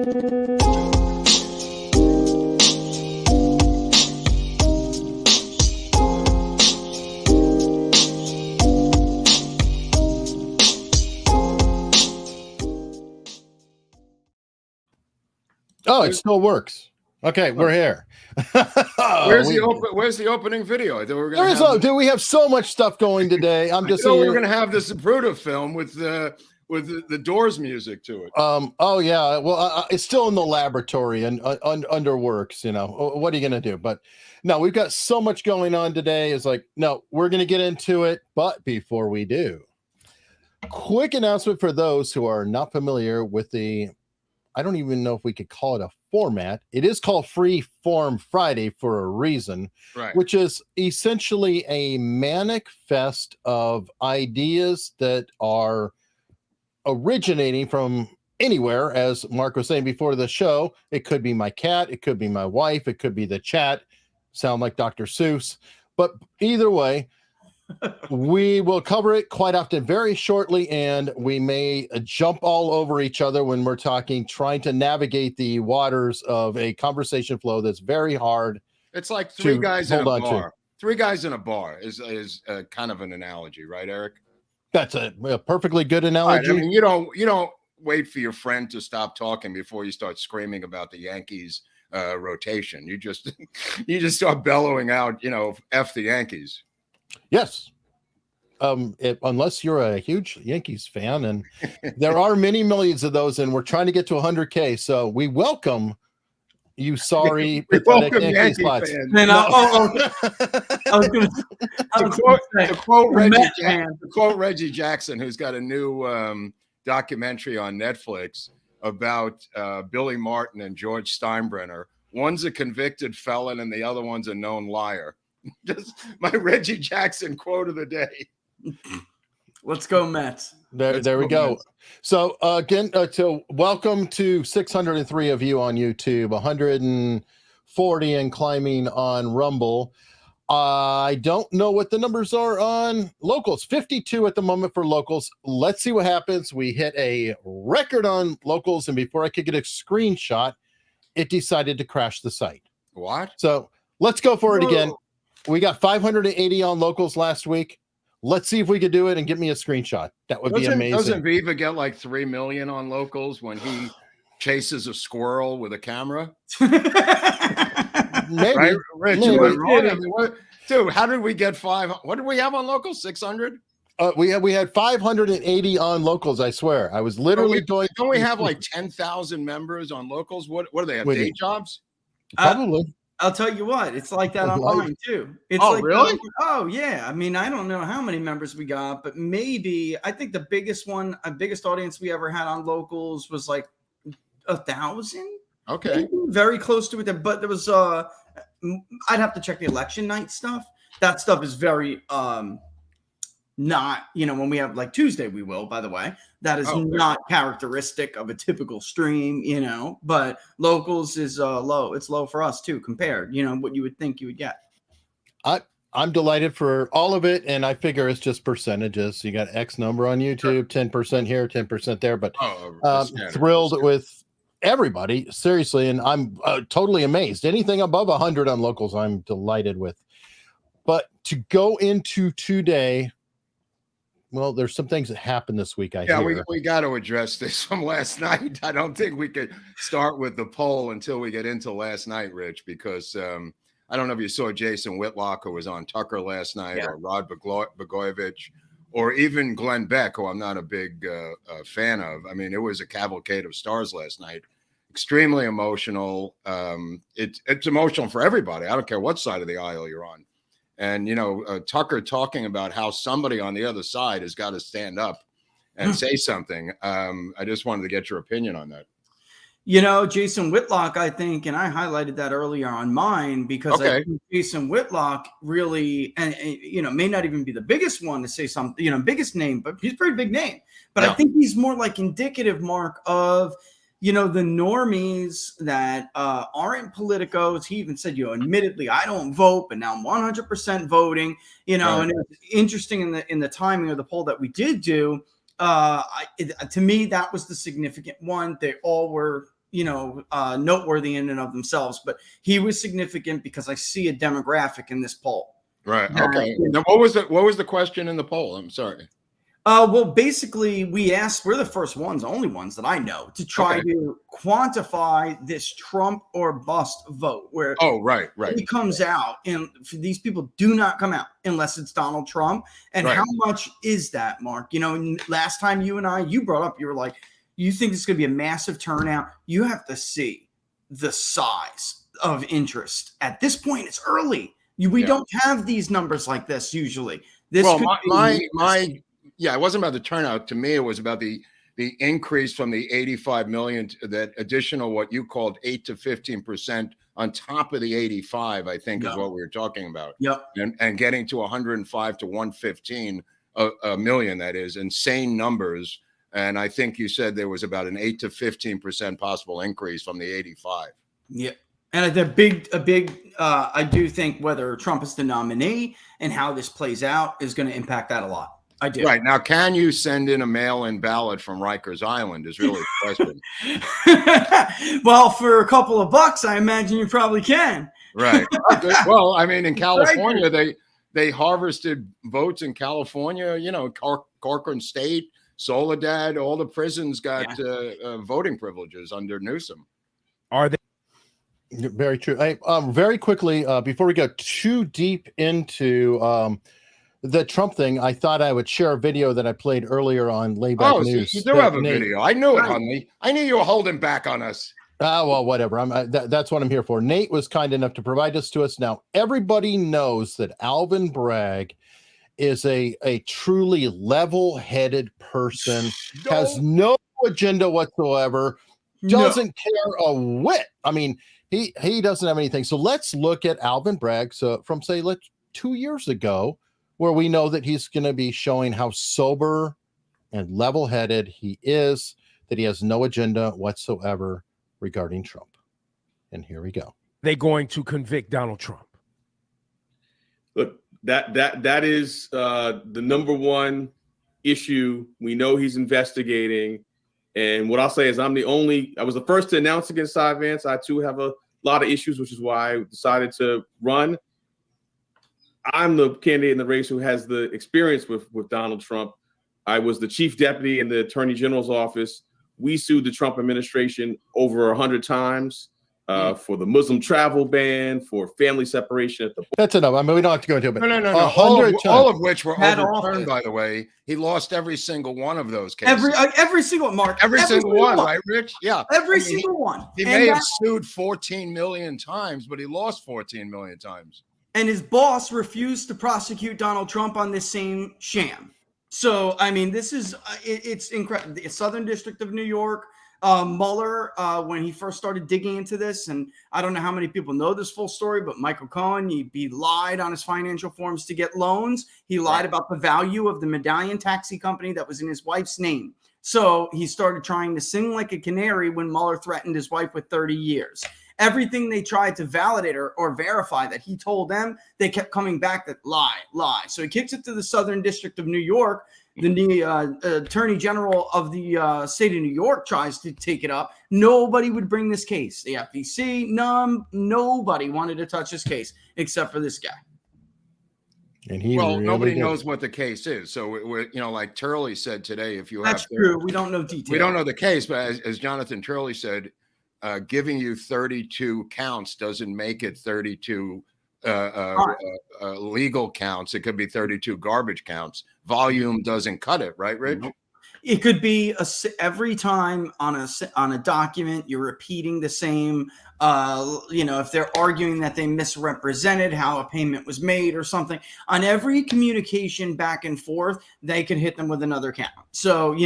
Oh, it still works. Okay, we're here. Where's the opening video? Dude, we have so much stuff going today. I'm just saying we're going to have this Zapruder film with the Doors music to it. Oh yeah. Well, it's still in the laboratory and under works. You know, what are you going to do? But no, we've got so much going on today. It's like, no, we're going to get into it. But before we do, quick announcement for those who are not familiar with I don't even know if we could call it a format. It is called Free Form Friday for a reason, right? Which is essentially a manic fest of ideas that are originating from anywhere. As Mark was saying before the show, it could be my cat, it could be my wife, it could be the chat. Sound like Dr. Seuss. But either way, we will cover it quite often very shortly, and we may jump all over each other when we're talking, trying to navigate the waters of a conversation flow that's very hard. It's like three guys in a bar. Three guys in a bar is kind of an analogy, right, Eric? That's a perfectly good analogy. Right. I mean, you don't wait for your friend to stop talking before you start screaming about the Yankees rotation. You just start bellowing out, F the Yankees. Yes. Unless you're a huge Yankees fan, and there are many millions of those, and we're trying to get to 100K. So we welcome you. Sorry, pathetic Yankees fans. I was going to quote Reggie Jackson, who's got a new documentary on Netflix about Billy Martin and George Steinbrenner. One's a convicted felon, and the other one's a known liar. Just my Reggie Jackson quote of the day. Let's go Mets. There we go. Mets. So again, welcome to 603 of you on YouTube, 140 and climbing on Rumble. I don't know what the numbers are on locals. 52 at the moment for locals. Let's see what happens. We hit a record on locals, and before I could get a screenshot, it decided to crash the site. What? So let's go for it again. We got 580 on locals last week. Let's see if we could do it and get me a screenshot. That would be amazing. Doesn't Viva get like 3 million on locals when he chases a squirrel with a camera? Maybe. Right? Rich, dude, how did we get what did we have on locals? 600? We had 580 on locals, I swear. I was literally going. Don't we have like 10,000 members on locals? What do they have? Day jobs? Probably. I'll tell you what, it's like that online too. It's really? Oh yeah. I mean, I don't know how many members we got, but maybe I think the biggest audience we ever had on locals was like 1,000. Okay. Maybe very close to it. But there was I'd have to check the election night stuff. That stuff is very not, when we have like Tuesday, we will, by the way, that is not characteristic of a typical stream, but locals is low. It's low for us too, compared, what you would think you would get. I'm delighted for all of it. And I figure it's just percentages. You got X number on YouTube, 10% here, 10% there, but thrilled with everybody, seriously. And I'm totally amazed. Anything above 100 on locals, I'm delighted with. But to go into today, well, there's some things that happened this week. I hear. We got to address this from last night. I don't think we could start with the poll until we get into last night, Rich, because I don't know if you saw Jason Whitlock, who was on Tucker last night, or Rod Blagojevich, or even Glenn Beck, who I'm not a big fan of. I mean, it was a cavalcade of stars last night. Extremely emotional. It's emotional for everybody. I don't care what side of the aisle you're on. And, Tucker talking about how somebody on the other side has got to stand up and say something. I just wanted to get your opinion on that. Jason Whitlock, I think, and I highlighted that earlier on mine, because I think Jason Whitlock really, and may not even be the biggest one to say something, biggest name, but he's a pretty big name. But I think he's more like indicative, Mark, of the normies that aren't politicos. He even said, admittedly, I don't vote, but now I'm 100% voting, and it's interesting in the timing of the poll that we did do. To me, that was the significant one. They all were noteworthy in and of themselves, but he was significant because I see a demographic in this poll. Right. Okay. Now, what was the question in the poll? I'm sorry. Well, basically, we asked, we're the only ones that I know, to try to quantify this Trump or bust vote, where he comes out, and these people do not come out unless it's Donald Trump. And how much is that, Mark? Last time you brought up, you were like, you think it's going to be a massive turnout. You have to see the size of interest. At this point, it's early. We don't have these numbers like this usually. This it wasn't about the turnout. To me, it was about the increase from the 85 million to that additional, what you called 8 to 15% on top of the 85, I think is what we were talking about. Yep. And getting to 105 to 115 a million, that is insane numbers. And I think you said there was about an 8 to 15% possible increase from the 85. Yeah. And I do think whether Trump is the nominee and how this plays out is going to impact that a lot. I do. Right. Now, can you send in a mail-in ballot from Rikers Island is really the question. Well, for a couple of bucks, I imagine you probably can. Right. Well, I mean, in California, they harvested votes in California, Corcoran State, Soledad, all the prisons got voting privileges under Newsom. Are they? Very true. Very quickly, before we go too deep into the Trump thing, I thought I would share a video that I played earlier on Layback News. So you do have a video. I knew it, Hunley. I knew you were holding back on us. Well, whatever. That's what I'm here for. Nate was kind enough to provide this to us. Now, everybody knows that Alvin Bragg is a truly level-headed person, has no agenda whatsoever, doesn't care a whit. I mean, he doesn't have anything. So let's look at Alvin Bragg from, say, 2 years ago, where we know that he's going to be showing how sober and level-headed he is, that he has no agenda whatsoever regarding Trump. And here we go. They're going to convict Donald Trump. Look, that is the number one issue. We know he's investigating. And what I'll say is I was the first to announce against Cy Vance. I too have a lot of issues, which is why I decided to run. I'm the candidate in the race who has the experience with Donald Trump. I was the chief deputy in the attorney general's office. We sued the Trump administration over 100 times for the Muslim travel ban, for family separation at the border. That's enough. I mean, we don't have to go into it. But no. All of which were overturned, by the way. He lost every single one of those cases. Every single one, Mark. Every single one, right, Rich? Yeah. Every single one. He may have sued 14 million times, but he lost 14 million times. And his boss refused to prosecute Donald Trump on this same sham. So, I mean, this is, it's incredible. The Southern District of New York, Mueller, when he first started digging into this, and I don't know how many people know this full story, but Michael Cohen, he lied on his financial forms to get loans. He lied about the value of the Medallion taxi company that was in his wife's name. So he started trying to sing like a canary when Mueller threatened his wife with 30 years. Everything they tried to validate or verify that he told them, they kept coming back that lie. So he kicks it to the Southern District of New York. The attorney general of the state of New York tries to take it up. Nobody would bring this case. The FEC, nobody wanted to touch this case except for this guy. And nobody knows what the case is. So we're like Turley said today, if you that's true. We don't know details. We don't know the case, but as Jonathan Turley said, giving you 32 counts doesn't make it 32 legal counts. It could be 32 garbage counts. Volume doesn't cut it, right, Rich? It could be every time on a document you're repeating the same. If they're arguing that they misrepresented how a payment was made or something, on every communication back and forth, they could hit them with another count. So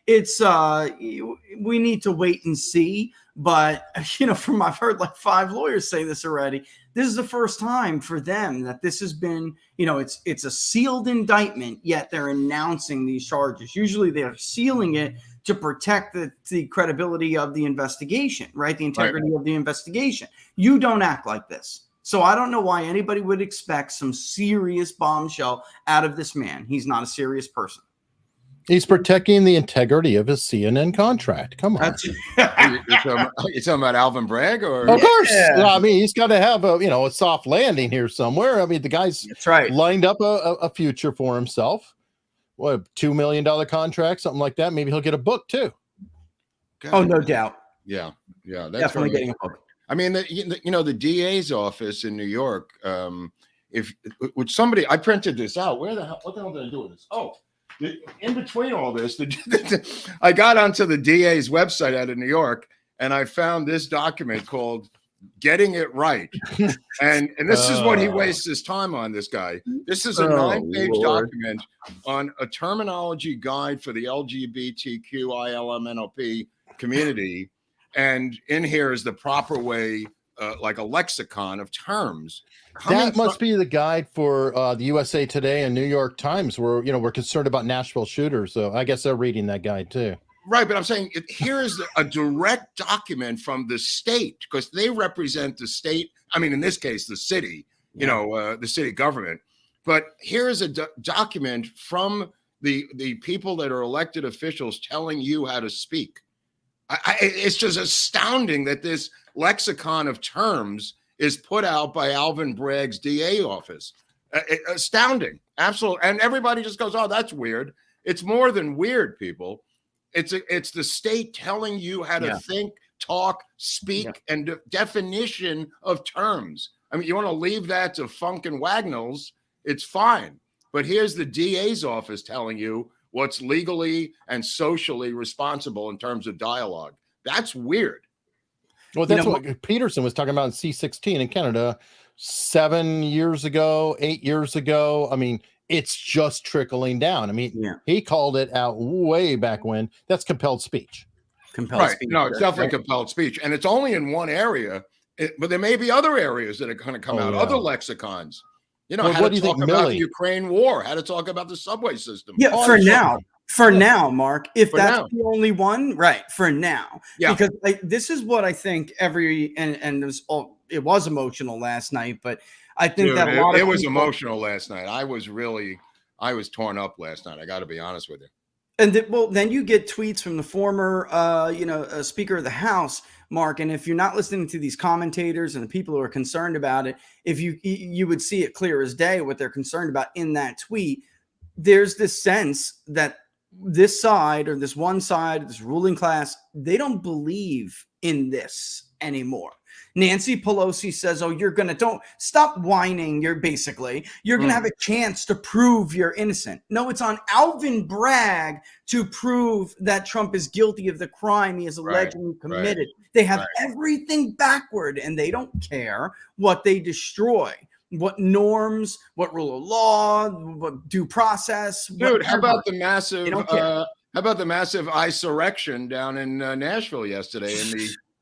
it's we need to wait and see. But I've heard like 5 lawyers say this already. This is the first time for them that this has been, it's a sealed indictment, yet they're announcing these charges. Usually they're sealing it to protect the credibility of the investigation, right? The integrity of the investigation. You don't act like this. So I don't know why anybody would expect some serious bombshell out of this man. He's not a serious person. He's protecting the integrity of his CNN contract. Come on. You're talking about Alvin Bragg, or Of course. I mean, he's got to have a soft landing here somewhere. I mean, the guy's lined up a future for himself. What, a $2 million contract, something like that. Maybe he'll get a book too. God. Oh, no doubt. Yeah. That's definitely getting a book. I mean, the DA's office in New York. Which somebody, I printed this out. What the hell did I do with this? Oh. In between all this, I got onto the DA's website out of New York, and I found this document called "Getting It Right," and this is what he wastes his time on. This guy. This is a 9-page document on a terminology guide for the LGBTQILMNOP community, and in here is the proper way, like a lexicon of terms. That must be the guide for the USA Today and New York Times, where we're concerned about Nashville shooters. So I guess they're reading that guide too. Right, but I'm saying here is a direct document from the state, because they represent the state. I mean, in this case, the city. The city government. But here is a document from the people that are elected officials telling you how to speak. It's just astounding that this lexicon of terms is put out by Alvin Bragg's DA office. Astounding, absolutely. And everybody just goes, "Oh, that's weird." It's more than weird, people. It's the state telling you how to think, talk, speak, and definition of terms. I mean, you want to leave that to Funk and Wagnalls, it's fine. But here's the DA's office telling you what's legally and socially responsible in terms of dialogue. That's weird. Well, that's what Peterson was talking about in C-16 in Canada 7 years ago, 8 years ago. I mean, it's just trickling down. I mean, he called it out way back when. That's compelled speech. Speech. No, it's definitely compelled speech. And it's only in one area, but there may be other areas that are going to come out, other lexicons. How to talk about the Ukraine war, how to talk about the subway system. Yeah, for now, Mark, if that's the only one, right, for now. Yeah. Because this is what I think and it was emotional last night, but I think that a lot of it was emotional last night. I was torn up last night. I got to be honest with you. And then you get tweets from the former, Speaker of the House, Mark. And if you're not listening to these commentators and the people who are concerned about it, if you would see it clear as day what they're concerned about in that tweet. There's this sense that this side, or this one side, this ruling class, they don't believe in this anymore. Nancy Pelosi says, don't stop whining. You're going to have a chance to prove you're innocent. No, it's on Alvin Bragg to prove that Trump is guilty of the crime he has allegedly committed. They have everything backward, and they don't care what they destroy. What norms, what rule of law, what due process. Dude, how about the massive insurrection down in Nashville yesterday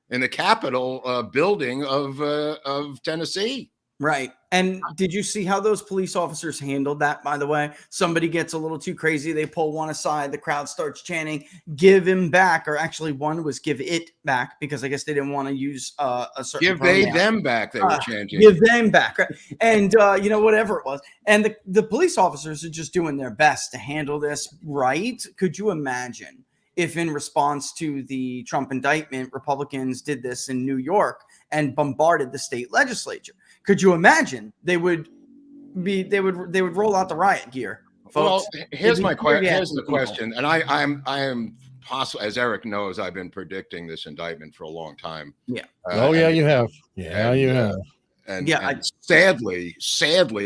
in the Capitol building of Tennessee? Right. And did you see how those police officers handled that, by the way? Somebody gets a little too crazy. They pull one aside. The crowd starts chanting, "Give him back." Or actually one was "Give it back," because I guess they didn't want to use a certain Give pronoun. them back, they were chanting. Give them back. Right? And, whatever it was. And the police officers are just doing their best to handle this right. Could you imagine if in response to the Trump indictment, Republicans did this in New York and bombarded the state legislature? Could you imagine they would roll out the riot gear? Folks. Well, here's the question, and I am possible, as Eric knows, I've been predicting this indictment for a long time. Yeah. You have. Yeah, you have. And sadly,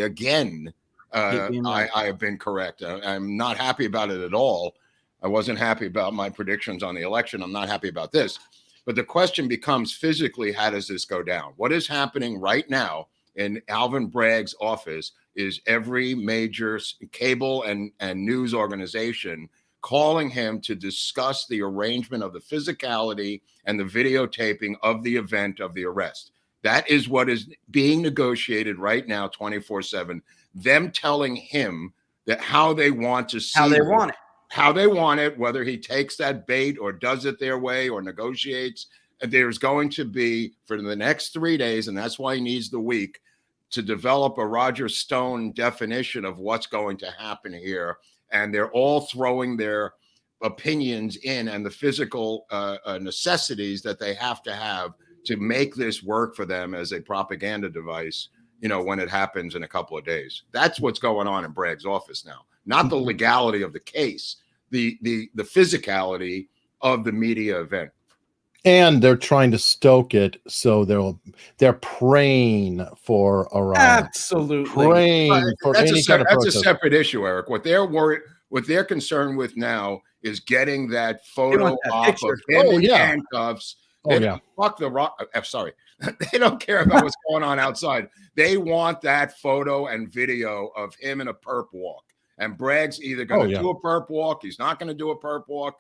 again, I have been correct. I'm not happy about it at all. I wasn't happy about my predictions on the election. I'm not happy about this. But the question becomes, physically, how does this go down? What is happening right now in Alvin Bragg's office is every major cable and news organization calling him to discuss the arrangement of the physicality and the videotaping of the event of the arrest. That is what is being negotiated right now, 24/7. Them telling him that how they want to see how they want it, whether he takes that bait or does it their way or negotiates. There's going to be, for the next 3 days, and that's why he needs the week, to develop a Roger Stone definition of what's going to happen here. and they're all throwing their opinions in and the physical necessities that they have to make this work for them as a propaganda device, when it happens in a couple of days. That's what's going on in Bragg's office now, not the legality of the case, the physicality of the media event. And they're trying to stoke it, so they're praying for a riot. Absolutely. Praying for any kind of protest. That's a separate issue, Eric. What they're concerned with now is getting that photo op of him in handcuffs. Fuck the rock. Sorry. They don't care about what's going on outside. They want that photo and video of him in a perp walk. And Bragg's either going to do a perp walk, he's not going to do a perp walk.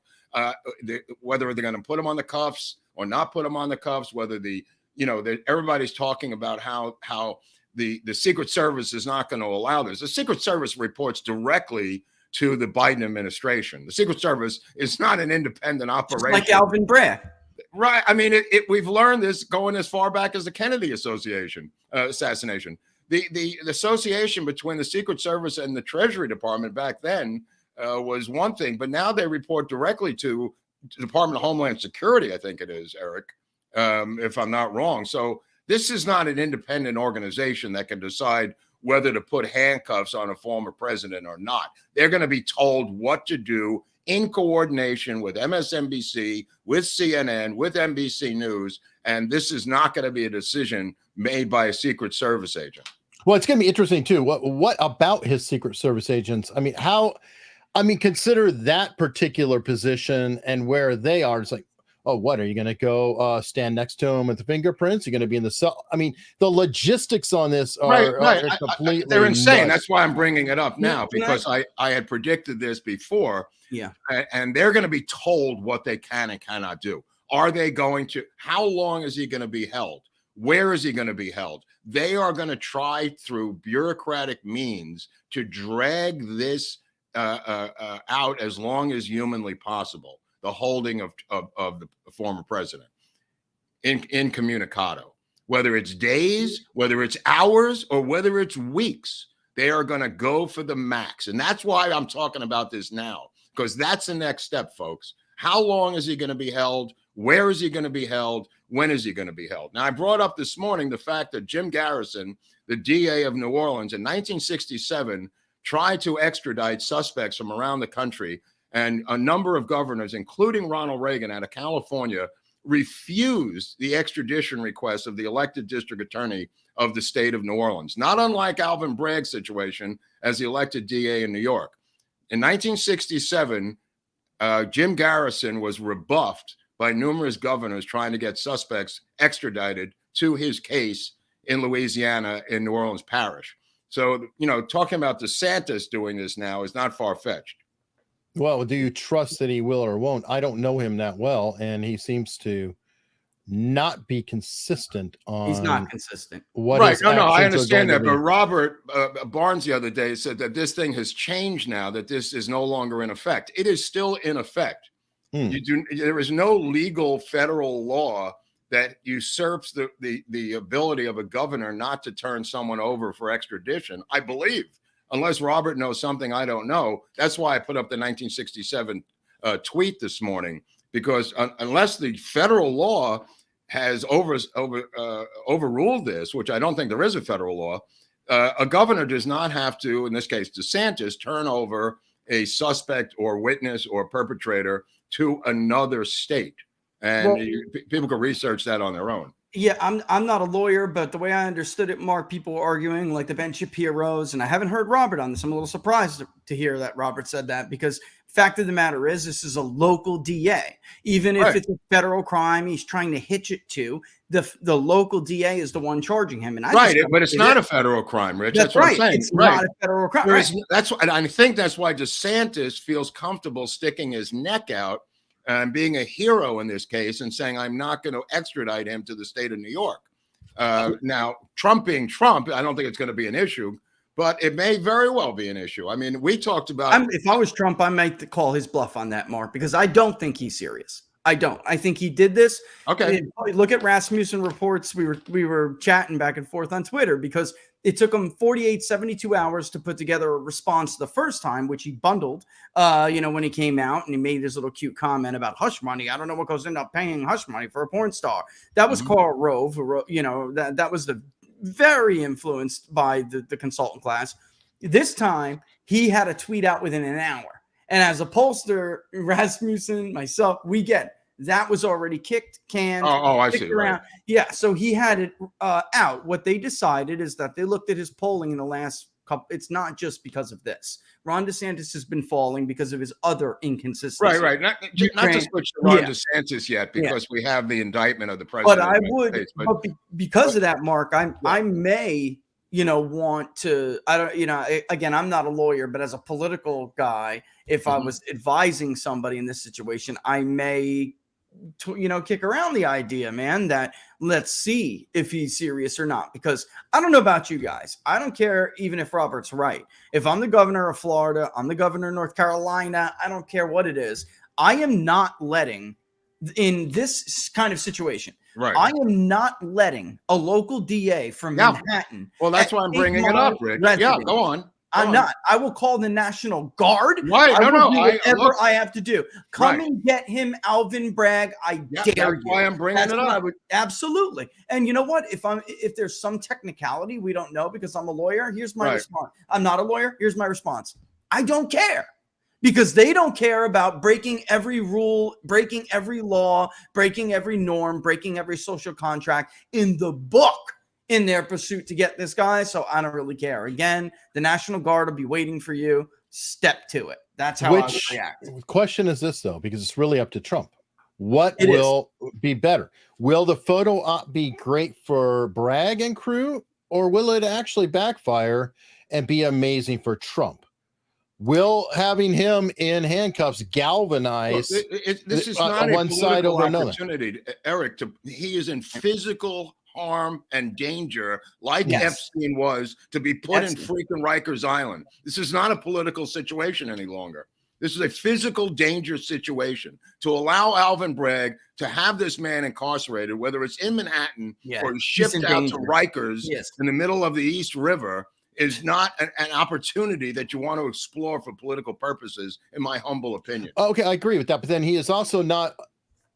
Whether they're going to put him on the cuffs or not put him on the cuffs, whether everybody's talking about how the Secret Service is not going to allow this. The Secret Service reports directly to the Biden administration. The Secret Service is not an independent operation. Just like Alvin Bragg. Right. I mean, we've learned this going as far back as the Kennedy assassination. The association between the Secret Service and the Treasury Department back then was one thing, but now they report directly to the Department of Homeland Security, I think it is, Eric, if I'm not wrong. So this is not an independent organization that can decide whether to put handcuffs on a former president or not. They're going to be told what to do in coordination with MSNBC, with CNN, with NBC News, and this is not going to be a decision made by a Secret Service agent. Well, it's going to be interesting too. What about his Secret Service agents? Consider that particular position and where they are. It's like, oh, what are you going to go stand next to him with the fingerprints? You're going to be in the cell. I mean, the logistics on this are completely they're insane. nuts. That's why I'm bringing it up now, because I had predicted this before. Yeah. And they're going to be told what they can and cannot do. Are they going to? How long is he going to be held? Where is he going to be held? They are going to try through bureaucratic means to drag this out as long as humanly possible. The holding of the former president incommunicado, whether it's days, whether it's hours, or whether it's weeks, they are going to go for the max. And that's why I'm talking about this now, because that's the next step, folks. How long is he going to be held? Where is he going to be held? When is he going to be held? Now, I brought up this morning the fact that Jim Garrison, the DA of New Orleans in 1967, tried to extradite suspects from around the country. And a number of governors, including Ronald Reagan out of California, refused the extradition request of the elected district attorney of the state of New Orleans, not unlike Alvin Bragg's situation as the elected DA in New York. In 1967, Jim Garrison was rebuffed by numerous governors trying to get suspects extradited to his case in Louisiana in New Orleans Parish. So, talking about DeSantis doing this now is not far-fetched. Well, do you trust that he will or won't? I don't know him that well, and he seems to not be consistent on. He's not consistent. What right? No, I understand that. But be. Robert Barnes the other day said that this thing has changed now. That this is no longer in effect. It is still in effect. There is no legal federal law that usurps the ability of a governor not to turn someone over for extradition. I believe. Unless Robert knows something I don't know. That's why I put up the 1967 tweet this morning, because unless the federal law has overruled this, which I don't think there is a federal law, a governor does not have to, in this case, DeSantis, turn over a suspect or witness or perpetrator to another state. And people can research that on their own. Yeah, I'm not a lawyer, but the way I understood it, Mark, people were arguing like the Ben Shapiro's, and I haven't heard Robert on this. I'm a little surprised to hear that Robert said that, because fact of the matter is this is a local DA. Even if it's a federal crime he's trying to hitch it to, the local DA is the one charging him. And but it's not a federal crime, Rich. That's what I'm saying. It's not a federal crime. And I think that's why DeSantis feels comfortable sticking his neck out and being a hero in this case and saying, I'm not going to extradite him to the state of New York. Now, Trump being Trump, I don't think it's going to be an issue, but it may very well be an issue. I mean, we talked about. If I was Trump, I might call his bluff on that, Mark, because I don't think he's serious. I don't. I think he did this. Okay. Look at Rasmussen reports. We were chatting back and forth on Twitter because it took him 48, 72 hours to put together a response the first time, which he bundled, when he came out and he made his little cute comment about hush money. I don't know what goes into paying hush money for a porn star. That was Karl Rove, that was very influenced by the consultant class. This time he had a tweet out within an hour. And as a pollster, Rasmussen, myself, we get that was already kicked, canned. I see. Around. Right. Yeah, so he had it out. What they decided is that they looked at his polling in the last couple. It's not just because of this. Ron DeSantis has been falling because of his other inconsistencies. Right. Not to switch to Ron DeSantis yet, because we have the indictment of the president. But I would, because of that, Mark, I may. Want to, I don't, again, I'm not a lawyer, but as a political guy, if I was advising somebody in this situation, I may, kick around the idea, man, that let's see if he's serious or not. Because I don't know about you guys. I don't care even if Robert's right. If I'm the governor of Florida, I'm the governor of North Carolina, I don't care what it is. I am not letting, in this kind of situation, right, I am not letting a local DA from Manhattan. Well, that's why I'm bringing it up, Rick. Yeah, go on. I'm not. I will call the National Guard. Right. I will do whatever I have to do. Come and get him, Alvin Bragg. I dare you. That's why I'm bringing it up. Absolutely. And you know what? If there's some technicality we don't know because I'm a lawyer, here's my response. I'm not a lawyer. Here's my response. I don't care. Because they don't care about breaking every rule, breaking every law, breaking every norm, breaking every social contract in the book in their pursuit to get this guy. So I don't really care. Again, the National Guard will be waiting for you. Step to it. That's how I would react. The question is this, though, because it's really up to Trump. What will be better? Will the photo op be great for Bragg and crew, or will it actually backfire and be amazing for Trump? Will having him in handcuffs galvanize this is not one side over another? Opportunity, Eric. He is in physical harm and danger, like Epstein was, to be put in freaking Rikers Island. This is not a political situation any longer. This is a physical danger situation. To allow Alvin Bragg to have this man incarcerated, whether it's in Manhattan or shipped out to Rikers in the middle of the East River, is not an opportunity that you want to explore for political purposes, in my humble opinion. Okay, I agree with that. But then he is also not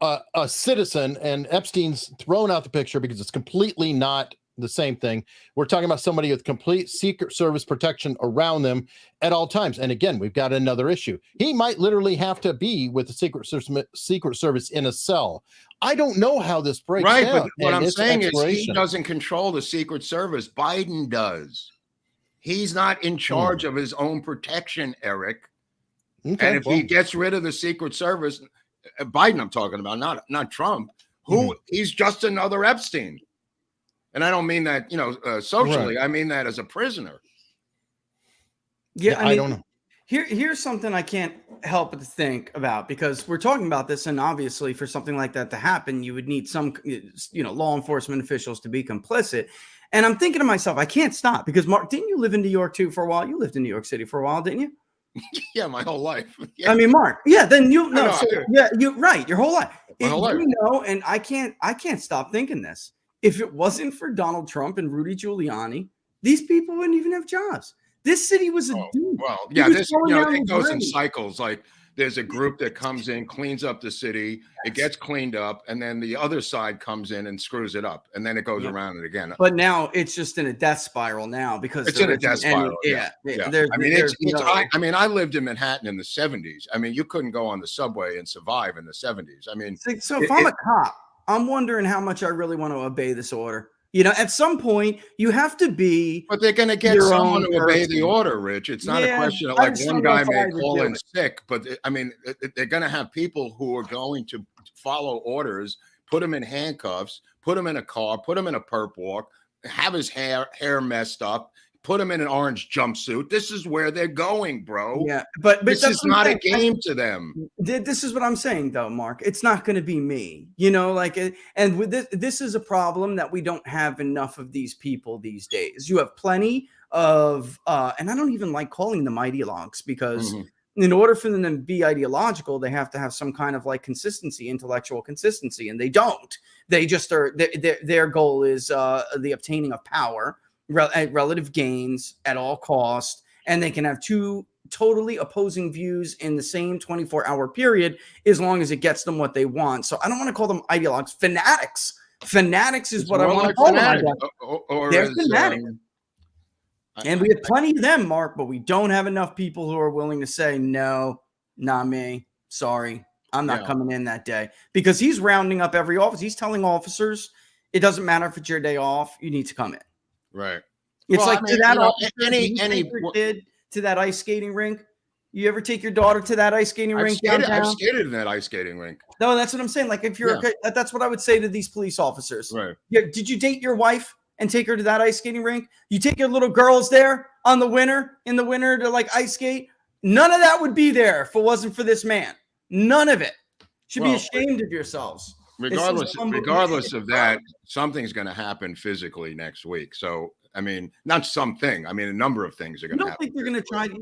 a citizen, and Epstein's thrown out the picture because it's completely not the same thing. We're talking about somebody with complete Secret Service protection around them at all times. And again, we've got another issue. He might literally have to be with the Secret Service in a cell. I don't know how this breaks down. Right, but what I'm saying is he doesn't control the Secret Service. Biden does. He's not in charge of his own protection, Eric. Okay, and if he gets rid of the Secret Service, Biden I'm talking about, not Trump, he's just another Epstein. And I don't mean that, socially. Right. I mean that as a prisoner. Yeah, I don't know. Here's something I can't help but to think about, because we're talking about this, and obviously for something like that to happen, you would need some, law enforcement officials to be complicit. And I'm thinking to myself, I can't stop, because Mark, didn't you live in New York too for a while? You lived in New York City for a while, didn't you? Yeah, my whole life. Yeah. I mean, Mark. Yeah, then you're right. Your whole life. My whole life. And I can't stop thinking this. If it wasn't for Donald Trump and Rudy Giuliani, these people wouldn't even have jobs. This city was a dude. Well, yeah, it goes in cycles. Like, there's a group that comes in, cleans up the city, it gets cleaned up, and then the other side comes in and screws it up, and then it goes around it again. But now it's just in a death spiral now, because it's in a death spiral. I lived in Manhattan in the 70s. I mean, you couldn't go on the subway and survive in the 70s. I mean, so if I'm a cop, I'm wondering how much I really want to obey this order. At some point you have to be. But they're going to get someone to obey the order, Rich. It's not a question of like one guy may call in sick, but I mean, they're going to have people who are going to follow orders, put him in handcuffs, put him in a car, put him in a perp walk, have his hair messed up, put him in an orange jumpsuit. This is where they're going, bro. Yeah, but this is not a game to them. This is what I'm saying, though, Mark. It's not going to be me, and with this is a problem that we don't have enough of these people these days. You have plenty of, and I don't even like calling them ideologues, because in order for them to be ideological, they have to have some kind of like consistency, intellectual consistency, and they don't. They just are. Their goal is the obtaining of power, relative gains at all costs, and they can have two totally opposing views in the same 24-hour period as long as it gets them what they want. So I don't want to call them ideologues, fanatics. Fanatics is what I want to call them. They're fanatics. And we have plenty of them, Mark, but we don't have enough people who are willing to say, no, not me. Sorry, I'm not coming in that day. Because he's rounding up every office. He's telling officers, it doesn't matter if it's your day off, you need to come in. Right. It's to that officer, any kid to that ice skating rink. You ever take your daughter to that ice skating rink downtown? I've skated in that ice skating rink. No, that's what I'm saying. Like if you're, that's what I would say to these police officers. Right. Yeah. Did you date your wife and take her to that ice skating rink? You take your little girls there in the winter to like ice skate. None of that would be there if it wasn't for this man. None of it. Should be ashamed of yourselves. Regardless of that, something's going to happen physically next week. So, I mean, not something. I mean, a number of things are going to happen. You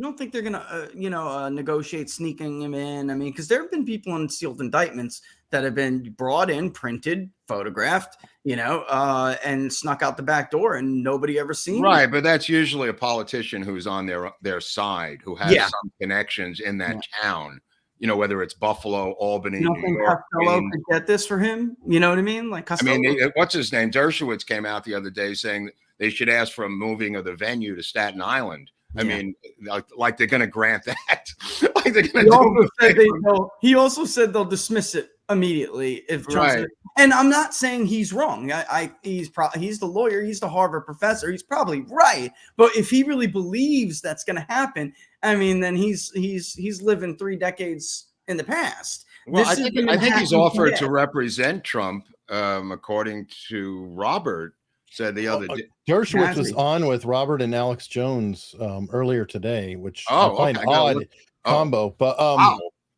don't think they're going to, negotiate sneaking him in? I mean, because there have been people in sealed indictments that have been brought in, printed, photographed, and snuck out the back door, and nobody ever seen. Right, but that's usually a politician who's on their side, who has some connections in that town. Whether it's Buffalo, Albany, New York. Costello could get this for him. You know what I mean? Like Costello. I mean, what's his name? Dershowitz came out the other day saying that they should ask for a moving of the venue to Staten Island. I mean, like they're going to grant that. Like they're going to. He also said they'll dismiss it immediately if Trump. And I'm not saying he's wrong. He's the lawyer. He's the Harvard professor. He's probably right. But if he really believes that's going to happen, I mean, then he's living 3 decades in the past. Well, I think he's offered to represent Trump, according to Robert said the other day. Dershowitz was on with Robert and Alex Jones earlier today, which I find odd combo. But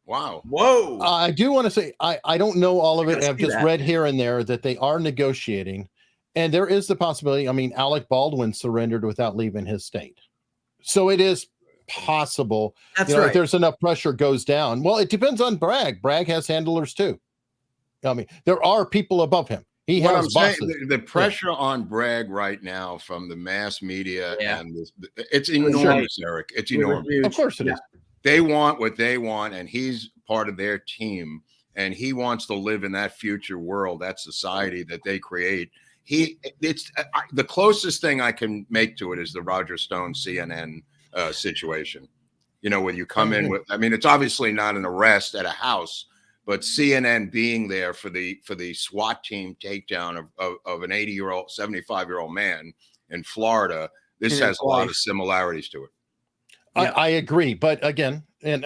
Wow. Whoa. I do want to say I don't know all of it. I've just read here and there that they are negotiating. And there is the possibility. I mean, Alec Baldwin surrendered without leaving his state. So it is possible. That's right. If there's enough pressure goes down. Well, it depends on Bragg. Bragg has handlers too. I mean, there are people above him. He has bosses. The pressure on Bragg right now from the mass media and it's enormous, Eric. It's enormous. Of course it is. They want what they want, and he's part of their team, and he wants to live in that future world, that society that they create. It's the closest thing I can make to it is the Roger Stone CNN situation. Where you come in with. I mean, it's obviously not an arrest at a house, but CNN being there for the SWAT team takedown of an 80-year-old, 75-year-old man in Florida. This has a lot of similarities to it. I agree, but again, and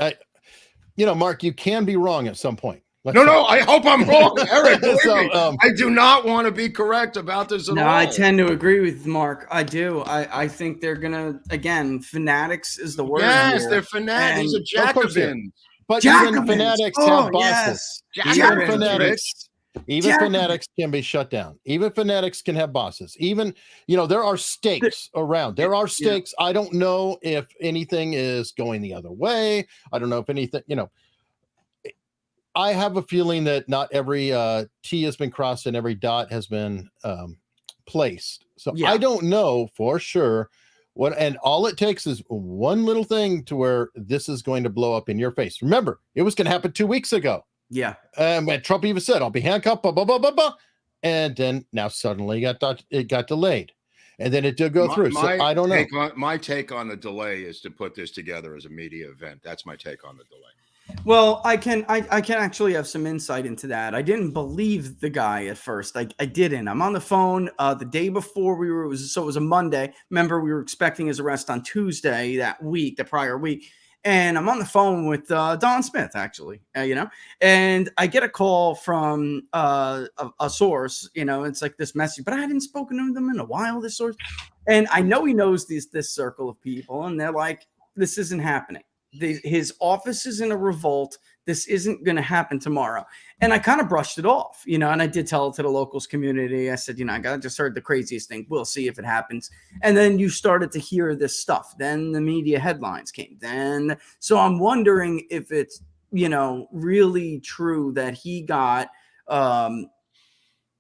Mark, you can be wrong at some point. No, I hope I'm wrong, Eric. I do not want to be correct about this at all. I tend to agree with Mark. I do. I think they're gonna fanatics is the word. Yes, they're fanatics. These are Jacobins. But even fanatics have bosses. Even fanatics can be shut down. Even fanatics can have bosses. Even, there are stakes around. There are stakes. I don't know if anything is going the other way. I don't know if anything, I have a feeling that not every T has been crossed and every dot has been placed. So I don't know for sure and all it takes is one little thing to where this is going to blow up in your face. Remember, it was going to happen 2 weeks ago. Yeah. When Trump even said, I'll be handcuffed, blah, blah, blah, blah, blah. And then now suddenly it got delayed. And then it did go through. So I don't know. My take on the delay is to put this together as a media event. That's my take on the delay. Well, I can actually have some insight into that. I didn't believe the guy at first. I didn't. I'm on the phone the day before it was a Monday. Remember, we were expecting his arrest on Tuesday the prior week. And I'm on the phone with Don Smith, actually, and I get a call from a source, it's like this message, but I hadn't spoken to them in a while, this source. And I know he knows this circle of people, and they're like, this isn't happening. His office is in a revolt. This isn't going to happen tomorrow. And I kind of brushed it off, and I did tell it to the locals community. I said, I just heard the craziest thing. We'll see if it happens. And then you started to hear this stuff. Then the media headlines came. So I'm wondering if it's, really true that he got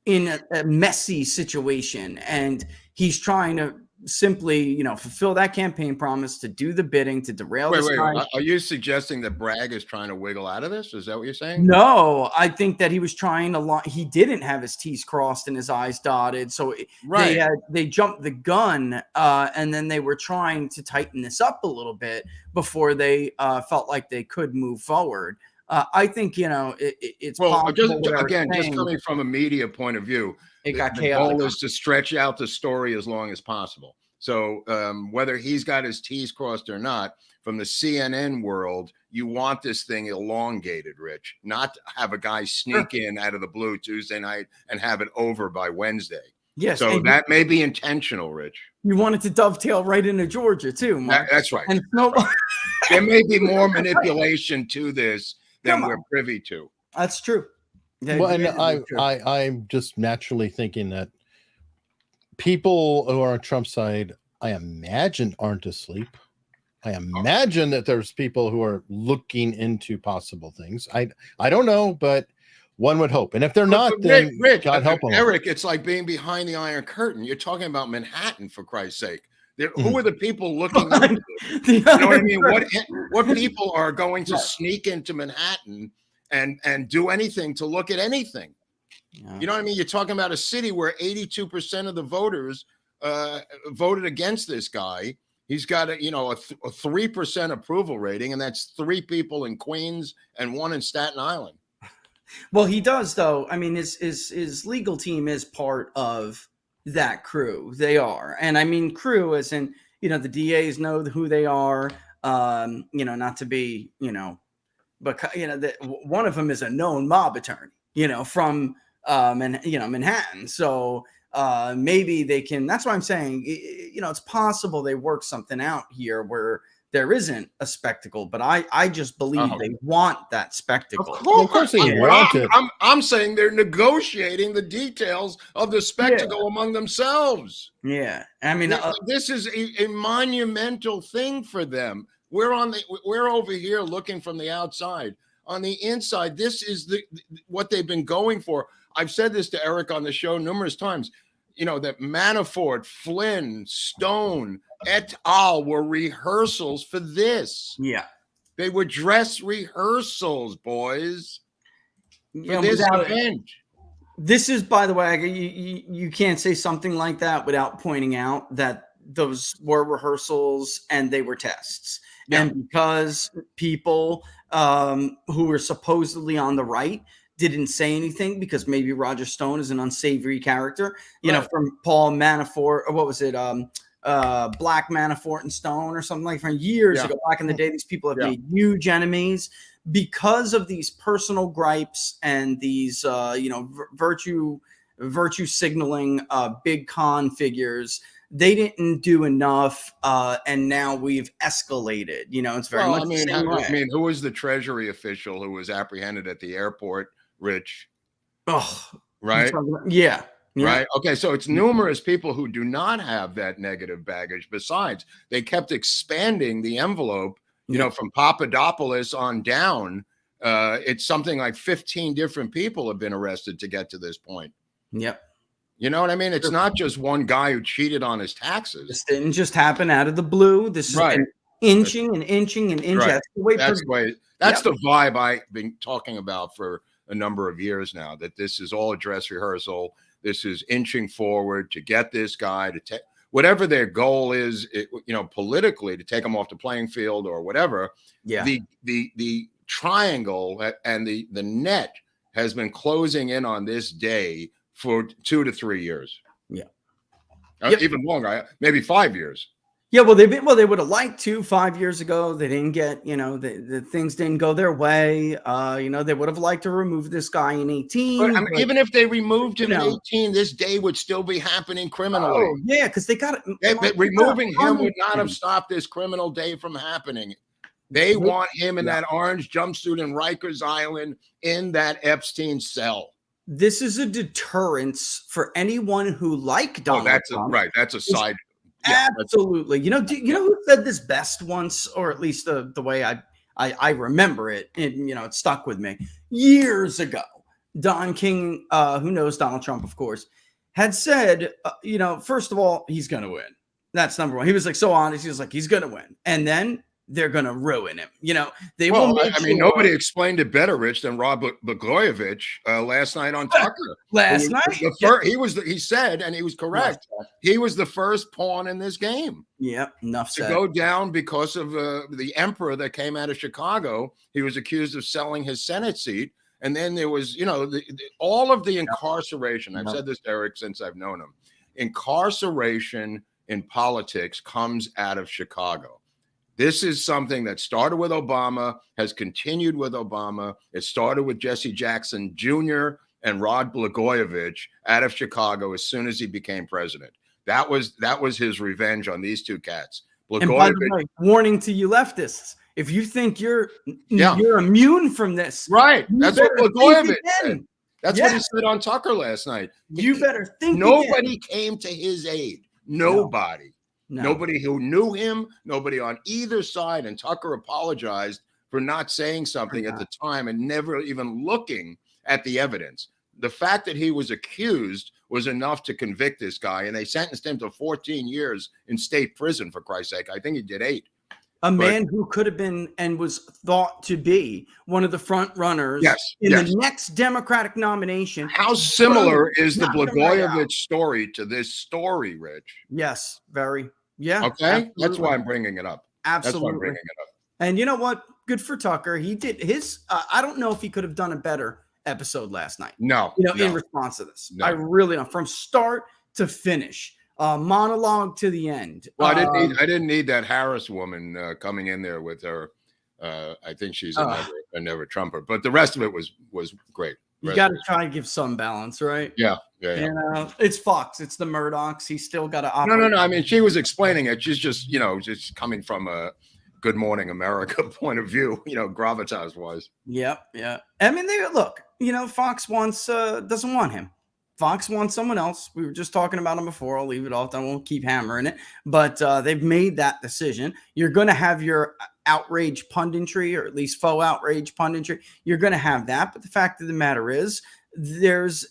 in a messy situation and he's trying to simply, fulfill that campaign promise to do the bidding, to derail this guy. Are you suggesting that Bragg is trying to wiggle out of this? Is that what you're saying? No, I think that he was trying he didn't have his T's crossed and his I's dotted. So they jumped the gun and then they were trying to tighten this up a little bit before they felt like they could move forward. I think, it's just coming from a media point of view, it got the goal is to stretch out the story as long as possible. So whether he's got his T's crossed or not, from the CNN world, you want this thing elongated, Rich, not have a guy sneak in out of the blue Tuesday night and have it over by Wednesday. Yes. So that may be intentional, Rich. You wanted to dovetail right into Georgia too, Mark. That's right. And there may be more manipulation to this than we're privy to. That's true. Well, and I'm just naturally thinking that people who are on Trump's side, I imagine, aren't asleep. I imagine that there's people who are looking into possible things. I don't know, but one would hope. And if they're not, then Rich, God help them. Eric, it's like being behind the Iron Curtain. You're talking about Manhattan, for Christ's sake. Who are the people looking into this? You know what I mean? What people are going to sneak into Manhattan and do anything to look at anything? Yeah. You know what I mean? You're talking about a city where 82% of the voters voted against this guy. He's got a 3% approval rating, and that's 3 people in Queens and 1 in Staten Island. Well, he does, though. I mean, his legal team is part of that crew. They are. And I mean, crew as in, the DAs know who they are, not to be, but, one of them is a known mob attorney, from, Manhattan. So maybe they can, that's why I'm saying, it's possible they work something out here where there isn't a spectacle, but I just believe they want that spectacle. Of course they want it. I'm saying they're negotiating the details of the spectacle among themselves. Yeah. I mean, this is a monumental thing for them. We're over here looking from the outside. On the inside, this is what they've been going for. I've said this to Eric on the show numerous times. That Manafort, Flynn, Stone, et al. Were rehearsals for this. Yeah. They were dress rehearsals, boys. For this event. This is, by the way, you can't say something like that without pointing out that those were rehearsals and they were tests. Yeah. And because people who were supposedly on the right didn't say anything because maybe Roger Stone is an unsavory character, from Paul Manafort, or what was it? Black Manafort and Stone or something like from years ago, back in the day. These people have made huge enemies because of these personal gripes and these, virtue signaling, big con figures. They didn't do enough, and now we've escalated. It's very much the same way. I mean, who was the Treasury official who was apprehended at the airport, Rich? Oh, right? Yeah. Right. Okay. So it's numerous people who do not have that negative baggage. Besides, they kept expanding the envelope, from Papadopoulos on down. It's something like 15 different people have been arrested to get to this point. Yep. You know what I mean? It's not just one guy who cheated on his taxes. This didn't just happen out of the blue. This is inching and inching and inching. Right. That's the vibe I've been talking about for a number of years now, that this is all a dress rehearsal. This is inching forward to get this guy to take whatever their goal is, politically, to take him off the playing field or whatever. Yeah. The triangle and the net has been closing in on this day for 2 to 3 years. Yeah. Even longer, maybe 5 years. Yeah, well, they would have liked to 5 years ago. They didn't get, the things didn't go their way. They would have liked to remove this guy in 18. But even if they removed him in 18, this day would still be happening criminally. Oh, yeah, because they got it. Removing him would not have stopped this criminal day from happening. They want him in that orange jumpsuit in Rikers Island in that Epstein cell. This is a deterrence for anyone who, like Donald Trump. That's a side. Absolutely. You know who said this best once, or at least the way I remember it, and it stuck with me years ago. Don King, who knows Donald Trump, of course, had said, first of all, he's going to win. That's number one. He was like so honest. He was like, he's going to win. And then they're going to ruin him. Nobody explained it better, Rich, than Rod Blagojevich last night on Tucker. He said, and he was correct, he was the first pawn in this game. Yeah, enough said. To go down because of the emperor that came out of Chicago. He was accused of selling his Senate seat. And then there was, all of the incarceration. I've said this to Eric since I've known him. Incarceration in politics comes out of Chicago. This is something that started with Obama, has continued with Obama. It started with Jesse Jackson Jr. and Rod Blagojevich out of Chicago as soon as he became president. That was his revenge on these two cats. And by the way, warning to you leftists, if you think you're immune from this, right? That's what Blagojevich said. That's what he said on Tucker last night. You better think. Nobody came to his aid. Nobody. No. Nobody who knew him, nobody on either side. And Tucker apologized for not saying something at the time and never even looking at the evidence. The fact that he was accused was enough to convict this guy, and they sentenced him to 14 years in state prison, for Christ's sake. I think he did 8. A man who could have been and was thought to be one of the front runners in the next Democratic nomination. How similar is the Blagojevich story to this story, Rich? Yes, very. Yeah. Okay. Absolutely. That's why I'm bringing it up. Absolutely. That's why I'm bringing it up. And you know what? Good for Tucker. He did his. I don't know if he could have done a better episode last night. No. In response to this, I really don't. From start to finish. Monologue to the end. Well, I didn't need that Harris woman coming in there with her. I think she's a never Trumper, but the rest of it was great. You got to try and give some balance, right? Yeah. It's Fox. It's the Murdochs. He's still got to operate. No. I mean, she was explaining it. She's just coming from a Good Morning America point of view. Gravitas was. Yep. Yeah. I mean, Fox doesn't want him. Fox wants someone else. We were just talking about him before. I'll leave it off. I won't keep hammering it. But they've made that decision. You're going to have your outrage punditry, or at least faux outrage punditry. You're going to have that. But the fact of the matter is, there's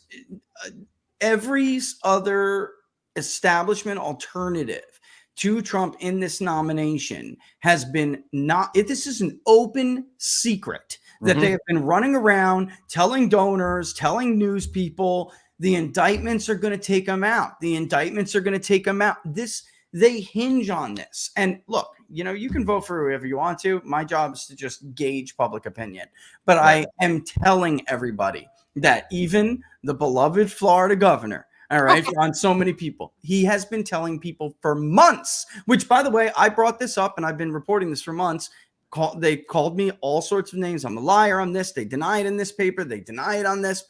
every other establishment alternative to Trump in this nomination has been this is an open secret that they have been running around telling donors, telling news people, the indictments are going to take them out. The indictments are going to take them out. They hinge on this. And look, you can vote for whoever you want to. My job is to just gauge public opinion. But I am telling everybody that even the beloved Florida governor, all right, on so many people, he has been telling people for months, which, by the way, I brought this up and I've been reporting this for months. They called me all sorts of names. I'm a liar on this. They deny it in this paper. They deny it on this.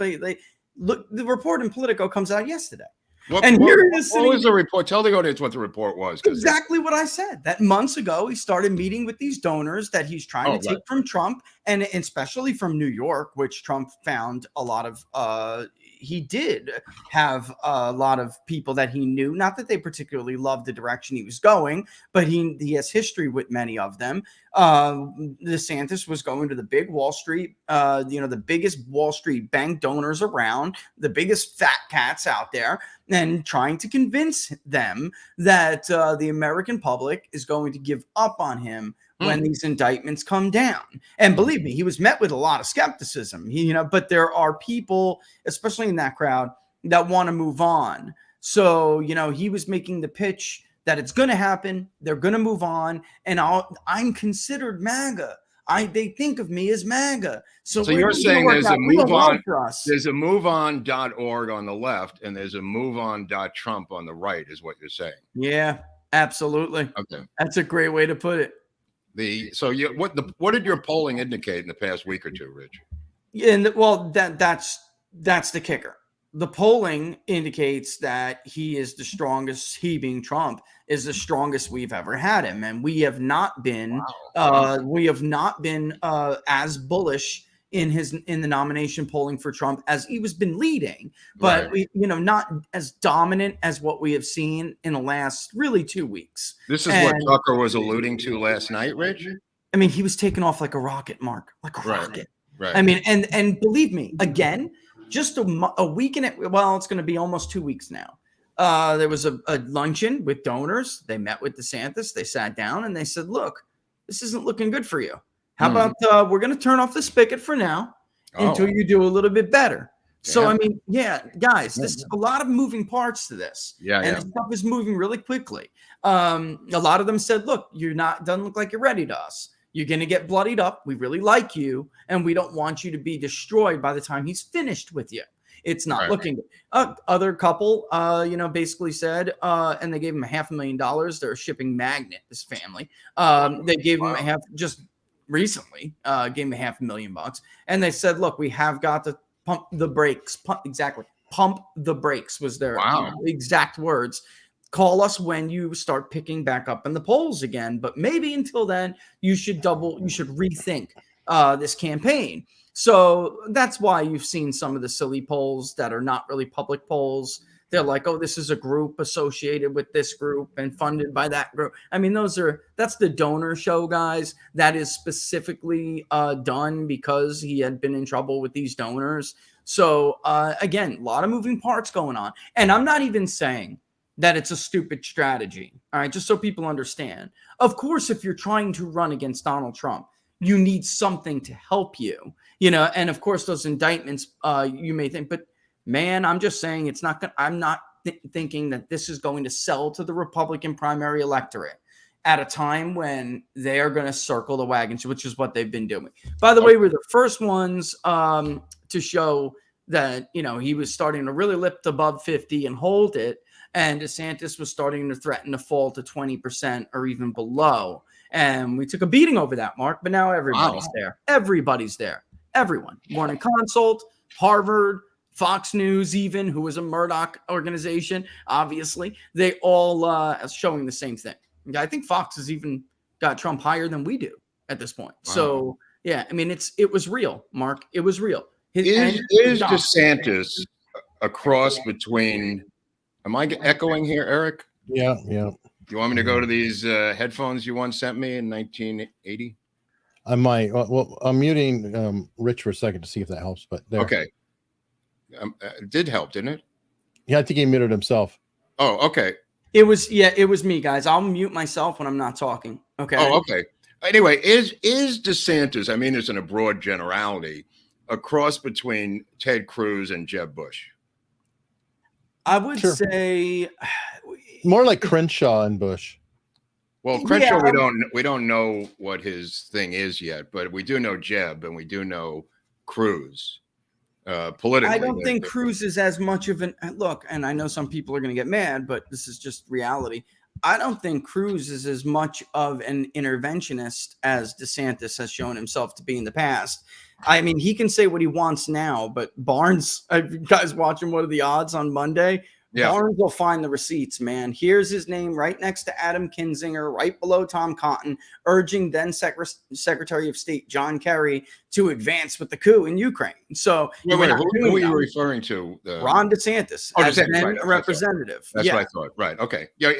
Look, the report in Politico comes out yesterday. What was the report? Tell the audience what the report was. Exactly what I said. That months ago, he started meeting with these donors that he's trying to take from Trump, and especially from New York, which Trump found a lot of. He did have a lot of people that he knew, not that they particularly loved the direction he was going, but he has history with many of them. DeSantis was going to the big Wall Street, the biggest Wall Street bank donors around, the biggest fat cats out there, and trying to convince them that the American public is going to give up on him when these indictments come down. And believe me, he was met with a lot of skepticism, but there are people, especially in that crowd, that want to move on. So, he was making the pitch that it's going to happen. They're going to move on. And I'm considered MAGA. They think of me as MAGA. So you're saying there's a move on. There's a moveon.org on the left, and there's a moveon.trump on the right, is what you're saying. Yeah, absolutely. Okay. That's a great way to put it. What did your polling indicate in the past week or two, Rich? Yeah, that's the kicker. the polling indicates that he is the strongest. He being Trump is the strongest we've ever had him, and we have not been as bullish in the nomination polling for Trump as he was been leading, but Right. not as dominant as what we have seen in the last really 2 weeks. This is what Tucker was alluding to last night, Rich. I mean, he was taking off like a rocket, Mark, like a rocket. Right. I mean, and believe me, again, just a week and it's going to be almost 2 weeks now. There was a luncheon with donors. They met with DeSantis. They sat down and they said, look, this isn't looking good for you. How about we're going to turn off the spigot for now until you do a little bit better. So, I mean, guys, this is a lot of moving parts to this. And the stuff is moving really quickly. A lot of them said, look, doesn't look like you're ready to us. You're going to get bloodied up. We really like you, and we don't want you to be destroyed by the time he's finished with you. It's not looking good. Other couple, basically said, and they gave him $500,000. They're a shipping magnate, this family. They gave him just recently, gave him $500,000. And they said, look, we have got to pump the brakes. Pump the brakes was their exact words. Call us when you start picking back up in the polls again. But maybe until then, you should rethink this campaign. So that's why you've seen some of the silly polls that are not really public polls. They're like, oh, this is a group associated with this group and funded by that group. I mean, that's the donor show, guys. That is specifically done because he had been in trouble with these donors. So again, a lot of moving parts going on. And I'm not even saying that it's a stupid strategy. All right, just so people understand. Of course, if you're trying to run against Donald Trump, you need something to help you, and of course those indictments you may think, but man, I'm just saying it's not going I'm not thinking that this is going to sell to the Republican primary electorate at a time when they are going to circle the wagons, which is what they've been doing. By the way, we're the first ones to show that, he was starting to really lift above 50 and hold it. And DeSantis was starting to threaten to fall to 20% or even below. And we took a beating over that, Mark, but now everybody's there. Everybody's there. Everyone. Morning Consult, Harvard, Fox News, even, who was a Murdoch organization, obviously. They all are showing the same thing. I think Fox has even got Trump higher than we do at this point. Wow. So, I mean, it was real, Mark. It was real. Is DeSantis a cross between... Am I echoing here, Eric? Yeah. Do you want me to go to these headphones you once sent me in 1980? I might. Well, I'm muting Rich for a second to see if that helps. But there. Okay. It did help, didn't it? Yeah, I think he muted himself. Oh, okay. It was me, guys. I'll mute myself when I'm not talking. Okay. Oh, okay. Anyway, is DeSantis, I mean this in a broad generality, a cross between Ted Cruz and Jeb Bush? I would say more like Crenshaw and Bush. Well, Crenshaw, we don't know what his thing is yet, but we do know Jeb and we do know Cruz. Politically, I don't think Cruz is as much of an look, and I know some people are going to get mad, but this is just reality. I don't think Cruz is as much of an interventionist as DeSantis has shown himself to be in the past. I mean, he can say what he wants now, but Barnes, you guys watching What Are the Odds on Monday? Yeah. Barnes will find the receipts, man. Here's his name right next to Adam Kinzinger, right below Tom Cotton, urging then Secretary of State John Kerry to advance with the coup in Ukraine. So who are you referring to? Ron DeSantis, as then a representative. That's what I thought. Right. Okay. Yeah.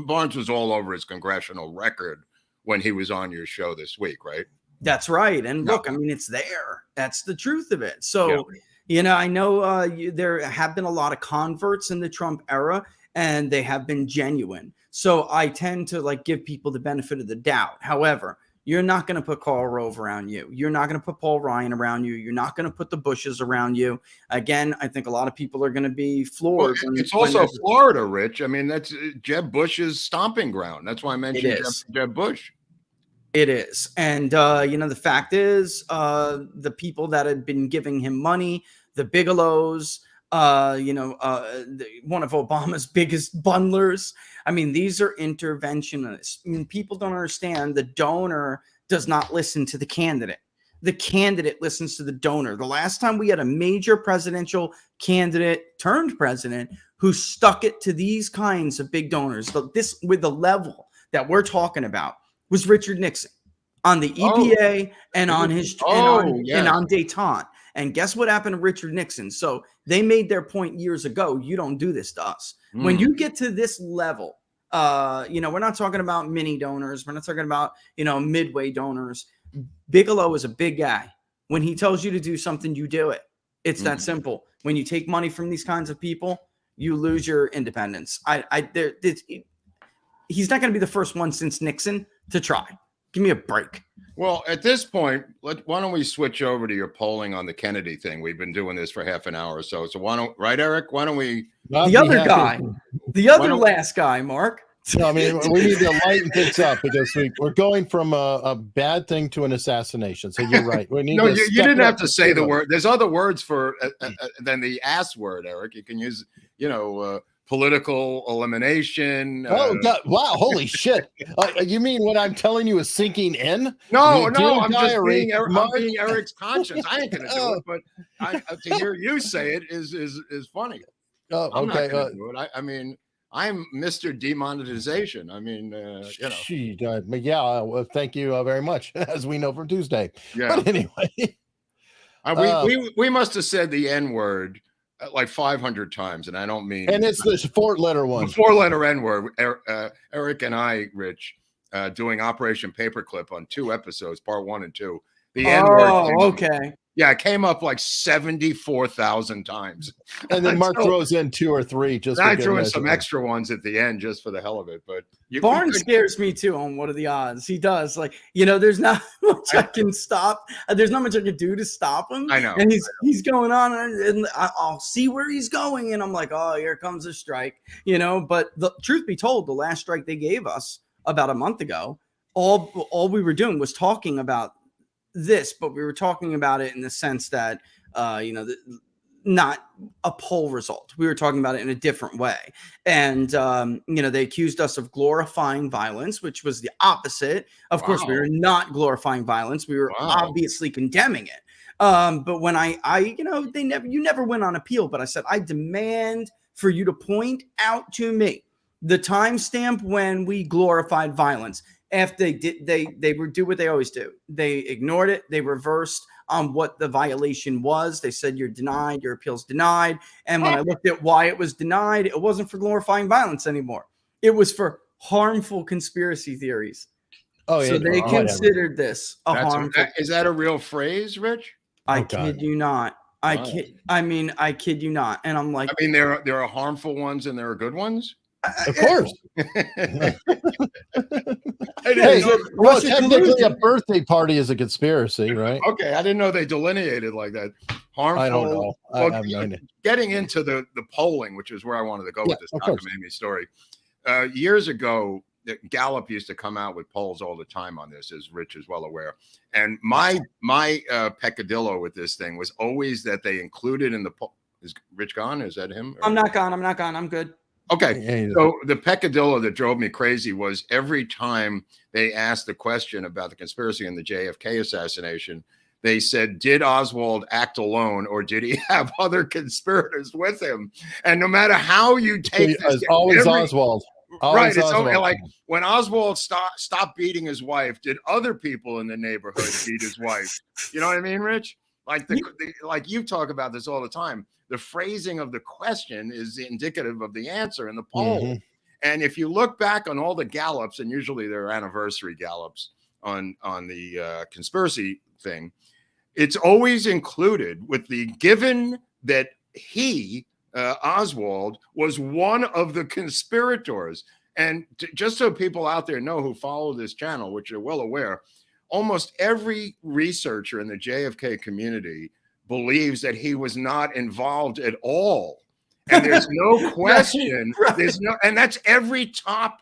Barnes was all over his congressional record when he was on your show this week, right? That's right. And look, I mean, it's there. That's the truth of it. So, I know there have been a lot of converts in the Trump era, and they have been genuine. So I tend to give people the benefit of the doubt. However, you're not going to put Karl Rove around you. You're not going to put Paul Ryan around you. You're not going to put the Bushes around you. Again, I think a lot of people are going to be floored. Well, it's also Florida, Rich. I mean, that's Jeb Bush's stomping ground. That's why I mentioned Jeb Bush. It is. And, the fact is the people that had been giving him money, the Bigelows, one of Obama's biggest bundlers. I mean, these are interventionists. I mean, people don't understand the donor does not listen to the candidate. the candidate listens to the donor. The last time we had a major presidential candidate turned president who stuck it to these kinds of big donors, this with the level that we're talking about, was Richard Nixon on the EPA and on his and on détente. And guess what happened to Richard Nixon? So they made their point years ago. You don't do this to us. When you get to this level, you know, we're not talking about mini donors. We're not talking about, you know, midway donors. Bigelow is a big guy. When he tells you to do something, you do it. It's that simple. When you take money from these kinds of people, you lose your independence. He's not going to be the first one since Nixon to try. Give me a break. Well, at this point, why don't we switch over to your polling on the Kennedy thing? We've been doing this for half an hour or so. So why don't, right, Eric? Why don't we? The other guy, last guy, Mark. No, I mean, we need to lighten things up because we're going from a bad thing to an assassination. So you're right. We need you didn't have to say the word. There's other words for than the ass word, Eric. You can use, you know, political elimination. Oh, God. Wow. Holy shit. You mean what I'm telling you is sinking in? No, I'm just being Eric's conscience. I ain't going to do it, but to hear you say it is funny. Oh, I'm okay. not gonna do it. I mean, I'm Mr. Demonetization. I mean, you know. Well, thank you very much, as we know from Tuesday. Yeah. But anyway. We must have said the N word like 500 times, and I don't mean. And it's the 4-letter one. The 4-letter N word. Eric and I, Rich, doing Operation Paperclip on 2 episodes, part 1 and 2. The N word. Oh, okay. Yeah, it came up like 74,000 times. And then Mark throws in 2 or 3 just. I threw in some extra ones at the end just for the hell of it. But Barnes scares me too on What Are the Odds. He does. Like, you know, there's not much I can stop. There's not much I can do to stop him. I know. And he's going on, and I'll see where he's going, and I'm like, oh, here comes a strike. You know, but the truth be told, the last strike they gave us about a month ago, all we were doing was talking about this, but we were talking about it in the sense that, you know, not a poll result. We were talking about it in a different way. And, you know, they accused us of glorifying violence, which was the opposite. Of course, we were not glorifying violence. We were obviously condemning it. But when you know, you never went on appeal, but I said, I demand for you to point out to me the timestamp when we glorified violence. After they would do what they always do. They ignored it. They reversed on what the violation was. They said, you're denied, your appeal's denied. And when I looked at why it was denied, it wasn't for glorifying violence anymore. It was for harmful conspiracy theories. Oh, yeah. So they considered this a harmful. Is that a real phrase, Rich? I kid you not. I kid you not. And I'm like, I mean, there are harmful ones and there are good ones. Of course. Hey, well, technically a birthday party is a conspiracy, right? Okay, I didn't know they delineated like that. Harmful. I don't know. Well, getting into the polling, which is where I wanted to go with this cockamamie story. Years ago, Gallup used to come out with polls all the time on this, as Rich is well aware. And my peccadillo with this thing was always that they included in the poll. Is Rich gone? Is that him? I'm not gone. I'm good. Okay, so the peccadillo that drove me crazy was every time they asked the question about the conspiracy in the JFK assassination, they said, did Oswald act alone or did he have other conspirators with him? And no matter how you take this, always Oswald. Right, it's Oswald. Like when Oswald stopped beating his wife, did other people in the neighborhood beat his wife? You know what I mean, Rich? Like like you talk about this all the time. The phrasing of the question is indicative of the answer in the poll. Mm-hmm. And if you look back on all the Gallups, and usually they're anniversary Gallups on the conspiracy thing, it's always included with the given that Oswald, was one of the conspirators. And just so people out there know who follow this channel, which are well aware, almost every researcher in the JFK community believes that he was not involved at all. And there's no question. Right. And that's every top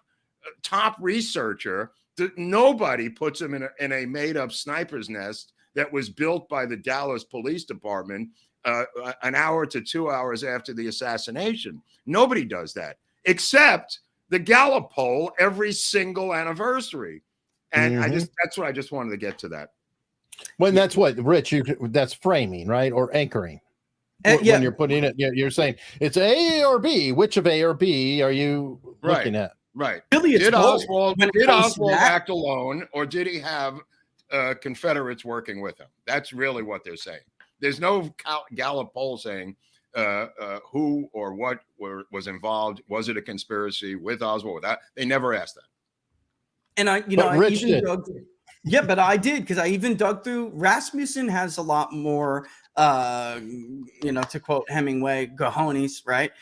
researcher. Nobody puts him in a made up sniper's nest that was built by the Dallas Police Department an hour to 2 hours after the assassination. Nobody does that except the Gallup poll every single anniversary. And that's what I just wanted to get to that. When that's what, Rich, that's framing, right? Or anchoring. Yeah. When you're putting it, you're saying it's A or B. Which of A or B are you looking at? Right. Really, it's Did both. Oswald act alone, or did he have Confederates working with him? That's really what they're saying. There's no Gallup poll saying who or what was involved. Was it a conspiracy with Oswald? That they never asked that. And I because I even dug through. Rasmussen has a lot more, to quote Hemingway, cojones, right?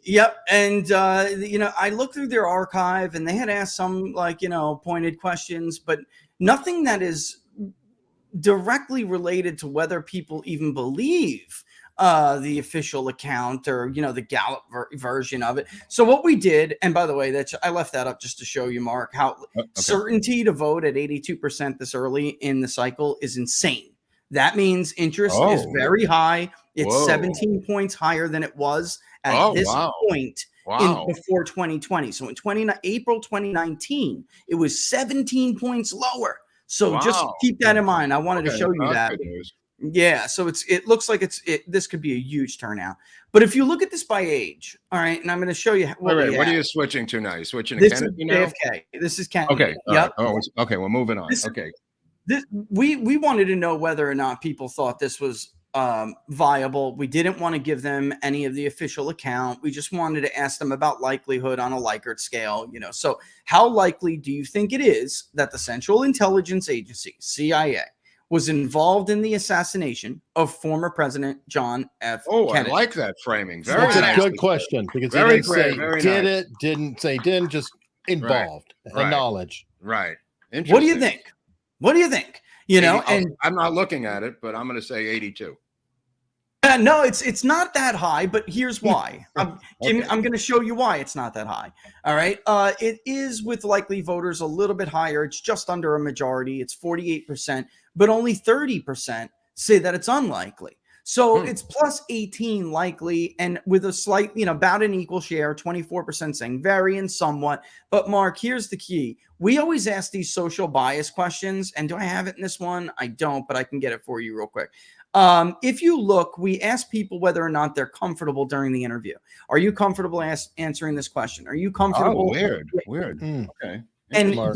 Yep. And, I looked through their archive and they had asked some pointed questions, but nothing that is directly related to whether people even believe the official account or, the Gallup version of it. So what we did, and by the way, I left that up just to show you, Mark, how certainty to vote at 82% this early in the cycle is insane. That means interest is very high. It's 17 points higher than it was at this point before 2020. So in April 2019, it was 17 points lower. So just keep that in mind. I wanted to show you that. Yeah, so it looks like this could be a huge turnout. But if you look at this by age, all right, and I'm going to show you. What are you switching to now? You're switching to Kennedy now? JFK. This is Kennedy. Okay. Yep. Right. Okay. We're moving on. We wanted to know whether or not people thought this was viable. We didn't want to give them any of the official account. We just wanted to ask them about likelihood on a Likert scale. So how likely do you think it is that the Central Intelligence Agency, CIA, was involved in the assassination of former President John F. Kennedy? I like that framing. That's a good question because very he didn't great, say didn't say didn't, just involved and knowledge. Right. What do you think? And I'm not looking at it, but I'm going to say 82. No, it's not that high, but here's why. I'm going to show you why it's not that high. All right. It is with likely voters a little bit higher. It's just under a majority. It's 48%, but only 30% say that it's unlikely. So it's plus 18 likely, and with a slight, about an equal share, 24% saying varying somewhat. But Mark, here's the key. We always ask these social bias questions, and do I have it in this one? I don't, but I can get it for you real quick. If you look, we ask people whether or not they're comfortable during the interview. Are you comfortable answering this question? Are you comfortable? Weird. Okay. And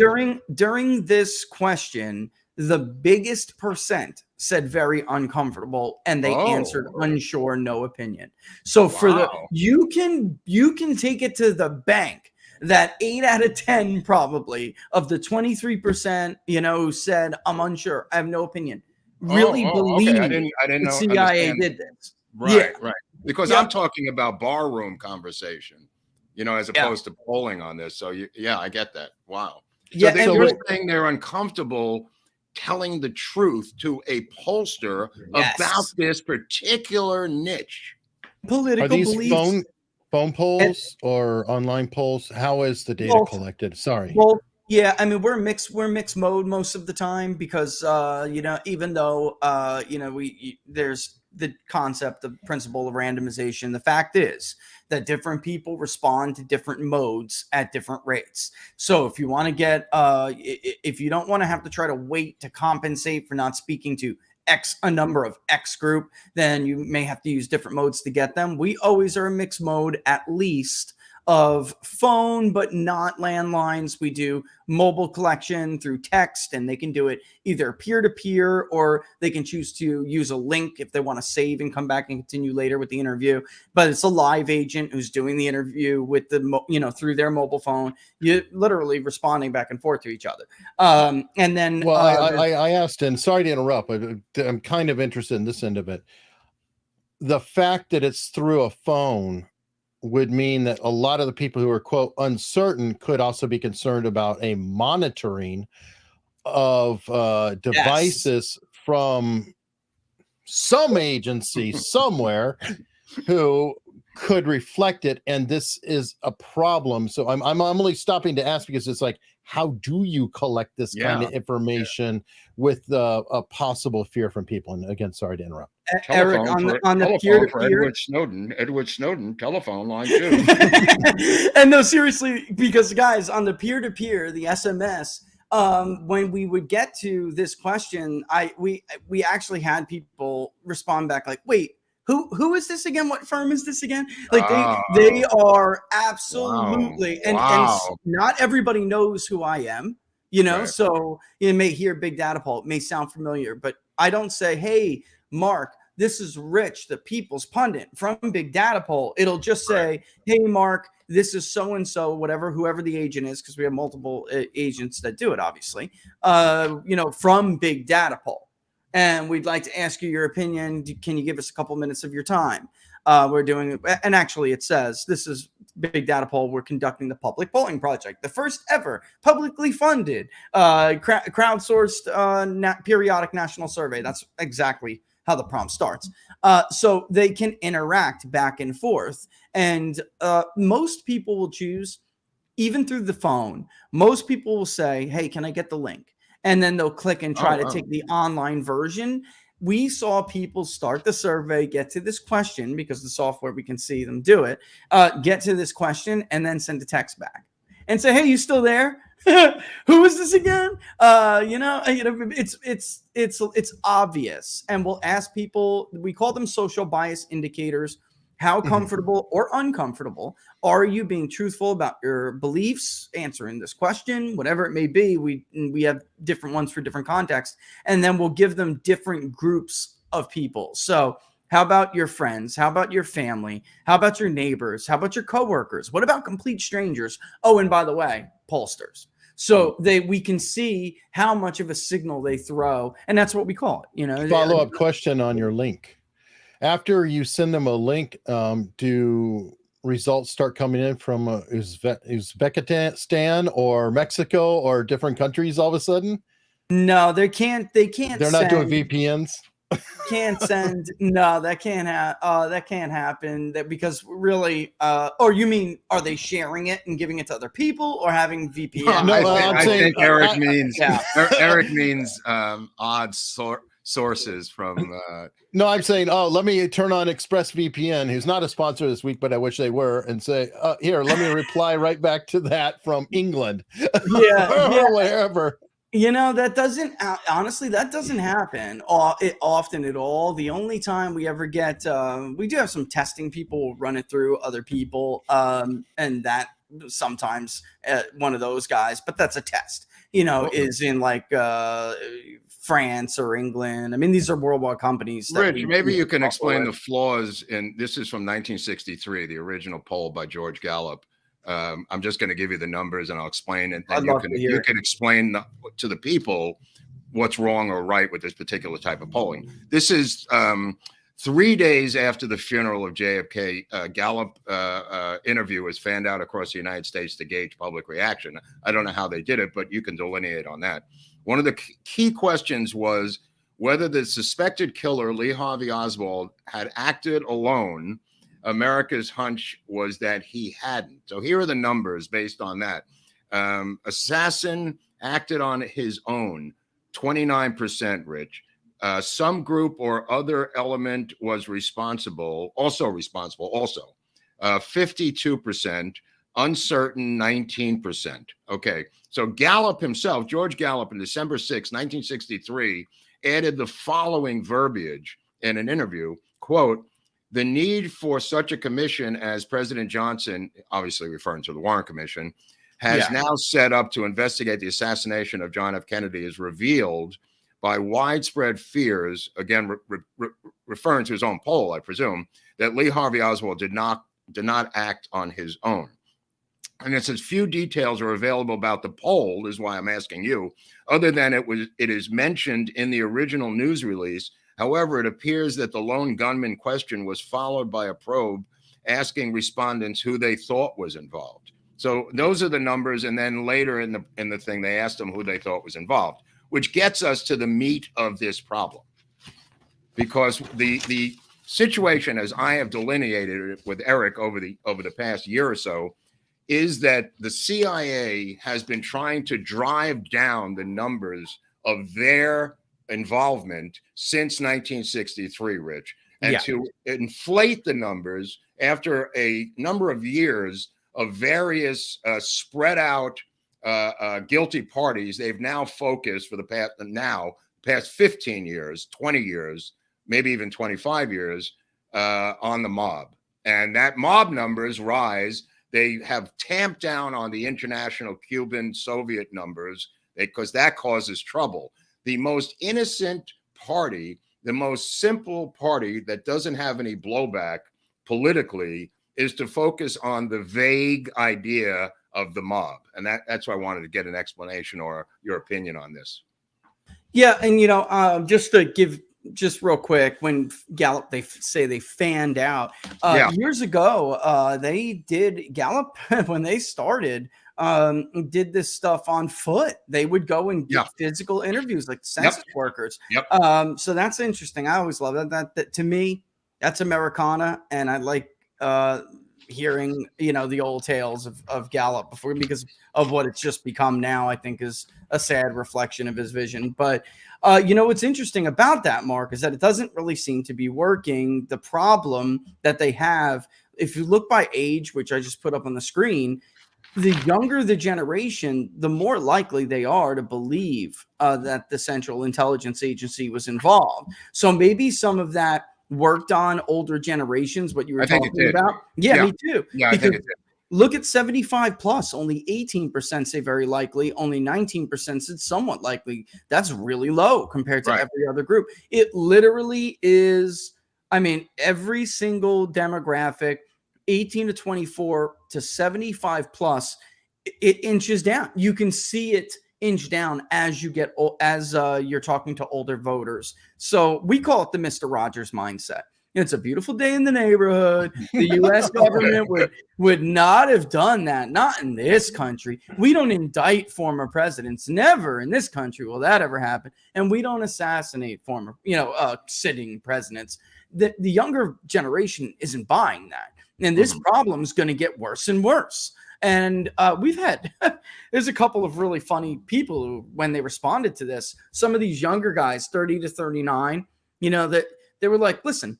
during this question, the biggest percent said very uncomfortable, and they answered unsure, no opinion. So you can take it to the bank that 8 out of 10 probably of the 23%, who said I'm unsure, I have no opinion, really believe I didn't the CIA did this. Right. Because I'm talking about barroom conversation, as opposed to polling on this. So I get that. Wow. So you're saying they're uncomfortable telling the truth to a pollster about this particular niche. Political Are these beliefs. phone polls or online polls? How is the data collected? Sorry. Well, yeah, I mean, we're mixed mode most of the time because even though there's the concept of principle of randomization, the fact is that different people respond to different modes at different rates. So if you want to get if you don't want to have to try to wait to compensate for not speaking to a number of X group, then you may have to use different modes to get them. We always are in mixed mode, at least of phone, but not landlines. We do mobile collection through text, and they can do it either peer-to-peer, or they can choose to use a link if they want to save and come back and continue later with the interview. But it's a live agent who's doing the interview with through their mobile phone. You're literally responding back and forth to each other. And then, I asked, and sorry to interrupt, but I'm kind of interested in this end of it. The fact that it's through a phone would mean that a lot of the people who are, quote, uncertain could also be concerned about a monitoring of devices from some agency somewhere who could reflect it. And this is a problem. So I'm only stopping to ask because it's like, how do you collect this kind of information with a possible fear from people? And again, sorry to interrupt. Eric, on the peer-to-peer, Edward Snowden telephone line too. And no, seriously, because guys, on the peer-to-peer, the SMS, when we would get to this question, we actually had people respond back like, wait, who is this again? What firm is this again? Like they are absolutely, and not everybody knows who I am, you know. Right. So you may hear Big Data Poll, it may sound familiar, but I don't say, hey, Mark, this is Rich, the People's Pundit from Big Data Poll. It'll just say, hey, Mark, this is so-and-so, whoever the agent is, because we have multiple agents that do it, obviously, from Big Data Poll. And we'd like to ask you your opinion. Can you give us a couple minutes of your time? We're doing it. And actually it says, this is Big Data Poll. We're conducting the public polling project, the first ever publicly funded, crowdsourced periodic national survey. That's exactly how the prompt starts. So they can interact back and forth. And most people will choose, even through the phone, most people will say, hey, can I get the link? And then they'll click and try to take the online version. We saw people start the survey, get to this question, because the software, we can see them do it, get to this question, and then send a text back and say, hey, you still there? Who is this again? It's obvious. And we'll ask people, we call them social bias indicators. How comfortable or uncomfortable are you being truthful about your beliefs, answering this question, whatever it may be? We have different ones for different contexts, and then we'll give them different groups of people. So how about your friends? How about your family? How about your neighbors? How about your coworkers? What about complete strangers? Oh, and by the way, pollsters. So we can see how much of a signal they throw, and that's what we call it. Follow-up question on your link. After you send them a link, do results start coming in from Uzbekistan or Mexico or different countries all of a sudden? No, they can't. They're not doing VPNs. Can't send. No, that can't happen. That because really, or you mean, are they sharing it and giving it to other people, or having VPN? No, I think Eric means Eric means odd sources from. No, I'm saying, let me turn on ExpressVPN, who's not a sponsor this week, but I wish they were, and say, here, let me reply right back to that from England, or wherever. That doesn't, honestly, that doesn't happen often at all. The only time we ever get, we do have some testing people run it through other people, and that sometimes one of those guys, but that's a test, is in like France or England. I mean, these are worldwide companies. Rich, maybe you can explain the flaws in, this is from 1963, the original poll by George Gallup. I'm just going to give you the numbers and I'll explain it. And you can explain to the people what's wrong or right with this particular type of polling. This is 3 days after the funeral of JFK. Gallup interview was fanned out across the United States to gauge public reaction. I don't know how they did it, but you can delineate on that. One of the key questions was whether the suspected killer, Lee Harvey Oswald, had acted alone. America's hunch was that he hadn't. So here are the numbers based on that. Assassin acted on his own, 29%, Rich. Some group or other element was also 52%, uncertain, 19%. Okay, so Gallup himself, George Gallup, in December 6, 1963, added the following verbiage in an interview, quote, the need for such a commission as President Johnson, obviously referring to the Warren Commission, has now set up to investigate the assassination of John F. Kennedy is revealed by widespread fears, again, referring to his own poll, I presume, that Lee Harvey Oswald did not act on his own. And it says few details are available about the poll, is why I'm asking you, other than it is mentioned in the original news release. However, it appears that the lone gunman question was followed by a probe asking respondents who they thought was involved. So those are the numbers. And then later in the thing, they asked them who they thought was involved, which gets us to the meat of this problem. Because the situation, as I have delineated it with Eric over the past year or so, is that the CIA has been trying to drive down the numbers of their involvement since 1963, Rich, and to inflate the numbers after a number of years of various spread out guilty parties, they've now focused for the past 15 years, 20 years, maybe even 25 years on the mob. And that mob numbers rise. They have tamped down on the international Cuban Soviet numbers because that causes trouble. The most innocent party, the most simple party that doesn't have any blowback politically, is to focus on the vague idea of the mob. And that's why I wanted to get an explanation or your opinion on this. Yeah. And, just to give just real quick, when Gallup, they say they fanned out years ago, they did Gallup when they started, did this stuff on foot. They would go and get physical interviews like census workers. So that's interesting. I always love that. That to me, that's Americana. And I like hearing, the old tales of Gallup before, because of what it's just become now, I think is a sad reflection of his vision. But what's interesting about that, Mark, is that it doesn't really seem to be working. The problem that they have, if you look by age, which I just put up on the screen, the younger the generation, the more likely they are to believe that the Central Intelligence Agency was involved. So maybe some of that worked on older generations, what you were talking about. Yeah, me too. Yeah, I think it did. Look at 75 plus, only 18% say very likely, only 19% said somewhat likely. That's really low compared to every other group. It literally is, every single demographic, 18 to 24 to 75 plus, it inches down. You can see it inch down as you get, you're talking to older voters. So we call it the Mr. Rogers mindset. It's a beautiful day in the neighborhood. The U.S. government would not have done that. Not in this country. We don't indict former presidents. Never in this country will that ever happen. And we don't assassinate former, sitting presidents. The younger generation isn't buying that. And this problem is going to get worse and worse. And we've had, there's a couple of really funny people who, when they responded to this, some of these younger guys, 30 to 39, that they were like, listen,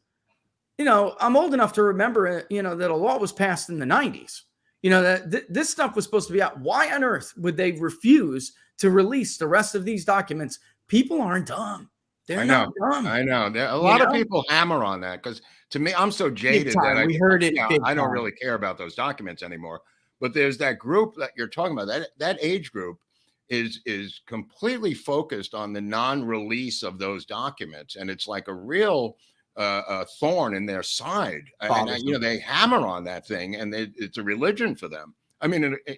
I'm old enough to remember, that a law was passed in the 90s, that this stuff was supposed to be out. Why on earth would they refuse to release the rest of these documents? People aren't dumb. They're not dumb. I know. A lot of people hammer on that because to me, I'm so jaded that I don't really care about those documents anymore. But there's that group that you're talking about, that age group is completely focused on the non-release of those documents. And it's like a real thorn in their side. And, they hammer on that thing and it's a religion for them.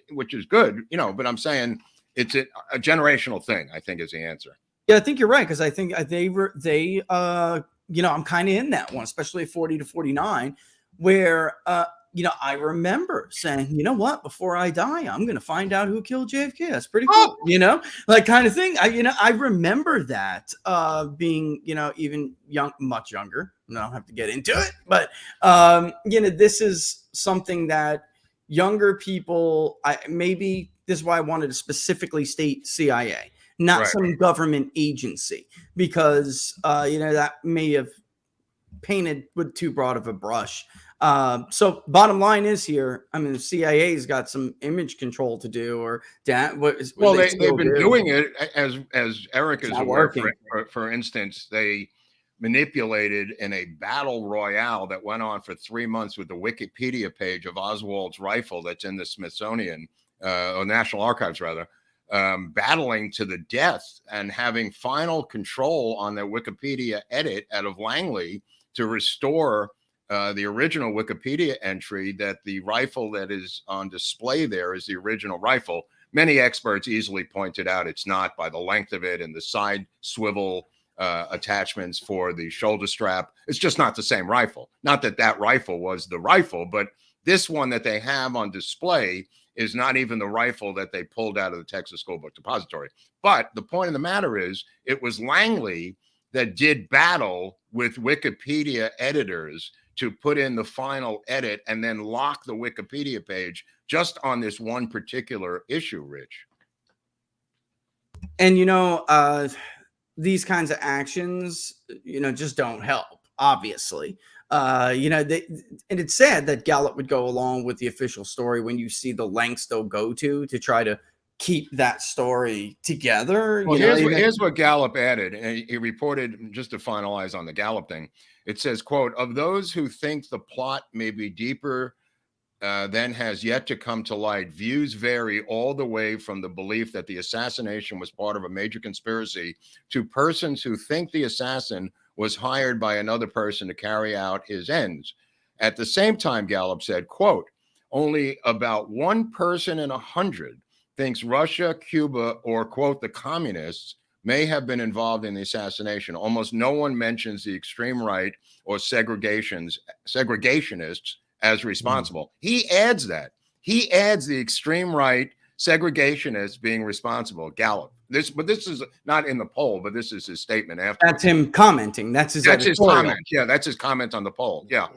Which is good, but I'm saying it's a generational thing, I think is the answer. Yeah, I think you're right. Cause I think I'm kind of in that one, especially 40 to 49 where, I remember saying, you know what, before I die, I'm going to find out who killed JFK. That's pretty cool, like kind of thing. I remember that being, even much younger. I don't have to get into it, but, this is something that younger people, maybe this is why I wanted to specifically state CIA, not some government agency, because, that may have painted with too broad of a brush. So bottom line is here, the CIA's got some image control to do, or they've been doing it as Eric is aware. For instance, they manipulated in a battle royale that went on for 3 months with the Wikipedia page of Oswald's rifle that's in the Smithsonian or National Archives rather, battling to the death and having final control on their Wikipedia edit out of Langley to restore the original Wikipedia entry that the rifle that is on display there is the original rifle. Many experts easily pointed out it's not by the length of it and the side swivel attachments for the shoulder strap. It's just not the same rifle. Not that rifle was the rifle, but this one that they have on display is not even the rifle that they pulled out of the Texas School Book Depository. But the point of the matter is it was Langley that did battle with Wikipedia editors to put in the final edit and then lock the Wikipedia page just on this one particular issue, Rich. And, these kinds of actions, just don't help, obviously. And it's sad that Gallup would go along with the official story when you see the lengths they'll go to try to keep that story together. Well, here's what Gallup added, and he reported, just to finalize on the Gallup thing. It says, quote, of those who think the plot may be deeper than has yet to come to light, views vary all the way from the belief that the assassination was part of a major conspiracy to persons who think the assassin was hired by another person to carry out his ends. At the same time, Gallup said, quote, only about 1 person in 100 thinks Russia, Cuba, or, quote, the communists may have been involved in the assassination. Almost no one mentions the extreme right or segregationists as responsible. He adds that. He adds the extreme right segregationists being responsible. Gallup. This is not in the poll, but this is his statement after. That's him commenting. That's his comment. Yeah, that's his comment on the poll. Yeah.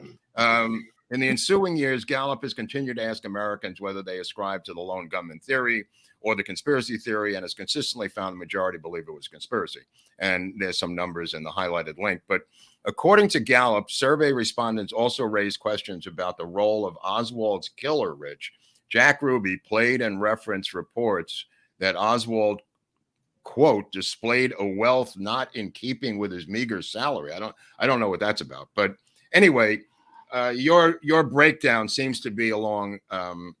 In the ensuing years, Gallup has continued to ask Americans whether they ascribe to the lone gunman theory or the conspiracy theory, and has consistently found the majority believe it was conspiracy. And there's some numbers in the highlighted link. But according to Gallup, survey respondents also raised questions about the role of Oswald's killer, Rich. Jack Ruby played and referenced reports that Oswald, quote, displayed a wealth not in keeping with his meager salary. I don't know what that's about. But anyway, your breakdown seems to be along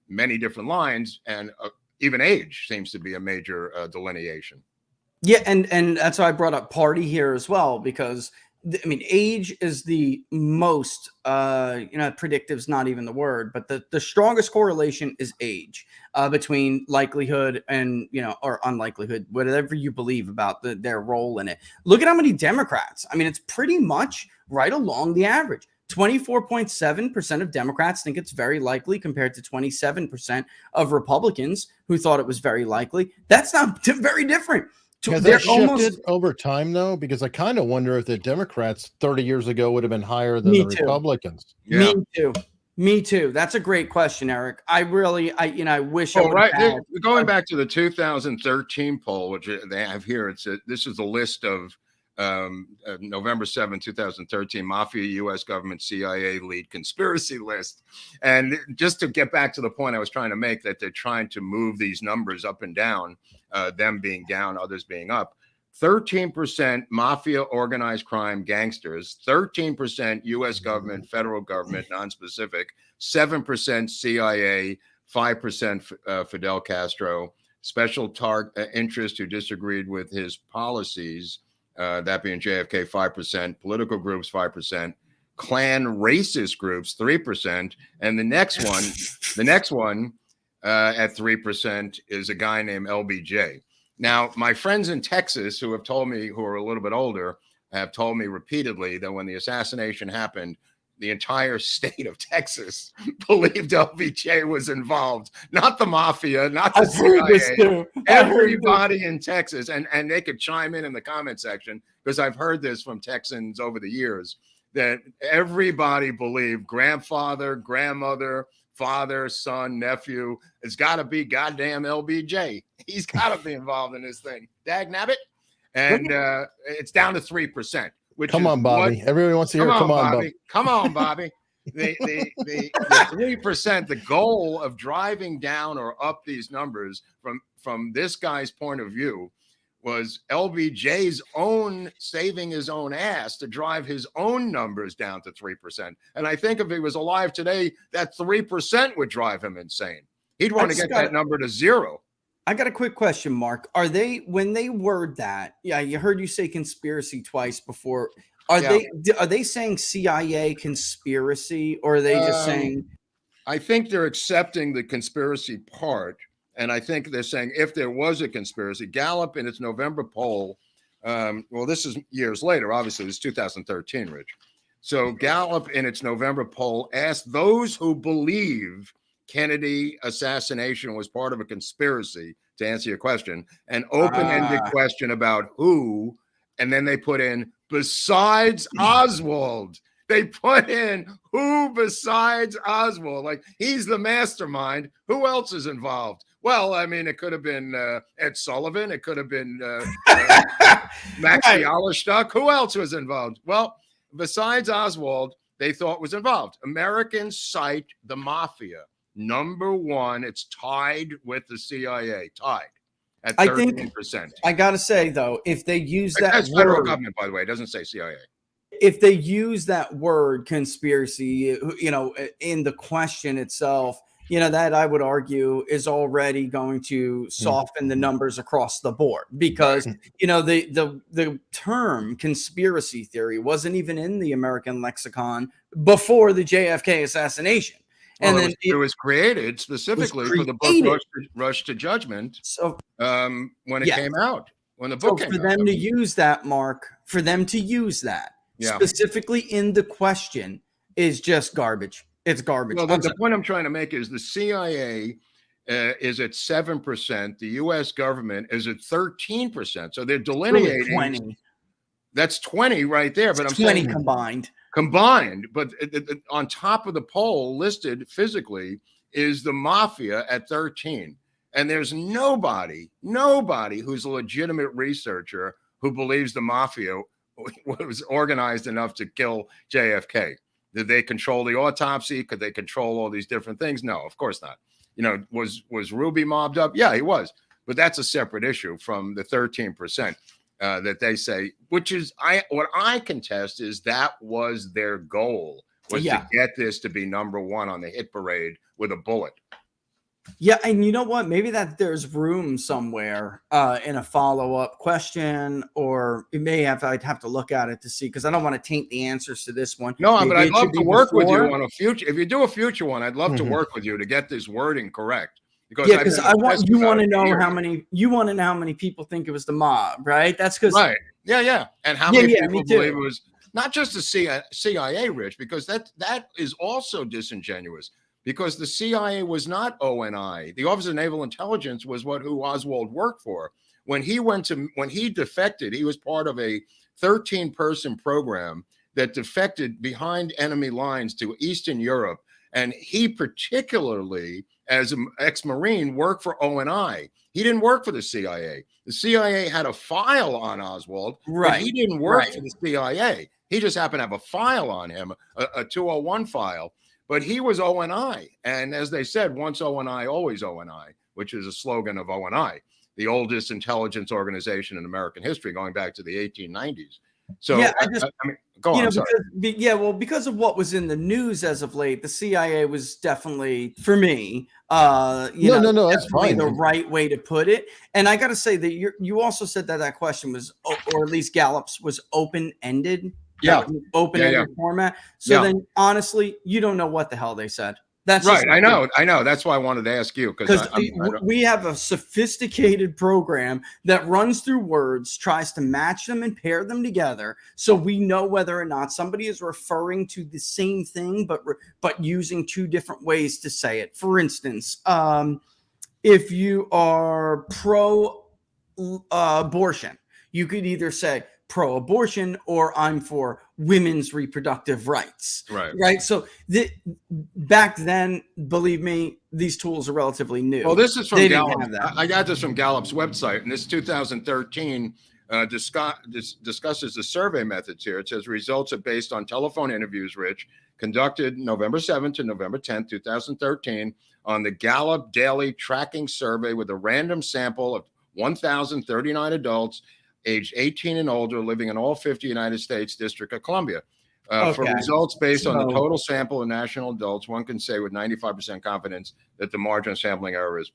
many different lines, and even age seems to be a major delineation. Yeah, and that's why I brought up party here as well, because I mean, age is the most predictive's not even the word, but the strongest correlation is age between likelihood and or unlikelihood, whatever you believe about their role in it. Look at how many Democrats. I mean, it's pretty much right along the average. 24.7% of Democrats think it's very likely, compared to 27% of Republicans who thought it was very likely. That's not very different. Has that shifted over time, though? Because I kind of wonder if the Democrats 30 years ago would have been higher than the Republicans. Yeah. Me too. That's a great question, Eric. I wish. Oh, right. Going back to the 2013 poll, which they have here, this is a list of November 7, 2013, Mafia, U.S. government, CIA lead conspiracy list. And just to get back to the point I was trying to make, that they're trying to move these numbers up and down, them being down, others being up. 13% mafia, organized crime, gangsters, 13% U.S. government, federal government, non-specific, 7% CIA, 5% Fidel Castro, special interest who disagreed with his policies, that being JFK, 5%, political groups, 5%, Klan racist groups, 3%, and the next one at 3% is a guy named LBJ. Now, my friends in Texas who have told me, who are a little bit older, have told me repeatedly that when the assassination happened, the entire state of Texas believed LBJ was involved, not the mafia, not the CIA, everybody in Texas. And they could chime in the comment section, because I've heard this from Texans over the years, that everybody believed grandfather, grandmother, father, son, nephew, it's got to be goddamn LBJ. He's got to be involved in this thing. Dag nabbit. And it's down to 3%. Come on, Bobby. Everybody wants to hear. Come on, Bobby. Come on, Bobby. The 3%, the goal of driving down or up these numbers from this guy's point of view was LBJ's own saving his own ass to drive his own numbers down to 3%. And I think if he was alive today, that 3% would drive him insane. He'd want to get that number to 0. I got a quick question, Mark. Are they, when they word that? Yeah, you heard you say conspiracy twice before. Are they saying CIA conspiracy, or are they just saying? I think they're accepting the conspiracy part, and I think they're saying if there was a conspiracy. Gallup in its November poll, well, this is years later. Obviously, this is 2013, Rich. So Gallup in its November poll asked those who believe Kennedy assassination was part of a conspiracy, to answer your question, an open-ended question about who, and then they put in besides Oswald. They put in who besides Oswald, like he's the mastermind. Who else is involved? Well, I mean, it could have been Ed Sullivan. It could have been Max Bialystock. Who else was involved? Well, besides Oswald, they thought was involved. Americans cite the mafia. Number one, it's tied with the CIA, tied. at I think 13%. I gotta say though, if they use that That's federal word, government, by the way, it doesn't say CIA. if they use that word conspiracy, in the question itself, that I would argue is already going to soften the numbers across the board, because the term conspiracy theory wasn't even in the American lexicon before the JFK assassination. Well, And then it was created specifically for the book Rush to Judgment. So when it came out, when the book came for out. them to use that, Mark, for them to use that specifically in the question is just garbage. It's garbage. Well, the point I'm trying to make is the CIA is at 7%. The U.S. government is at 13%. So they're delineating. Really 20. That's 20 right there. But I'm 20 saying combined. But on top of the poll listed physically is the mafia at 13. And there's nobody who's a legitimate researcher who believes the mafia was organized enough to kill JFK. Did they control the autopsy? Could they control all these different things? No, of course not. Was Ruby mobbed up? Yeah, he was. But that's a separate issue from the 13% that they say, which is what I contest is that was their goal, was to get this to be number one on the hit parade with a bullet. Yeah, and you know what? Maybe that there's room somewhere in a follow-up question, or I'd have to look at it to see, because I don't want to taint the answers to this one. No, but I'd love to work with you on a future. If you do a future one, I'd love to work with you to get this wording correct. Because you want to know how many people think it was the mob, right? That's because yeah, and how many people believe it was not just the CIA, Rich, because that is also disingenuous. Because the CIA was not ONI. The Office of Naval Intelligence was who Oswald worked for. When he defected, he was part of a 13-person program that defected behind enemy lines to Eastern Europe. And he particularly, as an ex-Marine, worked for ONI. He didn't work for the CIA. The CIA had a file on Oswald, but he didn't work for the CIA. He just happened to have a file on him, a 201 file. But he was ONI. And as they said, once ONI, always ONI, which is a slogan of ONI, the oldest intelligence organization in American history, going back to the 1890s. So, go on. Because of what was in the news as of late, the CIA was definitely, for me, that's fine. The right way to put it. And I got to say that you also said that question was, or at least Gallup's was open-ended. Open-ended format. So then, honestly, you don't know what the hell they said. That's right. I know. That's why I wanted to ask you, because we have a sophisticated program that runs through words, tries to match them and pair them together, so we know whether or not somebody is referring to the same thing, but using two different ways to say it. For instance, if you are pro abortion, you could either say pro-abortion or I'm for women's reproductive rights. Right. So back then, believe me, these tools are relatively new. Well, this is from Gallup. I got this from Gallup's website, and this 2013 discusses the survey methods here. It says results are based on telephone interviews, Rich, conducted November 7th to November 10th, 2013 on the Gallup Daily Tracking Survey with a random sample of 1,039 adults aged 18 and older, living in all 50 United States, District of Columbia. For results based on the total sample of national adults, one can say with 95% confidence that the margin of sampling error is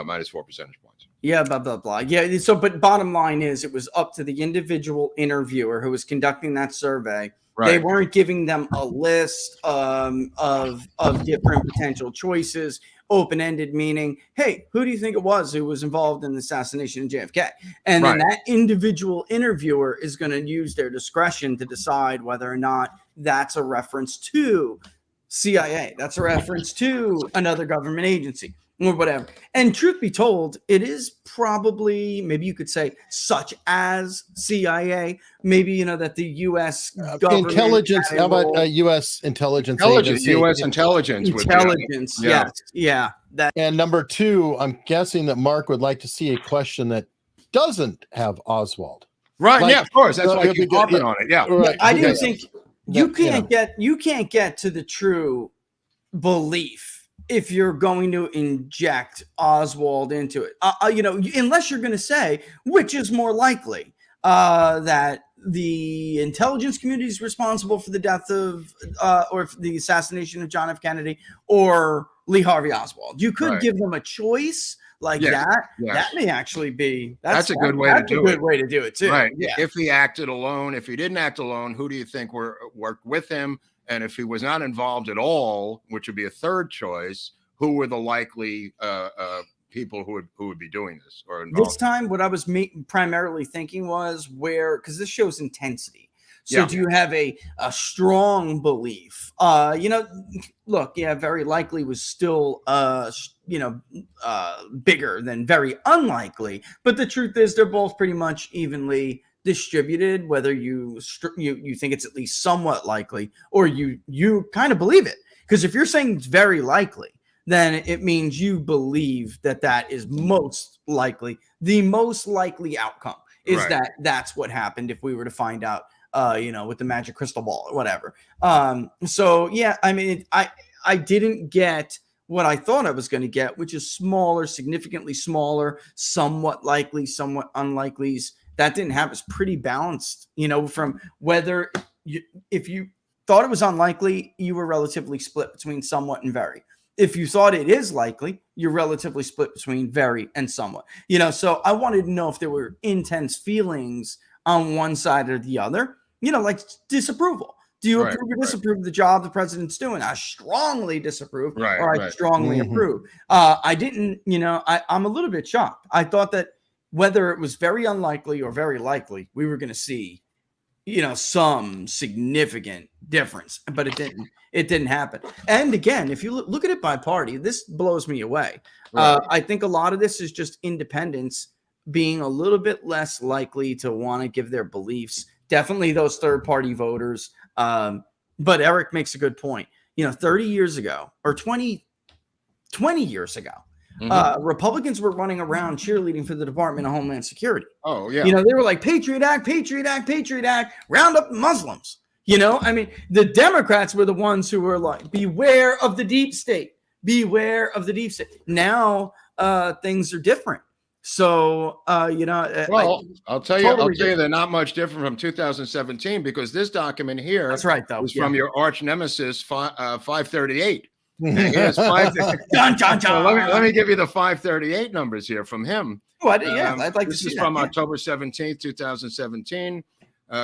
minus 4 percentage points. Yeah, blah, blah, blah. Yeah, so, but bottom line is it was up to the individual interviewer who was conducting that survey. They weren't giving them a list of different potential choices. Open-ended, meaning, hey, who do you think it was who was involved in the assassination of JFK? And then that individual interviewer is going to use their discretion to decide whether or not that's a reference to CIA, that's a reference to another government agency, or whatever. And truth be told, it is probably, maybe you could say, such as CIA, maybe, that the U.S. government intelligence, how about U.S. intelligence agency? U.S. intelligence. Yes. Yeah. And number two, I'm guessing that Mark would like to see a question that doesn't have Oswald. Right. Of course. That's why I keep harping on it. Yeah. Right. I didn't think you can't get to the true belief if you're going to inject Oswald into it, unless you're going to say which is more likely, that the intelligence community is responsible for the death of or the assassination of John F. Kennedy or Lee Harvey Oswald. You could give them a choice like that. Yes. That may actually be that's a good way to do it. That's a good way to do it too. Right. Yeah. If he acted alone, if he didn't act alone, who do you think worked with him? And if he was not involved at all, which would be a third choice, who were the likely people who would be doing this or involved? This time, what I was primarily thinking was because this shows intensity. So do you have a strong belief? Look, very likely was still bigger than very unlikely. But the truth is, they're both pretty much evenly distributed, whether you think it's at least somewhat likely or you kind of believe it. Because if you're saying it's very likely, then it means you believe that is most likely. The most likely outcome is that's what happened if we were to find out, with the magic crystal ball or whatever. So yeah, I mean, I didn't get what I thought I was going to get, which is smaller, significantly smaller, somewhat likely, somewhat unlikely. That didn't happen. It's pretty balanced, from whether if you thought it was unlikely, you were relatively split between somewhat and very. If you thought it is likely, you're relatively split between very and somewhat. So I wanted to know if there were intense feelings on one side or the other, like disapproval. Do you approve or disapprove of the job the president's doing? I strongly disapprove or I strongly approve. I didn't, I'm a little bit shocked. I thought that whether it was very unlikely or very likely, we were going to see, some significant difference, but it didn't. It didn't happen. And again, if you look at it by party, this blows me away. I think a lot of this is just independents being a little bit less likely to want to give their beliefs. Definitely those third-party voters. But Eric makes a good point. 30 years ago or 20 years ago, Republicans were running around cheerleading for the Department of Homeland Security. Oh, yeah. They were like, Patriot Act, Patriot Act, Patriot Act, round up the Muslims. I mean, the Democrats were the ones who were like, beware of the deep state. Beware of the deep state. Now things are different. So, I'll tell you, they're not much different from 2017 because this document here is from your arch nemesis, 538. Yes, let me give you the 538 numbers here from him. I'd like to see this is from October 17th, 2017.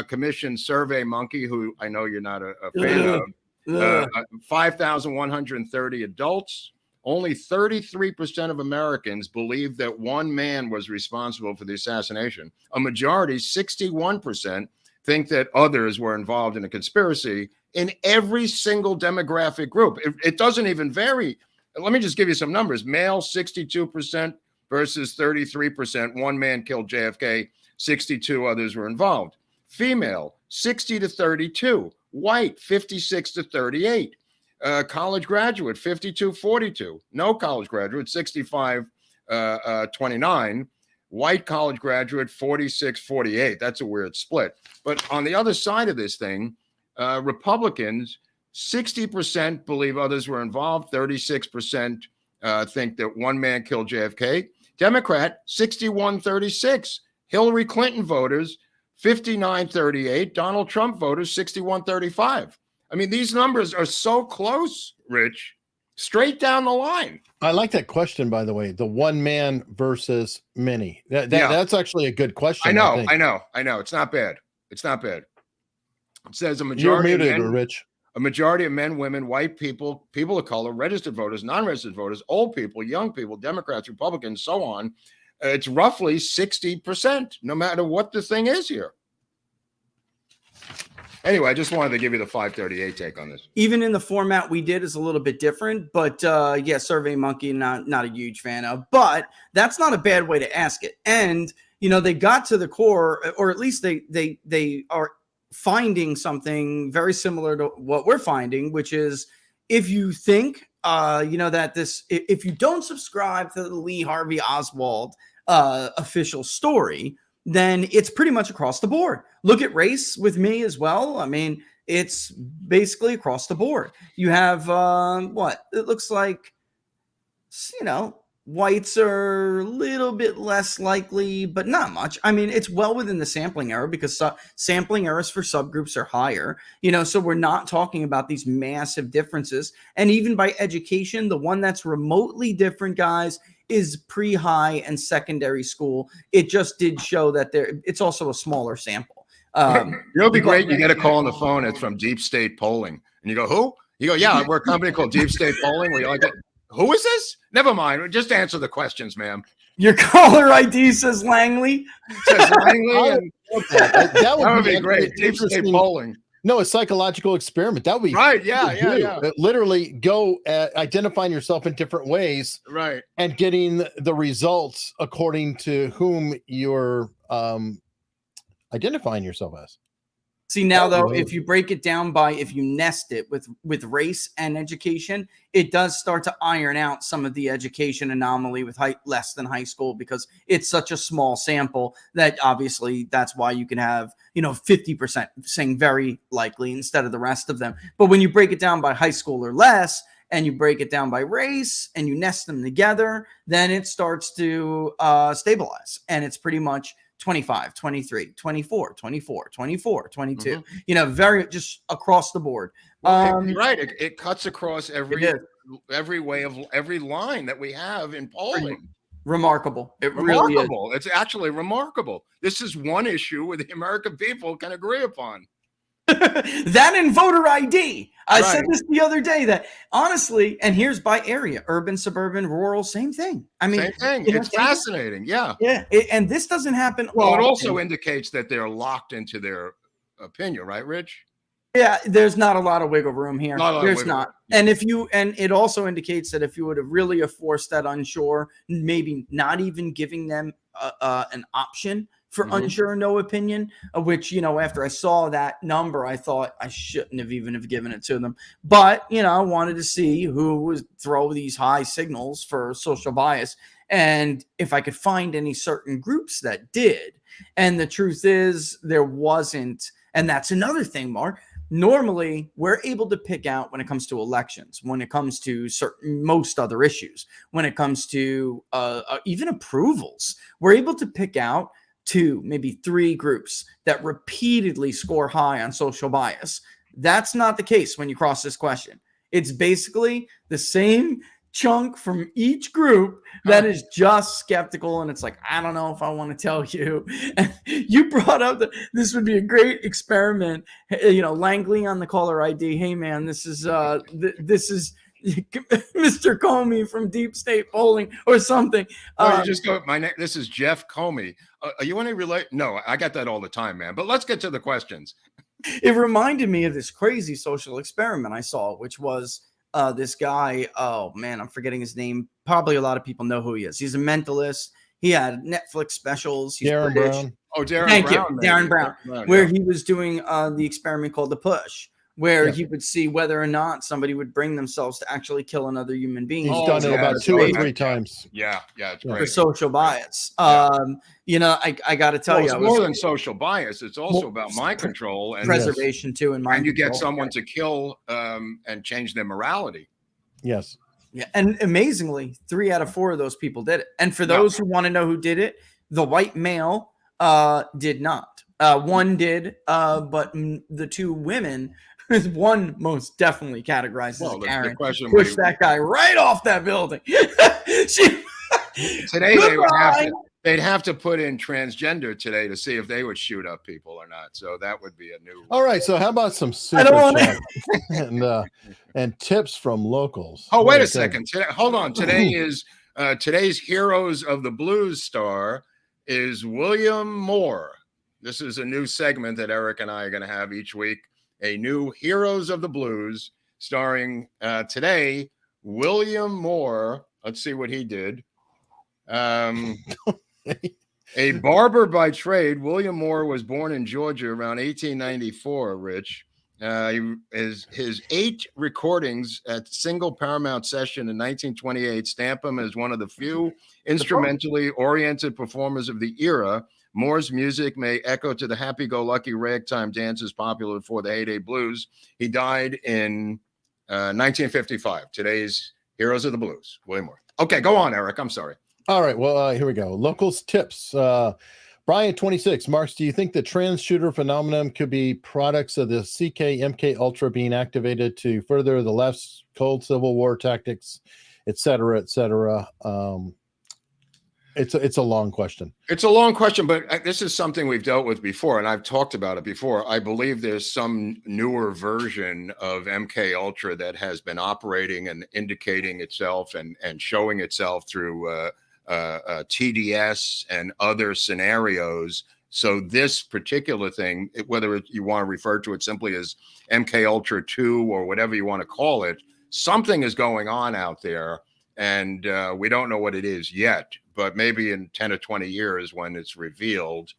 Commission Survey Monkey, who I know you're not a fan of. 5,130 adults. Only 33% of Americans believe that one man was responsible for the assassination. A majority, 61%, think that others were involved in a conspiracy in every single demographic group. It doesn't even vary. Let me just give you some numbers. Male, 62% versus 33%. One man killed JFK, 62 others were involved. Female, 60 to 32. White, 56 to 38. College graduate, 52-42. No college graduate, 65-29. White college graduate, 46-48. That's a weird split. But on the other side of this thing, Republicans, 60% believe others were involved. 36% think that one man killed JFK. Democrat, 61-36. Hillary Clinton voters, 59-38. Donald Trump voters, 61-35. I mean, these numbers are so close, Rich, straight down the line. I like that question, by the way, the one man versus many. That's actually a good question. I know. It's not bad. It says a majority of men, Rich. A majority of men, women, white people, people of color, registered voters, non-registered voters, old people, young people, Democrats, Republicans, so on. It's roughly 60%, no matter what the thing is here. Anyway, I just wanted to give you the 538 take on this. Even in the format we did is a little bit different, but Survey Monkey, not a huge fan of, but that's not a bad way to ask it. And, they got to the core, or at least they are finding something very similar to what we're finding, which is if you think, if you don't subscribe to the Lee Harvey Oswald official story, then it's pretty much across the board. Look at race with me as well. I mean, it's basically across the board. You have it looks like whites are a little bit less likely, but not much. I mean, it's well within the sampling error because sampling errors for subgroups are higher, so we're not talking about these massive differences. And even by education, the one that's remotely different, guys, is pre-high and secondary school. It just did show that it's also a smaller sample. It'll be great. You get a call on the phone. It's from Deep State Polling. And you go, who? You go, yeah, we're a company called Deep State Polling. Where you're like, who is this? Never mind. Just answer the questions, ma'am. Your caller ID says Langley. Says Langley. That would be great. Deep State Polling. No, a psychological experiment. That would be right. Yeah. Literally go identifying yourself in different ways. Right. And getting the results according to whom you're identifying yourself as. See, now though, if you break it down if you nest it with race and education, it does start to iron out some of the education anomaly with less than high school, because it's such a small sample that obviously that's why you can have, 50% saying very likely instead of the rest of them. But when you break it down by high school or less, and you break it down by race and you nest them together, then it starts to stabilize. And it's pretty much 25, 23, 24, 24, 24, 22, very just across the board. Right. It cuts across every way of every line that we have in polling. Remarkable. Really is. It's actually remarkable. This is one issue where the American people can agree upon. That and voter ID. I said this the other day that honestly, and here's by area, urban, suburban, rural, same thing. I mean, same thing. It's fascinating. Yeah. Yeah. And this doesn't happen. Well, it also indicates that they're locked into their opinion, right, Rich? Yeah, there's not a lot of wiggle room here. There's not. Yeah. And it also indicates that if you would have really forced that unsure, maybe not even giving them an option for unsure, no opinion, which, after I saw that number, I thought I shouldn't have even given it to them. But, I wanted to see who would throw these high signals for social bias and if I could find any certain groups that did. And the truth is there wasn't. And that's another thing, Mark. Normally, we're able to pick out when it comes to elections, when it comes to most other issues, when it comes to even approvals, we're able to pick out 2, maybe 3 groups that repeatedly score high on social bias. That's not the case when you cross this question. It's basically the same chunk from each group that is just skeptical, and it's like, I don't know if I want to tell you. And you brought up that this would be a great experiment. Langley on the caller ID. Hey man, this is Mr. Comey from Deep State Polling or something. You just go, this is Jeff Comey. Are you any relate? No, I get that all the time, man. But let's get to the questions. It reminded me of this crazy social experiment I saw, which was this guy. Oh man, I'm forgetting his name. Probably a lot of people know who he is. He's a mentalist. He had Netflix specials. He's Darren British. Brown. Oh, Darren Thank Brown. you, Darren Brown, where he was doing the experiment called the push, where he would see whether or not somebody would bring themselves to actually kill another human being. He's done it about 2 or 3 times. Yeah, it's great. For social bias. I got to tell you, it's more than social bias. It's also about mind control and preservation too. And you get someone to kill and change their morality. Yes. Yeah, and amazingly, 3 out of 4 of those people did it. And for those who want to know who did it, the white male did not. One did, but the 2 women. One most definitely categorized as Karen. Push that guy right off that building. Today they'd have to put in transgender today to see if they would shoot up people or not. So that would be a new. All right. So how about some super chat and tips from locals? Oh, wait a second. Hold on. Today is today's Heroes of the Blues star is William Moore. This is a new segment that Eric and I are going to have each week. A new Heroes of the Blues starring today, William Moore. Let's see what he did. A barber by trade, William Moore was born in Georgia around 1894, Rich. His 8 recordings at single Paramount session in 1928 stamp him as one of the few instrumentally oriented performers of the era. Moore's music may echo to the happy-go-lucky ragtime dances popular before the heyday blues. He died in 1955. Today's Heroes of the Blues, William Moore. Okay, go on, Eric. I'm sorry. All right. Well, here we go. Locals tips. Brian 26. Marks, do you think the trans shooter phenomenon could be products of the MK Ultra being activated to further the left's cold civil war tactics, et cetera, et cetera? It's a long question. It's a long question, but this is something we've dealt with before, and I've talked about it before. I believe there's some newer version of MK Ultra that has been operating and indicating itself and showing itself through TDS and other scenarios. So this particular thing, whether you want to refer to it simply as MK Ultra 2 or whatever you want to call it, something is going on out there, and we don't know what it is yet. But maybe in 10 or 20 years, when it's revealed,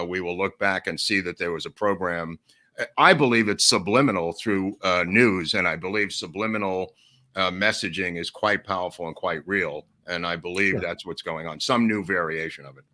we will look back and see that there was a program. I believe it's subliminal through news, and I believe subliminal messaging is quite powerful and quite real. And I believe that's what's going on. Some new variation of it.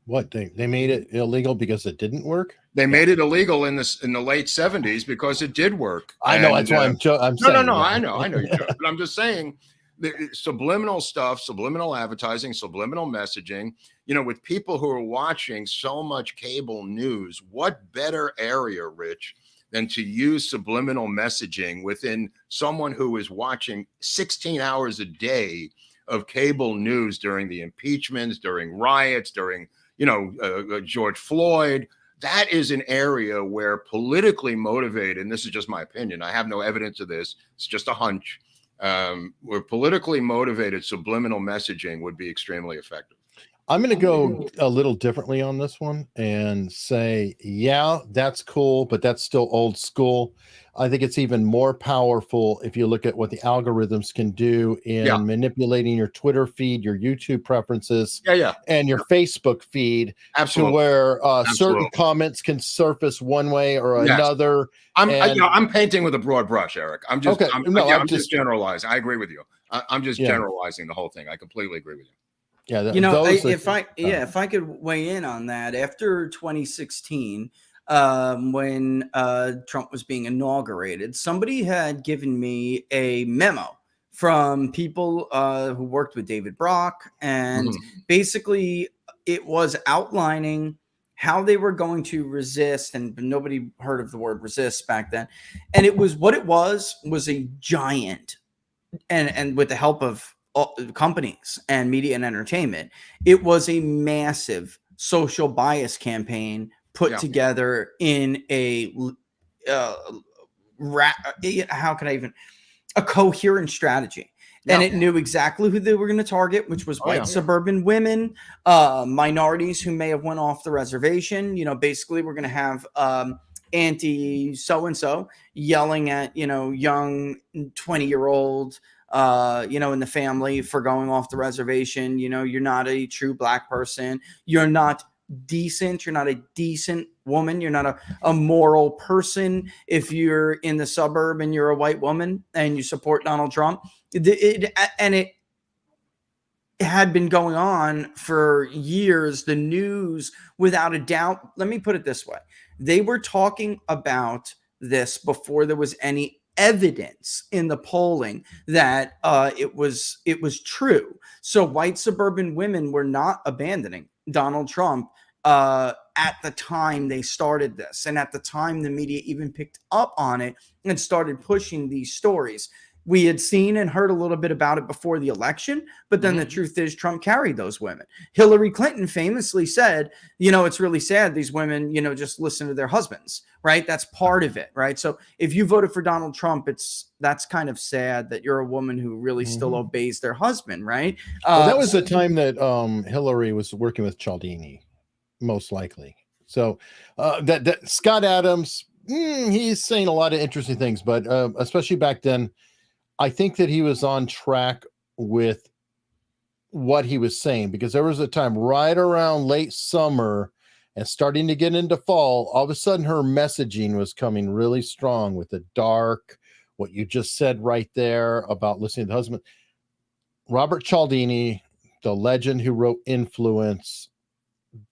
What they made it illegal because it didn't work? They made it illegal in the late 70s because it did work. I know, that's why I'm saying. No. I know you're joking, but I'm just saying the subliminal stuff, subliminal advertising, subliminal messaging. You know, with people who are watching so much cable news, what better area, Rich, than to use subliminal messaging within someone who is watching 16 hours a day of cable news during the impeachments, during riots, during, George Floyd. That is an area where politically motivated, and this is just my opinion, I have no evidence of this, it's just a hunch, where politically motivated subliminal messaging would be extremely effective. I'm going to go a little differently on this one and say, yeah, that's cool, but that's still old school. I think it's even more powerful if you look at what the algorithms can do in manipulating your Twitter feed, your YouTube preferences, and your Facebook feed. Absolutely. To where certain comments can surface one way or another. I'm painting with a broad brush, Eric. I'm just generalizing. I agree with you. I'm just generalizing the whole thing. I completely agree with you. Yeah, if I could weigh in on that, after 2016, when Trump was being inaugurated, somebody had given me a memo from people who worked with David Brock, and basically it was outlining how they were going to resist, and nobody heard of the word resist back then, and it was a giant, and with the help of companies and media and entertainment, it was a massive social bias campaign put together in a coherent strategy. And it knew exactly who they were going to target, which was white suburban women, minorities who may have went off the reservation. Basically we're going to have anti so-and-so yelling at, young 20-year-old in the family for going off the reservation. You're not a true black person. You're not decent. You're not a decent woman. You're not a moral person if you're in the suburb and you're a white woman and you support Donald Trump. It had been going on for years. The news, without a doubt, let me put it this way. They were talking about this before there was any evidence in the polling that it was true. So white suburban women were not abandoning Donald Trump at the time they started this, and at the time the media even picked up on it and started pushing these stories. We had seen and heard a little bit about it before the election, but then the truth is Trump carried those women. Hillary Clinton famously said, it's really sad these women, just listen to their husbands, right? That's part of it, right? So if you voted for Donald Trump, that's kind of sad that you're a woman who really still obeys their husband, right? Well, that was the time that Hillary was working with Cialdini, most likely. So that Scott Adams, he's saying a lot of interesting things, but especially back then, I think that he was on track with what he was saying, because there was a time right around late summer and starting to get into fall, all of a sudden her messaging was coming really strong with the dark, what you just said right there about listening to the husband. Robert Cialdini, the legend who wrote Influence,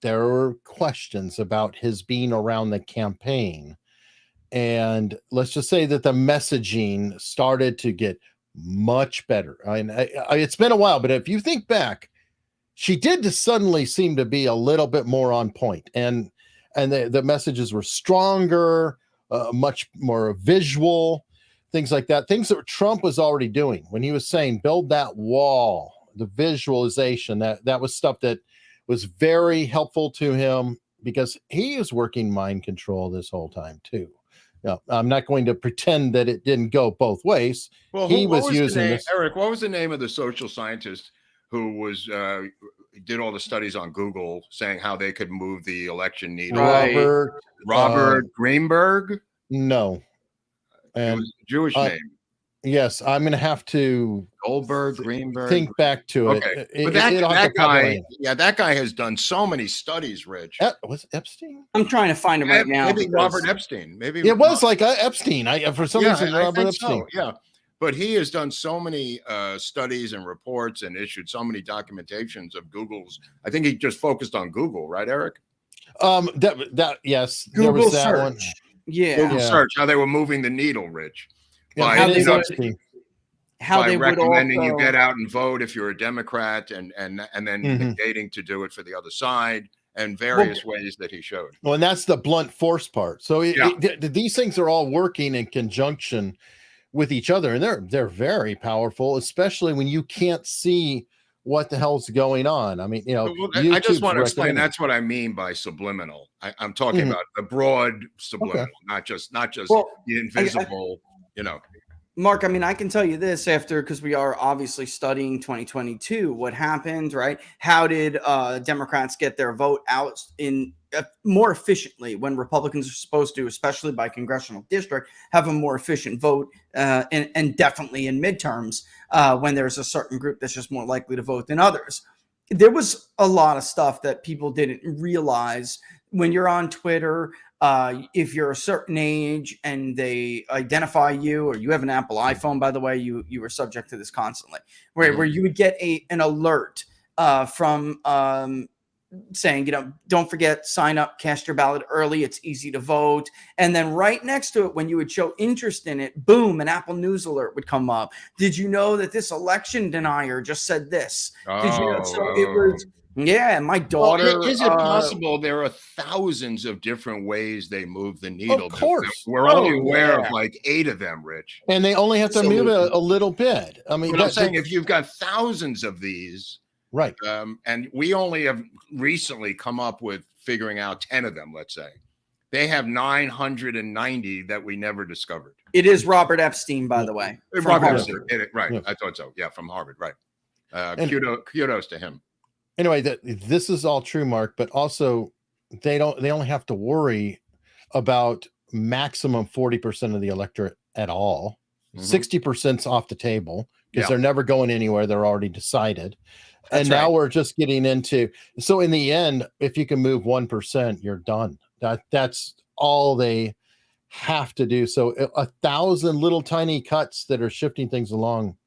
there were questions about his being around the campaign. And let's just say that the messaging started to get much better. It's been a while, but if you think back, she did just suddenly seem to be a little bit more on point, and the messages were stronger, much more visual, things like that. Things that Trump was already doing when he was saying build that wall, the visualization, that was stuff that was very helpful to him because he is working mind control this whole time too. Now, I'm not going to pretend that it didn't go both ways. Well, he was using this. Eric, what was the name of the social scientist who was did all the studies on Google saying how they could move the election needle? Robert Greenberg? No. And it was a Jewish name. Yes, I'm going to have to Greenberg. Think back to it. Okay, but that guy, that guy has done so many studies. Rich, was Epstein? I'm trying to find him right now. Maybe Robert Epstein. Maybe it was like Epstein. For some reason, Robert Epstein. So, yeah, but he has done so many studies and reports and issued so many documentations of Google's. I think he just focused on Google, right, Eric? Yes, Google there was that search. one. Yeah, Google search, how they were moving the needle, Rich. By, by recommending you get out and vote if you're a Democrat, and then negating to do it for the other side, and various ways that he showed. Well, and that's the blunt force part. So these things are all working in conjunction with each other, and they're very powerful, especially when you can't see what the hell's going on. I mean, I just want to explain. That's what I mean by subliminal. I'm talking about the broad subliminal, not just the invisible. Mark, I mean, I can tell you this because we are obviously studying 2022. What happened, right? How did Democrats get their vote out in more efficiently when Republicans are supposed to, especially by congressional district, have a more efficient vote and definitely in midterms when there's a certain group that's just more likely to vote than others. There was a lot of stuff that people didn't realize when you're on Twitter. If you're a certain age and they identify you, or you have an Apple iPhone, by the way, you were subject to this constantly, where you would get an alert from saying, don't forget, sign up, cast your ballot early. It's easy to vote. And then right next to it, when you would show interest in it, boom, an Apple News alert would come up. Did you know that this election denier just said this? Did you know? So it was. Yeah, my daughter. Well, is it possible there are thousands of different ways they move the needle? Of course. We're only aware of like 8 of them, Rich. And they only have to move it a little bit. I mean, but I'm saying if you've got thousands of these, right? And we only have recently come up with figuring out 10 of them, let's say. They have 990 that we never discovered. It is Robert Epstein, by the way. Robert Epstein, right? Yeah. I thought so. Yeah, from Harvard, right? Kudos to him. Anyway, this is all true, Mark, but also they only have to worry about maximum 40% of the electorate at all. 60%'s off the table because they're never going anywhere. They're already decided. And now we're just getting into, so in the end, if you can move 1%, you're done. That's all they have to do. So 1,000 little tiny cuts that are shifting things along.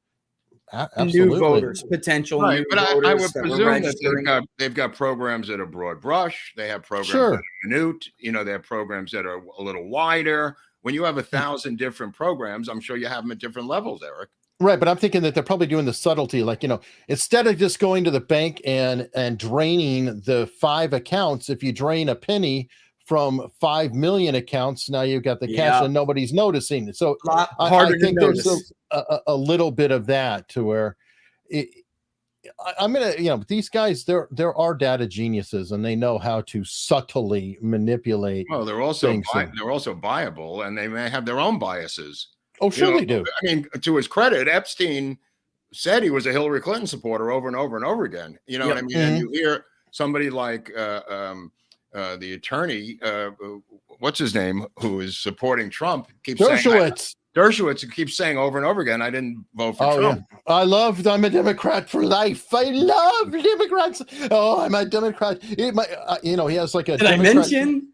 Absolutely. New voters, potential new but voters. I would presume that they've got programs that are broad brush. They have programs that are minute. They have programs that are a little wider. When you have 1,000 different programs, I'm sure you have them at different levels, Eric. Right, but I'm thinking that they're probably doing the subtlety, like, instead of just going to the bank and draining the 5 accounts, if you drain a penny from 5 million accounts, now you've got the cash and nobody's noticing. So I think there's a little bit of that to where I'm going to, these guys, there are data geniuses and they know how to subtly manipulate. Well, they're also viable and they may have their own biases. Oh, sure they do. I mean, to his credit, Epstein said he was a Hillary Clinton supporter over and over and over again. You know what I mean? And you hear somebody like the attorney, what's his name, who is supporting Trump, keeps Dershowitz keeps saying over and over again, I didn't vote for Trump. Yeah. I'm a Democrat for life. I love Democrats. Oh, I'm a Democrat. He has like a. Did I mention?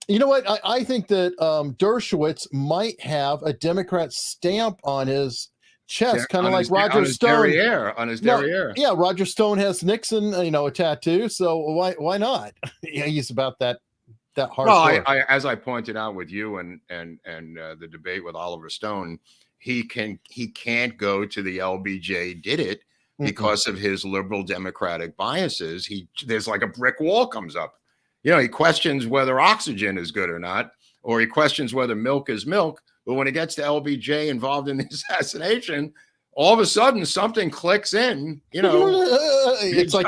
You know what? I think that Dershowitz might have a Democrat stamp on his chest, kind of like Roger Stone. On his derriere. Yeah, Roger Stone has Nixon, a tattoo. So why not? He's about that hard. Well, as I pointed out with you and the debate with Oliver Stone, he can't go to the LBJ did it because of his liberal democratic biases. There's like a brick wall comes up. You know, he questions whether oxygen is good or not, or he questions whether milk is milk. But when it gets to LBJ involved in the assassination, all of a sudden something clicks in, you know. It's like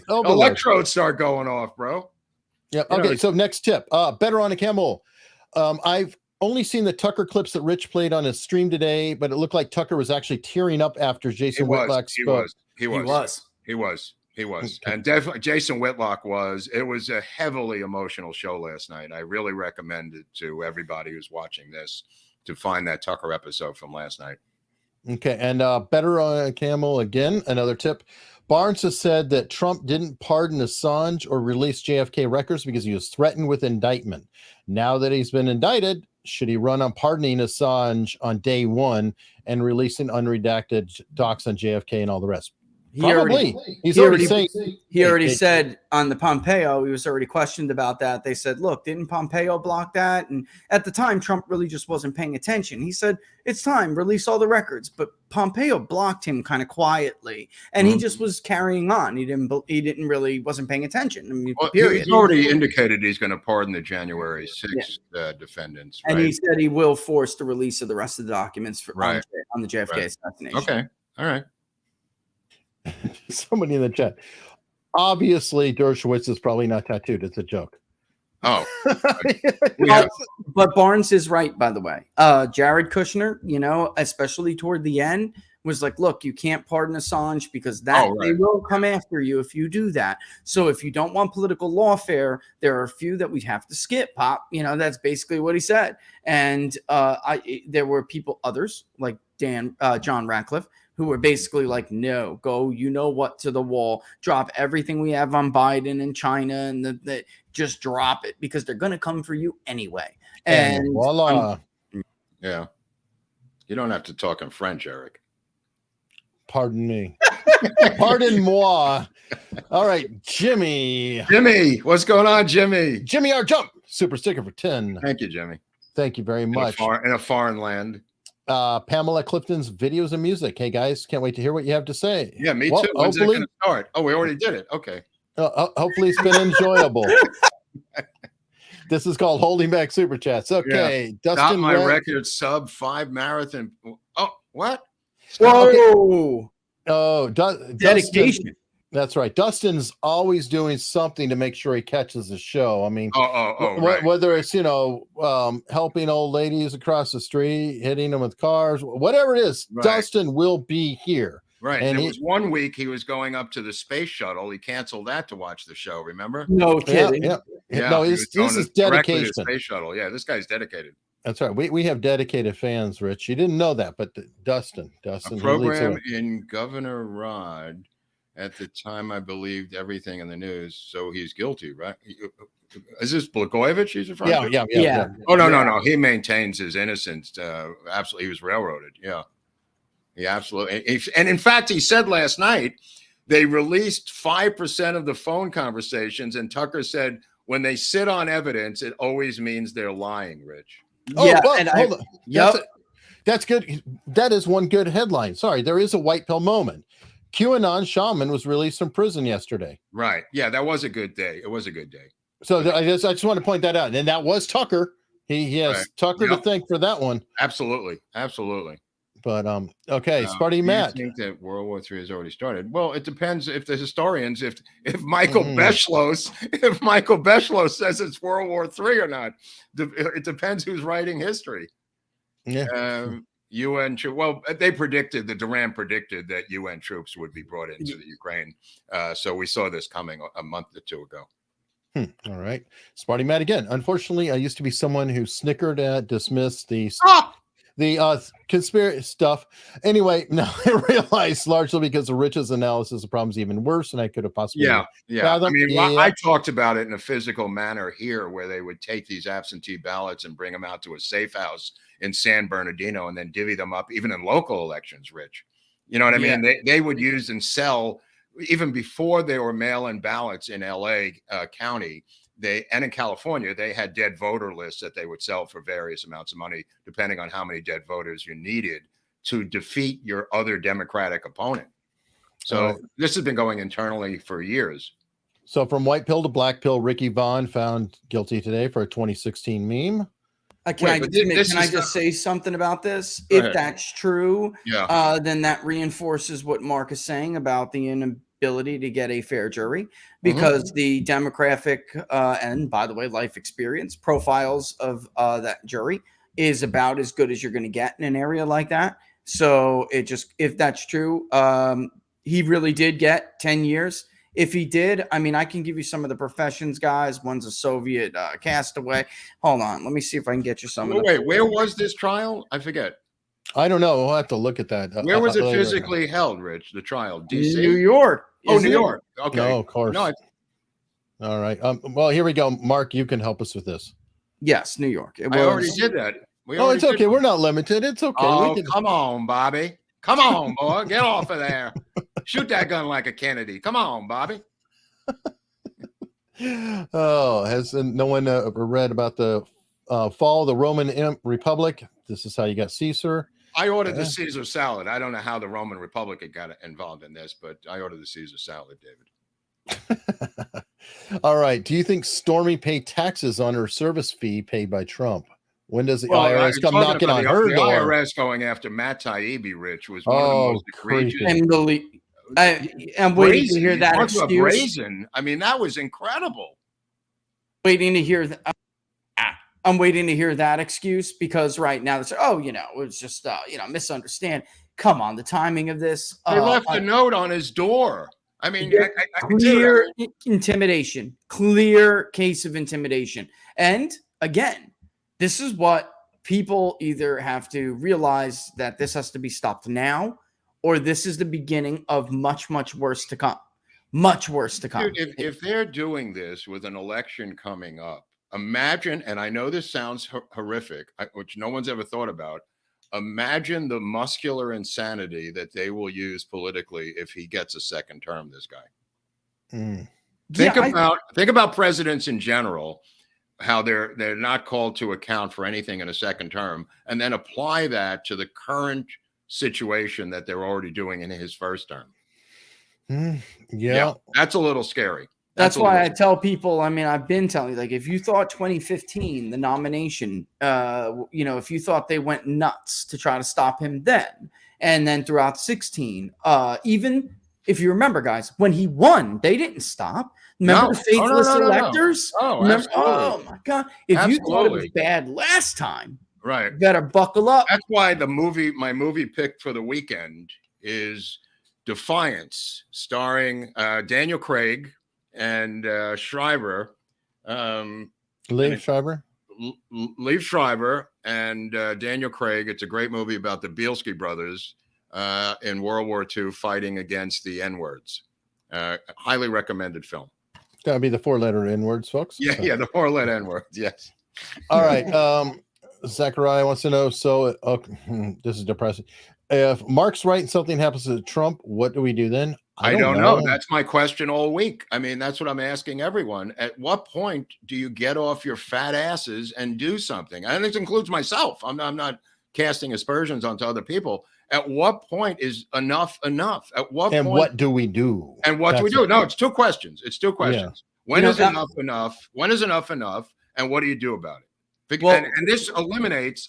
electrodes start going off, bro. Yeah. Okay. So next tip, better on a camel. I've only seen the Tucker clips that Rich played on his stream today, but it looked like Tucker was actually tearing up after Jason Whitlock spoke. He was. And definitely Jason Whitlock was. It was a heavily emotional show last night. I really recommend it to everybody who's watching this to find that Tucker episode from last night. Okay. And better on a camel again, another tip. Barnes has said that Trump didn't pardon Assange or release JFK records because he was threatened with indictment. Now that he's been indicted, should he run on pardoning Assange on day one and releasing unredacted docs on JFK and all the rest? Probably. He already said on the Pompeo, he was already questioned about that. They said, look, didn't Pompeo block that? And at the time, Trump really just wasn't paying attention. He said, it's time, release all the records. But Pompeo blocked him kind of quietly, and he just was carrying on. He wasn't paying attention. I mean, he's already indicated he's going to pardon the January 6th defendants. And he said he will force the release of the rest of the documents on the JFK assassination. Okay. All right. Somebody in the chat. Obviously, Dershowitz is probably not tattooed. It's a joke. Oh. But Barnes is right, by the way. Jared Kushner, you know, especially toward the end, was like, look, you can't pardon Assange because they will come after you if you do that. So if you don't want political lawfare, there are a few that we have to skip, Pop. You know, that's basically what he said. And there were others like John Ratcliffe, who were basically like, no, go, you know what, to the wall, drop everything we have on Biden and China, and just drop it because they're going to come for you anyway. And voila. Yeah. You don't have to talk in French, Eric. Pardon me. Pardon moi. All right, Jimmy. Jimmy, what's going on, Jimmy? Jimmy R. Jump. Super sticker for 10. Thank you, Jimmy. Thank you very much. In a foreign land. Pamela Clifton's videos and music. Hey guys, can't wait to hear what you have to say. Yeah, me too. When's it going to start? Oh, we already did it. Okay. Hopefully it's been enjoyable. This is called Holding Back Super Chats. Okay. Yeah. Dustin, my record sub 5 marathon. Oh, what? Whoa. Okay. Oh, dedication. Dustin, that's right. Dustin's always doing something to make sure he catches the show. I mean, right. Whether it's, helping old ladies across the street, hitting them with cars, whatever it is, right. Dustin will be here. Right. And it was 1 week he was going up to the space shuttle. He canceled that to watch the show. Remember? No kidding. Yeah. No, this is dedication. Space shuttle. Yeah, this guy's dedicated. That's right. We have dedicated fans, Rich. You didn't know that, but Dustin. A program in Governor Rod. At the time, I believed everything in the news, so he's guilty, right? Is this Blagojevich he's referring to? Yeah. Oh, no. He maintains his innocence. Absolutely. He was railroaded. Yeah. He absolutely. And in fact, he said last night they released 5% of the phone conversations, and Tucker said when they sit on evidence, it always means they're lying, Rich. Hold on. Yep. That's good. That is one good headline. Sorry, there is a white pill moment. QAnon shaman was released from prison yesterday. Right. Yeah, that was a good day. It was a good day. So I just want to point that out. And that was Tucker. He has Tucker to thank for that one. Absolutely. But okay, Sparty Matt. I think that World War III has already started. Well, it depends if the historians, if Michael Beschloss says it's World War III or not. It depends who's writing history. Yeah. UN troops. Well, Durand predicted that UN troops would be brought into the Ukraine. So we saw this coming a month or two ago. All right. Sparty Matt again. Unfortunately, I used to be someone who snickered at, dismissed the conspiracy stuff. Anyway, now I realize largely because of Rich's analysis, the problem's even worse, and I could have possibly. Yeah. I mean, I talked about it in a physical manner here, where they would take these absentee ballots and bring them out to a safe house in San Bernardino and then divvy them up, even in local elections, Rich. You know what I mean? They would use and sell, even before there were mail-in ballots in LA County, and in California, they had dead voter lists that they would sell for various amounts of money, depending on how many dead voters you needed to defeat your other Democratic opponent. So this has been going internally for years. So from white pill to black pill, Ricky Vaughn found guilty today for a 2016 meme. Can I just say something about this? If that's true, then that reinforces what Mark is saying about the inability to get a fair jury, because the demographic and, by the way, life experience profiles of that jury is about as good as you're going to get in an area like that. So if that's true, he really did get 10 years. If he did, I mean, I can give you some of the professions, guys. One's a Soviet castaway. Hold on. Let me see if I can get you some of them. Wait, where was this trial? I forget. I don't know. We'll have to look at that. Where was it physically held, Rich, the trial? D.C.? New York. Oh, New York. Okay. No, of course. No, all right. Well, here we go. Mark, you can help us with this. Yes, New York. I already did that. It's okay. We're not limited. It's okay. Oh, come on, Bobby. Come on, boy. Get off of there. Shoot that gun like a Kennedy. Come on, Bobby. Has no one ever read about the fall of the Roman Republic? This is how you got Caesar. I ordered the Caesar salad. I don't know how the Roman Republic got involved in this, but I ordered the Caesar salad, David. All right. Do you think Stormy paid taxes on her service fee paid by Trump? When does the IRS come knocking on her door? The IRS going after Matt Taibbi, Rich, was one of the most egregious. I'm waiting to hear that excuse. Brazen. I mean, that was incredible. Waiting to hear I'm waiting to hear that excuse, because right now it's it was just misunderstand. Come on, the timing of this. They left a note on his door. I mean, clear intimidation, clear case of intimidation. And again, this is what people either have to realize, that this has to be stopped now, or this is the beginning of much, much worse to come. Much worse to come. Dude, if they're doing this with an election coming up, imagine, and I know this sounds horrific, which no one's ever thought about, imagine the muscular insanity that they will use politically if he gets a second term, this guy. Think about presidents in general, how they're not called to account for anything in a second term, and then apply that to the current situation that they're already doing in his first term. Yeah, that's a little scary. That's why I tell people, I mean, I've been telling you, like, if you thought 2015, the nomination, if you thought they went nuts to try to stop him then, and then throughout 16, even if you remember, guys, when he won, they didn't stop. Remember the faithless electors? No. Oh my God. If you thought it was bad last time, right, you better buckle up. That's why my movie pick for the weekend is Defiance, starring Daniel Craig and Schreiber. Liev Schreiber? Liev Schreiber and Daniel Craig. It's a great movie about the Bielski brothers in World War II fighting against the N-words. Highly recommended film. Gotta be the 4-letter N-words, folks. Yeah, the 4-letter N-words, yes. All right. Zachariah wants to know, this is depressing. If Mark's right and something happens to Trump, what do we do then? I don't know. That's my question all week. I mean, that's what I'm asking everyone. At what point do you get off your fat asses and do something? And this includes myself. I'm not casting aspersions onto other people. At what point is enough enough? At what point? And what do we do? And what do we do? No, it's two questions. Yeah. When is enough enough? When is enough enough? And what do you do about it? And this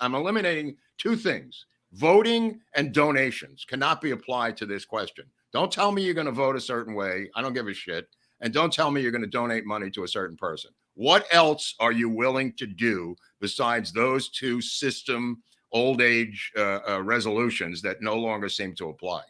I'm eliminating two things. Voting and donations cannot be applied to this question. Don't tell me you're going to vote a certain way. I don't give a shit. And don't tell me you're going to donate money to a certain person. What else are you willing to do besides those two system old age resolutions that no longer seem to apply?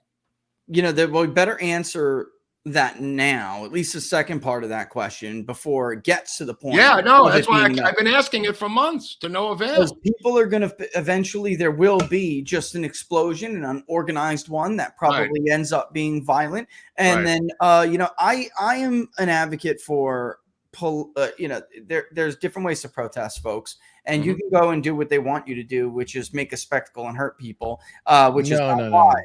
We better answer that now, at least the second part of that question, before it gets to the point. Yeah, no, that's why I've been asking it for months to no avail. Because people are going to eventually, there will be just an explosion, an unorganized one that probably ends up being violent. And then, I am an advocate for, there's different ways to protest, folks. And you can go and do what they want you to do, which is make a spectacle and hurt people, which is not wise.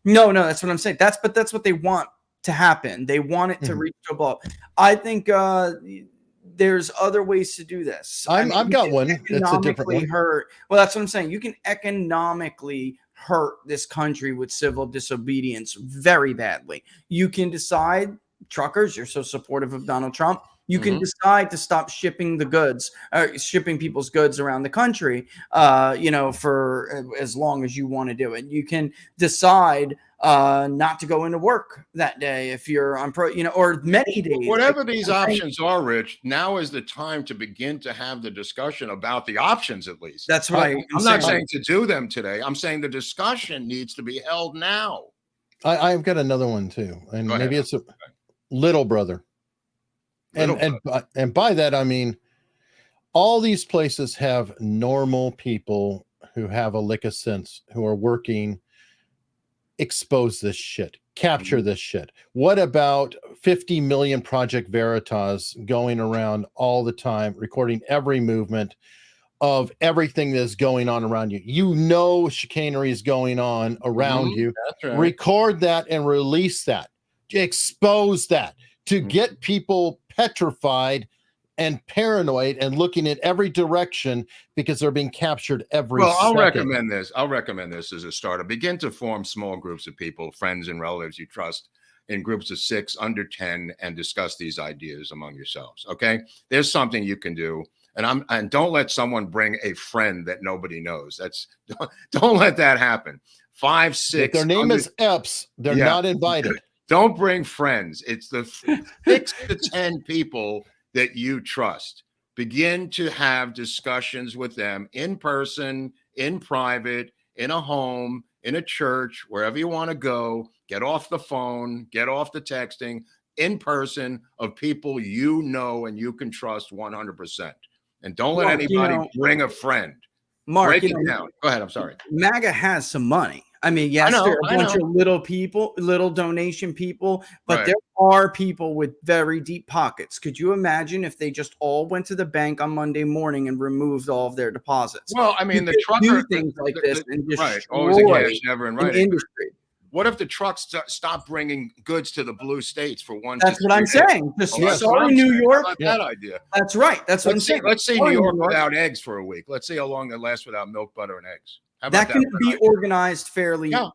No, that's what I'm saying. That's what they want to happen. They want it to reach a blow. I think there's other ways to do this. I've got one. It's a different one. Well, that's what I'm saying. You can economically hurt this country with civil disobedience very badly. You can decide, truckers, you're so supportive of Donald Trump, you can decide to stop shipping shipping people's goods around the country, for as long as you want to do it. You can decide not to go into work that day if you're on or many days. Whatever these options are, Rich, now is the time to begin to have the discussion about the options, at least. That's right. I'm not saying to do them today. I'm saying the discussion needs to be held now. I've got another one too, and maybe it's a little brother. And by that I mean all these places have normal people who have a lick of sense, who are working. Expose this shit, capture this shit. What about 50 million Project Veritas going around all the time, recording every movement of everything that's going on around you? You know, chicanery is going on around you. That's right. Record that and release that. Expose that to get people petrified and paranoid and looking in every direction because they're being captured every second. I'll recommend this. I'll recommend this as a starter. Begin to form small groups of people, friends and relatives you trust, in groups of 6, under 10, and discuss these ideas among yourselves. Okay, there's something you can do, and don't let someone bring a friend that nobody knows. Don't let that happen. 5, 6. If their name is Epps, they're not invited. Don't bring friends. It's the 6 to 10 people that you trust. Begin to have discussions with them in person, in private, in a home, in a church, wherever you want to go. Get off the phone, get off the texting, in person, of people you know and you can trust 100%. And don't let anybody bring a friend. Mark, break it down. Go ahead. I'm sorry. MAGA has some money. I mean, yes, there are a bunch of little people, little donation people, but there are people with very deep pockets. Could you imagine if they just all went to the bank on Monday morning and removed all of their deposits? Well, I mean, the trucker do things like this and always a cash never in writing. Industry. What if the trucks stop bringing goods to the blue states for 1 That's what I'm saying. Sorry, New York. That idea. That's right. That's what I'm saying. Let's see New York without eggs for a week. Let's see how long it lasts without milk, butter, and eggs. That can be organized fairly easily.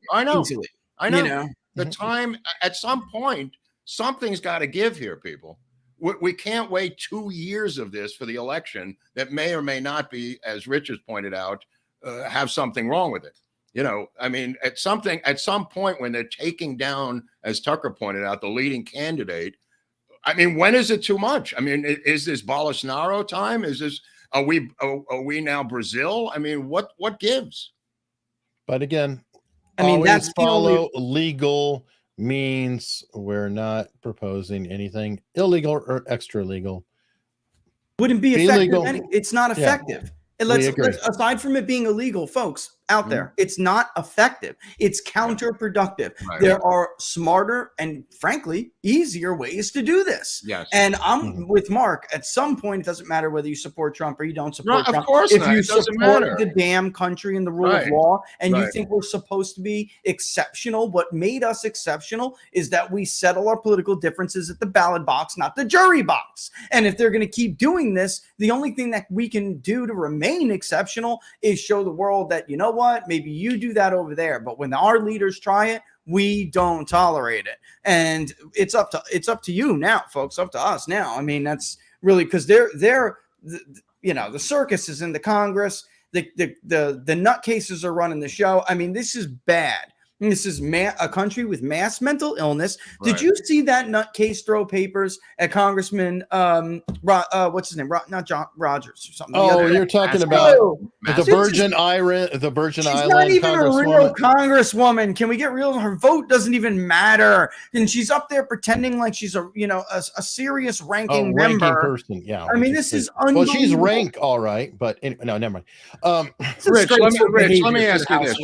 I know. The time, at some point, something's got to give here, people. We can't wait 2 years of this for the election that may or may not be, as Rich has pointed out, have something wrong with it. You know, I mean, at some point when they're taking down, as Tucker pointed out, the leading candidate, I mean, when is it too much? I mean, is this Bolsonaro time? Is this, are we now Brazil? I mean, what gives? But again, I mean, that's follow legal means. We're not proposing anything illegal or extra legal. Wouldn't be effective. It's not effective. And let's aside from it being illegal, folks out there, it's not effective. It's counterproductive. Right. There are smarter and frankly easier ways to do this. Yes. And I'm with Mark. At some point, it doesn't matter whether you support Trump or you don't support Trump. Of course if not. you support the damn country and the rule of law, and you think we're supposed to be exceptional, what made us exceptional is that we settle our political differences at the ballot box, not the jury box. And if they're going to keep doing this, the only thing that we can do to remain exceptional is show the world that, you know what, maybe you do that over there, but when our leaders try it, we don't tolerate it. And it's up to you now, folks, up to us now. I mean, that's really because they're you know, the circus is in the Congress, the nutcases are running the show. I mean, this is bad. This is a country with mass mental illness. Right. Did you see that nutcase throw papers at Congressman what's his name? Not John Rogers or something. Oh, you're talking about the Virgin Island. She's not even a real congresswoman. Can we get real? Her vote doesn't even matter, and she's up there pretending like she's a serious ranking member. Person. Yeah, I mean, this is unbelievable. Well, she's rank, all right, but no, never mind. Rich, let me ask you this: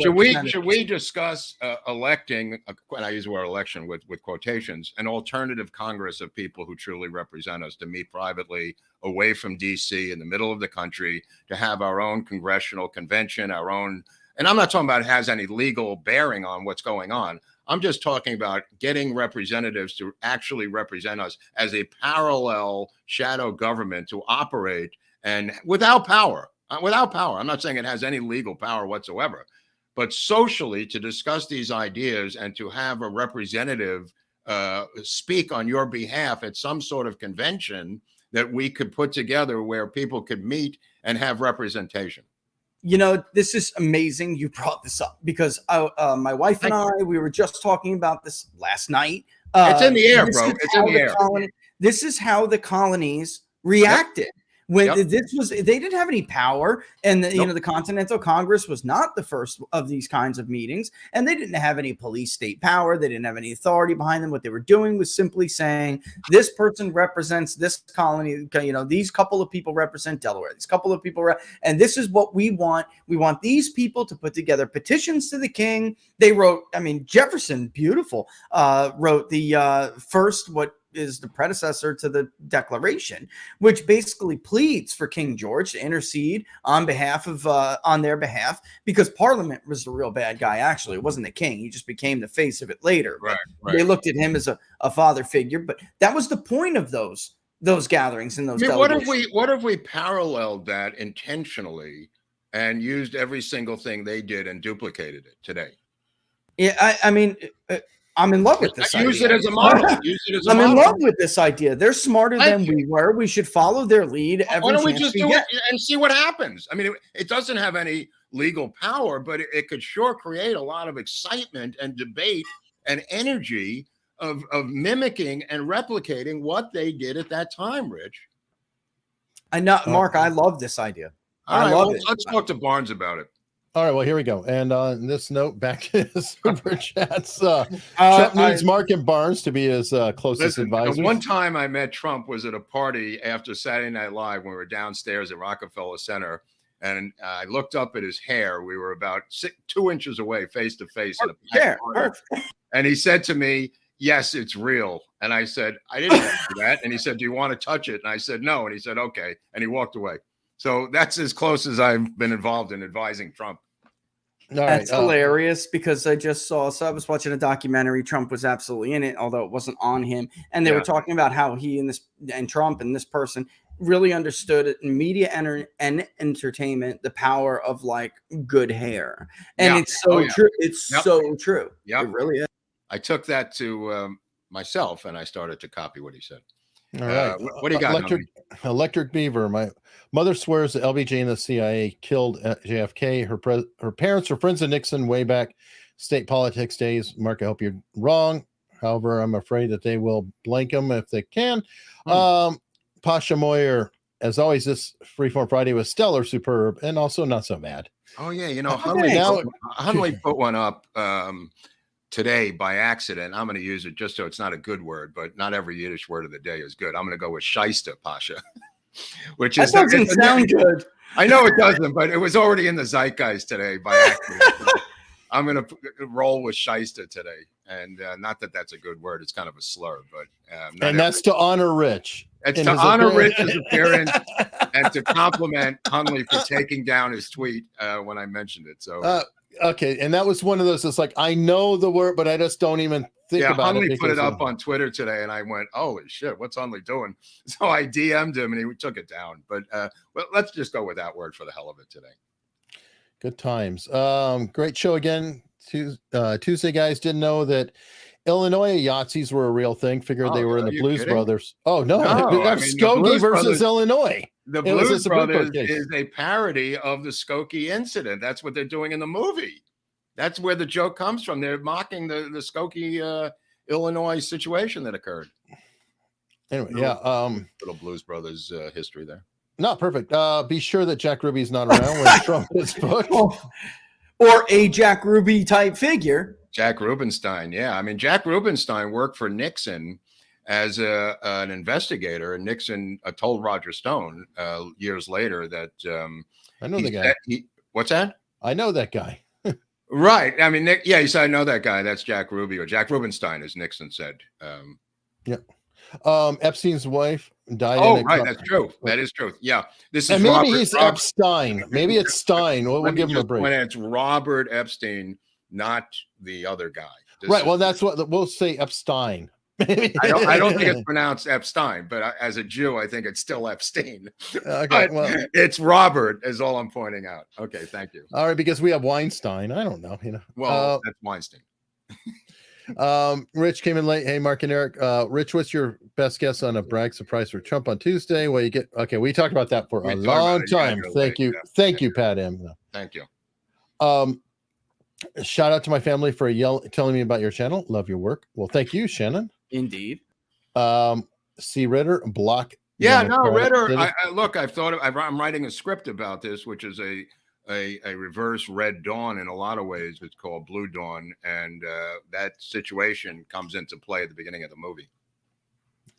should we discuss electing, and I use the word election with quotations, an alternative Congress of people who truly represent us, to meet privately away from DC in the middle of the country, to have our own congressional convention, our own, and I'm not talking about it has any legal bearing on what's going on. I'm just talking about getting representatives to actually represent us as a parallel shadow government to operate and without power. Without power. I'm not saying it has any legal power whatsoever, but socially to discuss these ideas and to have a representative speak on your behalf at some sort of convention that we could put together where people could meet and have representation. You know, this is amazing. You brought this up because my wife and I, we were just talking about this last night. It's in the air, bro. It's in the air. This is how the colonies reacted. Yep. When this was, they didn't have any power, and you know, the Continental Congress was not the first of these kinds of meetings, and they didn't have any police state power. They didn't have any authority behind them. What they were doing was simply saying, this person represents this colony. You know, these couple of people represent Delaware. These couple of people, and this is what we want. We want these people to put together petitions to the king. They wrote, I mean, Jefferson, beautiful, wrote the first what is the predecessor to the Declaration, which basically pleads for King George to intercede on behalf of on their behalf, because Parliament was the real bad guy. Actually, it wasn't the king; he just became the face of it later. Right. They looked at him as a father figure, but that was the point of those gatherings and those. I mean, what if we paralleled that intentionally and used every single thing they did and duplicated it today? Yeah, I mean. I'm in love with this idea. Use it as a model. I'm in love with this idea. They're smarter than we were. We should follow their lead. Why don't we just do it and see what happens? I mean, it doesn't have any legal power, but it could sure create a lot of excitement and debate and energy of mimicking and replicating what they did at that time, Rich. I know, Mark, I love this idea. I love it. Let's talk to Barnes about it. All right, well, here we go. And on this note, back to his super chats. Trump needs Mark and Barnes to be his closest advisors. The one time I met Trump was at a party after Saturday Night Live when we were downstairs at Rockefeller Center, and I looked up at his hair. We were about 2 inches away, face to face. And he said to me, "Yes, it's real." And I said, "I didn't do that." And he said, "Do you want to touch it?" And I said, "No." And he said, "Okay." And he walked away. So that's as close as I've been involved in advising Trump. That's hilarious because I just saw, so I was watching a documentary. Trump was absolutely in it, although it wasn't on him. And they were talking about how he and Trump and this person really understood it in media and entertainment, the power of like good hair. And it's so true. It's so true. Yeah, it really is. I took that to myself and I started to copy what he said. All right. What do you got? Electric Beaver. My mother swears that LBJ and the CIA killed JFK. Her parents were friends of Nixon way back state politics days. Mark, I hope you're wrong. However, I'm afraid that they will blank them if they can. Pasha Moyer, as always, this Freeform Friday was stellar, superb, and also not so bad. Oh, yeah. You know, Hunley put one up today by accident. I'm going to use it just so it's not a good word, but not every Yiddish word of the day is good. I'm going to go with shysta, Pasha, which is that doesn't sound good. I know it doesn't, but it was already in the zeitgeist today by accident. I'm going to roll with shysta today, and not that that's a good word. It's kind of a slur, but and that's to honor Rich. It's to honor Rich's appearance and to compliment Hunley for taking down his tweet when I mentioned it. So. Okay, and that was one of those. It's like I know the word, but I just don't even think about it. Hunley put it up on Twitter today, and I went, "Holy shit, what's Hunley doing?" So I DM'd him, and he took it down. But let's just go with that word for the hell of it today. Good times. Great show again. Tuesday, guys. Didn't know that Illinois Yahtzees were a real thing. Figured they were in the Blues Brothers. Oh no, Skokie versus Illinois. The Blues Brothers is a parody of the Skokie incident. That's what they're doing in the movie. That's where the joke comes from. They're mocking the Skokie, Illinois situation that occurred. Anyway, little Blues Brothers history there. No, perfect. Be sure that Jack Ruby's not around when Trump is booked. Or a Jack Ruby type figure. Jack Rubenstein, yeah. I mean, Jack Rubenstein worked for Nixon as an investigator, and Nixon told Roger Stone years later that I know the guy. What's that? I know that guy. Right. I mean, he said, I know that guy. That's Jack Ruby, or Jack Rubenstein, as Nixon said. Yeah. Epstein's wife died. Oh, right. That's true. That is true. Yeah. This is and maybe he's Epstein. Maybe it's Stein. We'll give him a break. When it's Robert Epstein, not the other guy. Right. Well, that's what we'll say. Epstein. I don't think it's pronounced Epstein, but as a Jew, I think it's still Epstein. Okay, well, it's Robert, is all I'm pointing out. Okay, thank you. All right, because we have Weinstein. I don't know, Well, that's Weinstein. Rich came in late. Hey, Mark and Eric. Rich, what's your best guess on a Bragg surprise for Trump on Tuesday? Well, you get we talked about that for a long time. Thank you, thank you, Pat M. Thank you. Shout out to my family for telling me about your channel. Love your work. Well, thank you, Shannon. Indeed. C. Ritter, block. Yeah, no, Ritter. Look, I'm writing a script about this, which is a reverse Red Dawn in a lot of ways. It's called Blue Dawn, and that situation comes into play at the beginning of the movie.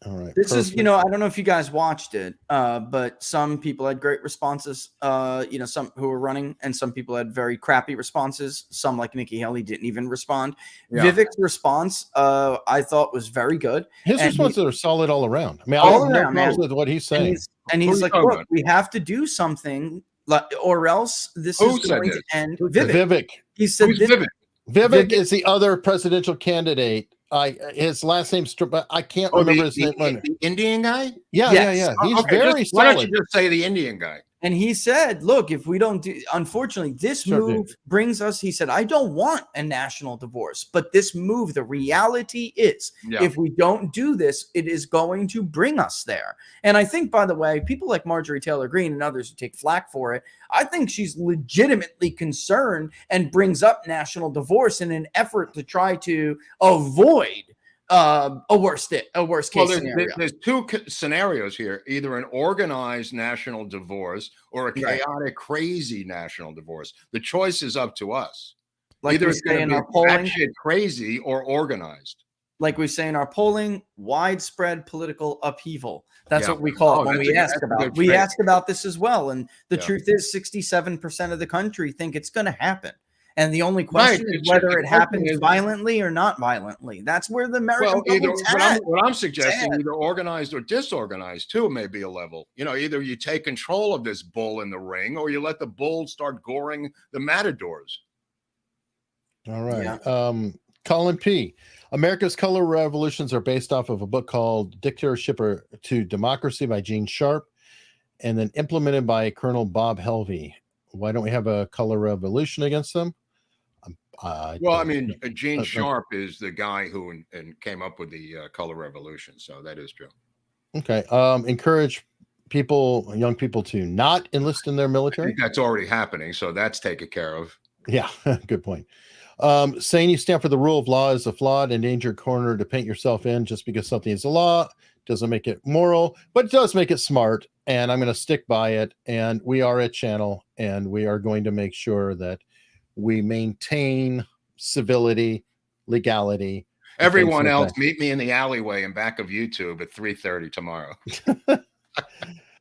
All right. This is, I don't know if you guys watched it, but some people had great responses, some who were running, and some people had very crappy responses. Some, like Nikki Haley, didn't even respond. Yeah. Vivek's response, I thought, was very good. His responses are solid all around. I mean, I have no problem with what he's saying. And he's like, look, we have to do something, or else this is going to end. Vivek. He said Vivek. Vivek is the other presidential candidate. His last name's, I can't remember his name. The Indian guy? Yeah. He's very solid. Why don't you just say the Indian guy? And he said, look, if we don't do, unfortunately, this move brings us, he said, I don't want a national divorce, but this move, the reality is, if we don't do this, it is going to bring us there. And I think, by the way, people like Marjorie Taylor Greene and others who take flack for it, I think she's legitimately concerned and brings up national divorce in an effort to try to avoid a worst case scenario. There's two scenarios here: either an organized national divorce or a chaotic, crazy national divorce. The choice is up to us. Like either it's going to be batshit crazy or organized. Like we say in our polling, widespread political upheaval. That's what we call it when we ask about. We ask about this as well, and the truth is, 67% of the country think it's going to happen. And the only question is whether it happens violently or not violently. That's where the American what I'm suggesting, either organized or disorganized, too, may be a level. Either you take control of this bull in the ring, or you let the bull start goring the matadors. All right. Yeah. Colin P. America's color revolutions are based off of a book called Dictatorship to Democracy by Gene Sharp, and then implemented by Colonel Bob Helvey. Why don't we have a color revolution against them? Gene Sharp is the guy who came up with the color revolution, so that is true. Okay. Encourage young people to not enlist in their military. I think that's already happening, so that's taken care of. Yeah, good point. Saying you stand for the rule of law is a flawed, endangered corner to paint yourself in. Just because something is a law doesn't make it moral, but it does make it smart, and I'm going to stick by it. And we are a channel, and we are going to make sure that we maintain civility, legality. Everyone else, meet me in the alleyway in back of YouTube at 3:30 tomorrow.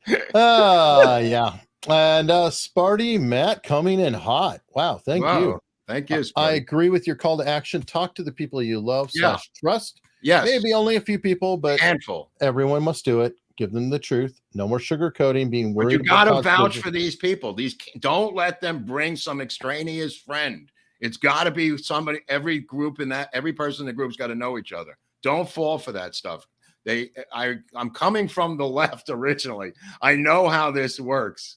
Yeah. And Sparty Matt coming in hot. Wow, thank you. Thank you, Sparty. I agree with your call to action. Talk to the people you love / trust. Yes. Maybe only a few people, but handful. Everyone must do it. Give them the truth. No more sugarcoating, being worried. But you got to vouch for these people. Don't let them bring some extraneous friend. It's got to be somebody. Every person in the group's got to know each other. Don't fall for that stuff. I'm coming from the left originally. I know how this works.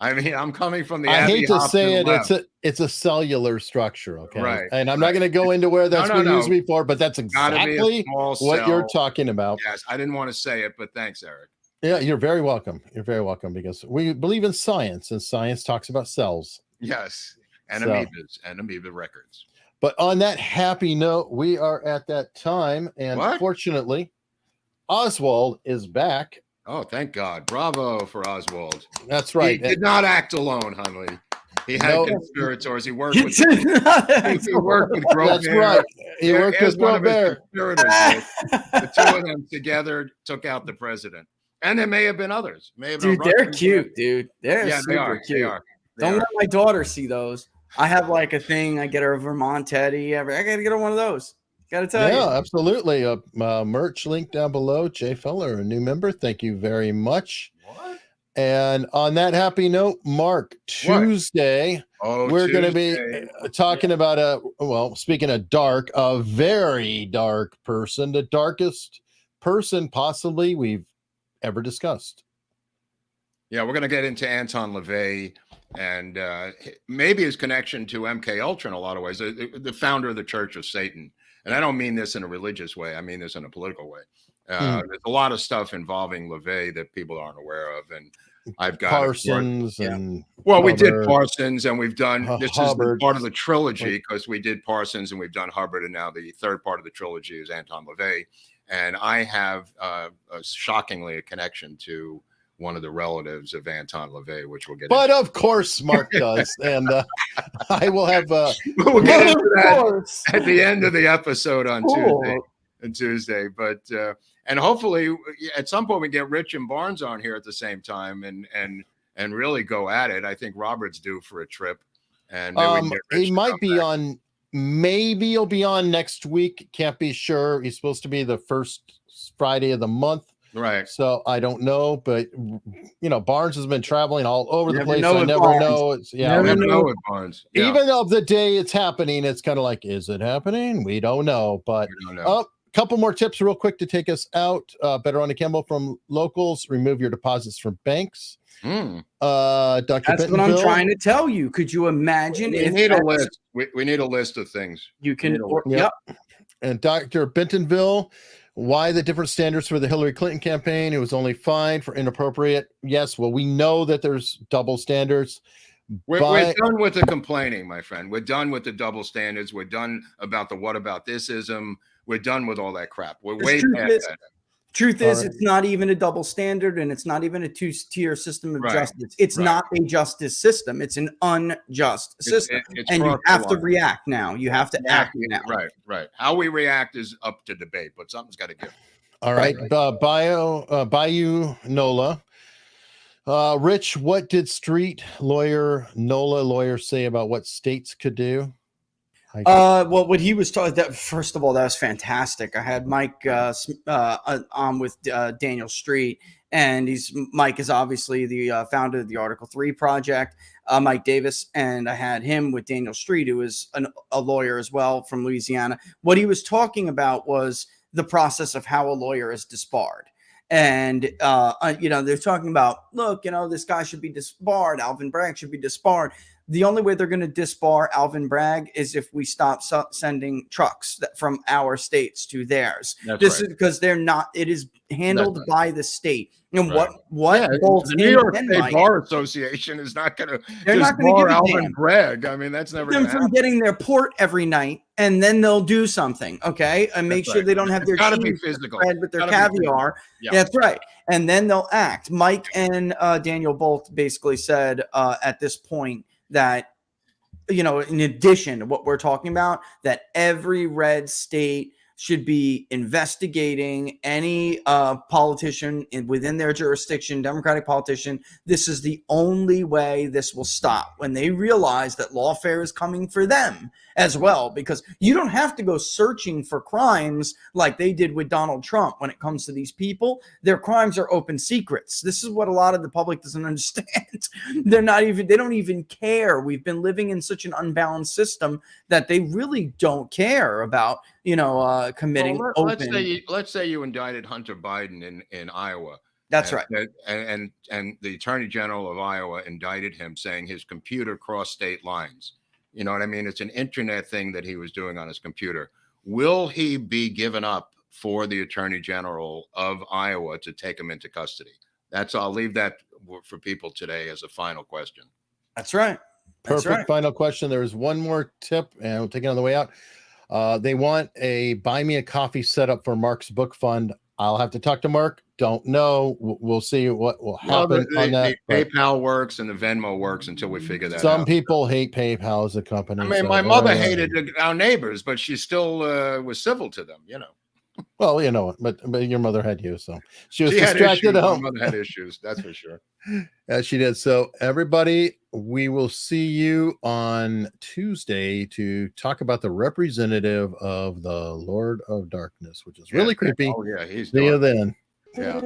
I mean, I'm coming from the. I hate to say it. It's a cellular structure, okay? Right. And I'm not going to go into where that's been used before, but that's exactly what you're talking about. Yes, I didn't want to say it, but thanks, Eric. Yeah, you're very welcome. You're very welcome, because we believe in science, and science talks about cells. Yes, and amoebas and amoeba records. But on that happy note, we are at that time, and fortunately, Oswald is back. Oh, thank God. Bravo for Oswald. That's right. He did not act alone, Hunley. He had conspirators. He worked with Groubert. That's right. He worked with Groubert. The two of them together took out the president. And there may have been others. Dude, they're cute, dude. They're super cute. Don't let my daughter see those. I have like a thing. I get her a Vermont Teddy. I got to get her one of those. Got to tell you. Yeah, absolutely. Merch link down below. Jay Feller, a new member. Thank you very much. What? And on that happy note, Mark, Tuesday, we're going to be talking about speaking of dark, a very dark person, the darkest person possibly we've ever discussed. Yeah, we're going to get into Anton LaVey and maybe his connection to MK Ultra in a lot of ways, the founder of the Church of Satan. And I don't mean this in a religious way. I mean this in a political way. There's a lot of stuff involving LaVey that people aren't aware of. And I've got Parsons and we did Parsons, and we've done this Hubbard. is part of the trilogy because we did Parsons and we've done Hubbard, and now the third part of the trilogy is Anton LaVey. And I have shockingly a connection to one of the relatives of Anton LaVey, which we'll get into. Of course Mark does. And I will have we'll get into that at the end of the episode on Tuesday. But and hopefully at some point we get Rich and Barnes on here at the same time and really go at it. I think Robert's due for a trip, and he might be on. Maybe he'll be on next week. Can't be sure. He's supposed to be the first Friday of the month. Right. So I don't know, but Barnes has been traveling all over the place. I never know. It's never know with Barnes. Yeah. Even though the day it's happening, it's kind of like, is it happening? We don't know. But a couple more tips real quick to take us out. Better on the Campbell from locals. Remove your deposits from banks. Dr. That's what I'm trying to tell you. Could you imagine? We need a list. We need a list of things. You can. And Dr. Bentonville. Why the different standards for the Hillary Clinton campaign? It was only fined for inappropriate. Yes, well, we know that there's double standards. We're done with the complaining, my friend. We're done with the double standards. We're done about the what about thisism. We're done with all that crap. We're way past that. Truth is, it's not even a double standard, and it's not even a two-tier system of justice. It's not a justice system. It's an unjust system. And you have to react now. You have to act now. Right. How we react is up to debate, but something's got to give. All right. Bayou Nola. Rich, what did street Nola lawyer say about what states could do? Well, what he was talking that first of all, that was fantastic. I had Mike on with Daniel Street, and Mike is obviously the founder of the Article 3 project, Mike Davis, and I had him with Daniel Street, who is a lawyer as well from Louisiana. What he was talking about was the process of how a lawyer is disbarred. And, they're talking about, look, this guy should be disbarred. Alvin Bragg should be disbarred. The only way they're going to disbar Alvin Bragg is if we stop sending trucks from our states to theirs. This is because they're not. It is handled by the state. And what the New York State Bar Association is not going to disbar Alvin Bragg. I mean, that's never going to happen. From getting their port every night, and then they'll do something, okay, and make sure they don't have their cheese spread with their caviar. That's right, and then they'll act. Mike and Daniel both basically said at this point that, in addition to what we're talking about, that every red state should be investigating any politician within their jurisdiction, Democratic politician. This is the only way this will stop, when they realize that lawfare is coming for them as well, because you don't have to go searching for crimes like they did with Donald Trump. When it comes to these people, their crimes are open secrets. This is what a lot of the public doesn't understand. They don't even care. We've been living in such an unbalanced system that they really don't care about, committing open. Let's say you indicted Hunter Biden in Iowa. That's right. And the Attorney General of Iowa indicted him, saying his computer crossed state lines. You know what I mean? It's an internet thing that he was doing on his computer. Will he be given up for the Attorney General of Iowa to take him into custody? I'll leave that for people today as a final question. That's right. Perfect. Final question. There is one more tip, and we'll take it on the way out. They want a buy me a coffee setup for Mark's book fund. I'll have to talk to Mark. Don't know. We'll see what will happen on that. The PayPal works and the Venmo works until we figure that out. Some people hate PayPal as a company. I mean, my mother hated our neighbors, but she still was civil to them, Well, but your mother had you, so she was distracted at home. My mother had issues, that's for sure. Yeah, she did. So everybody, we will see you on Tuesday to talk about the representative of the Lord of Darkness, which is really creepy. Oh yeah, he's see you then. Yeah.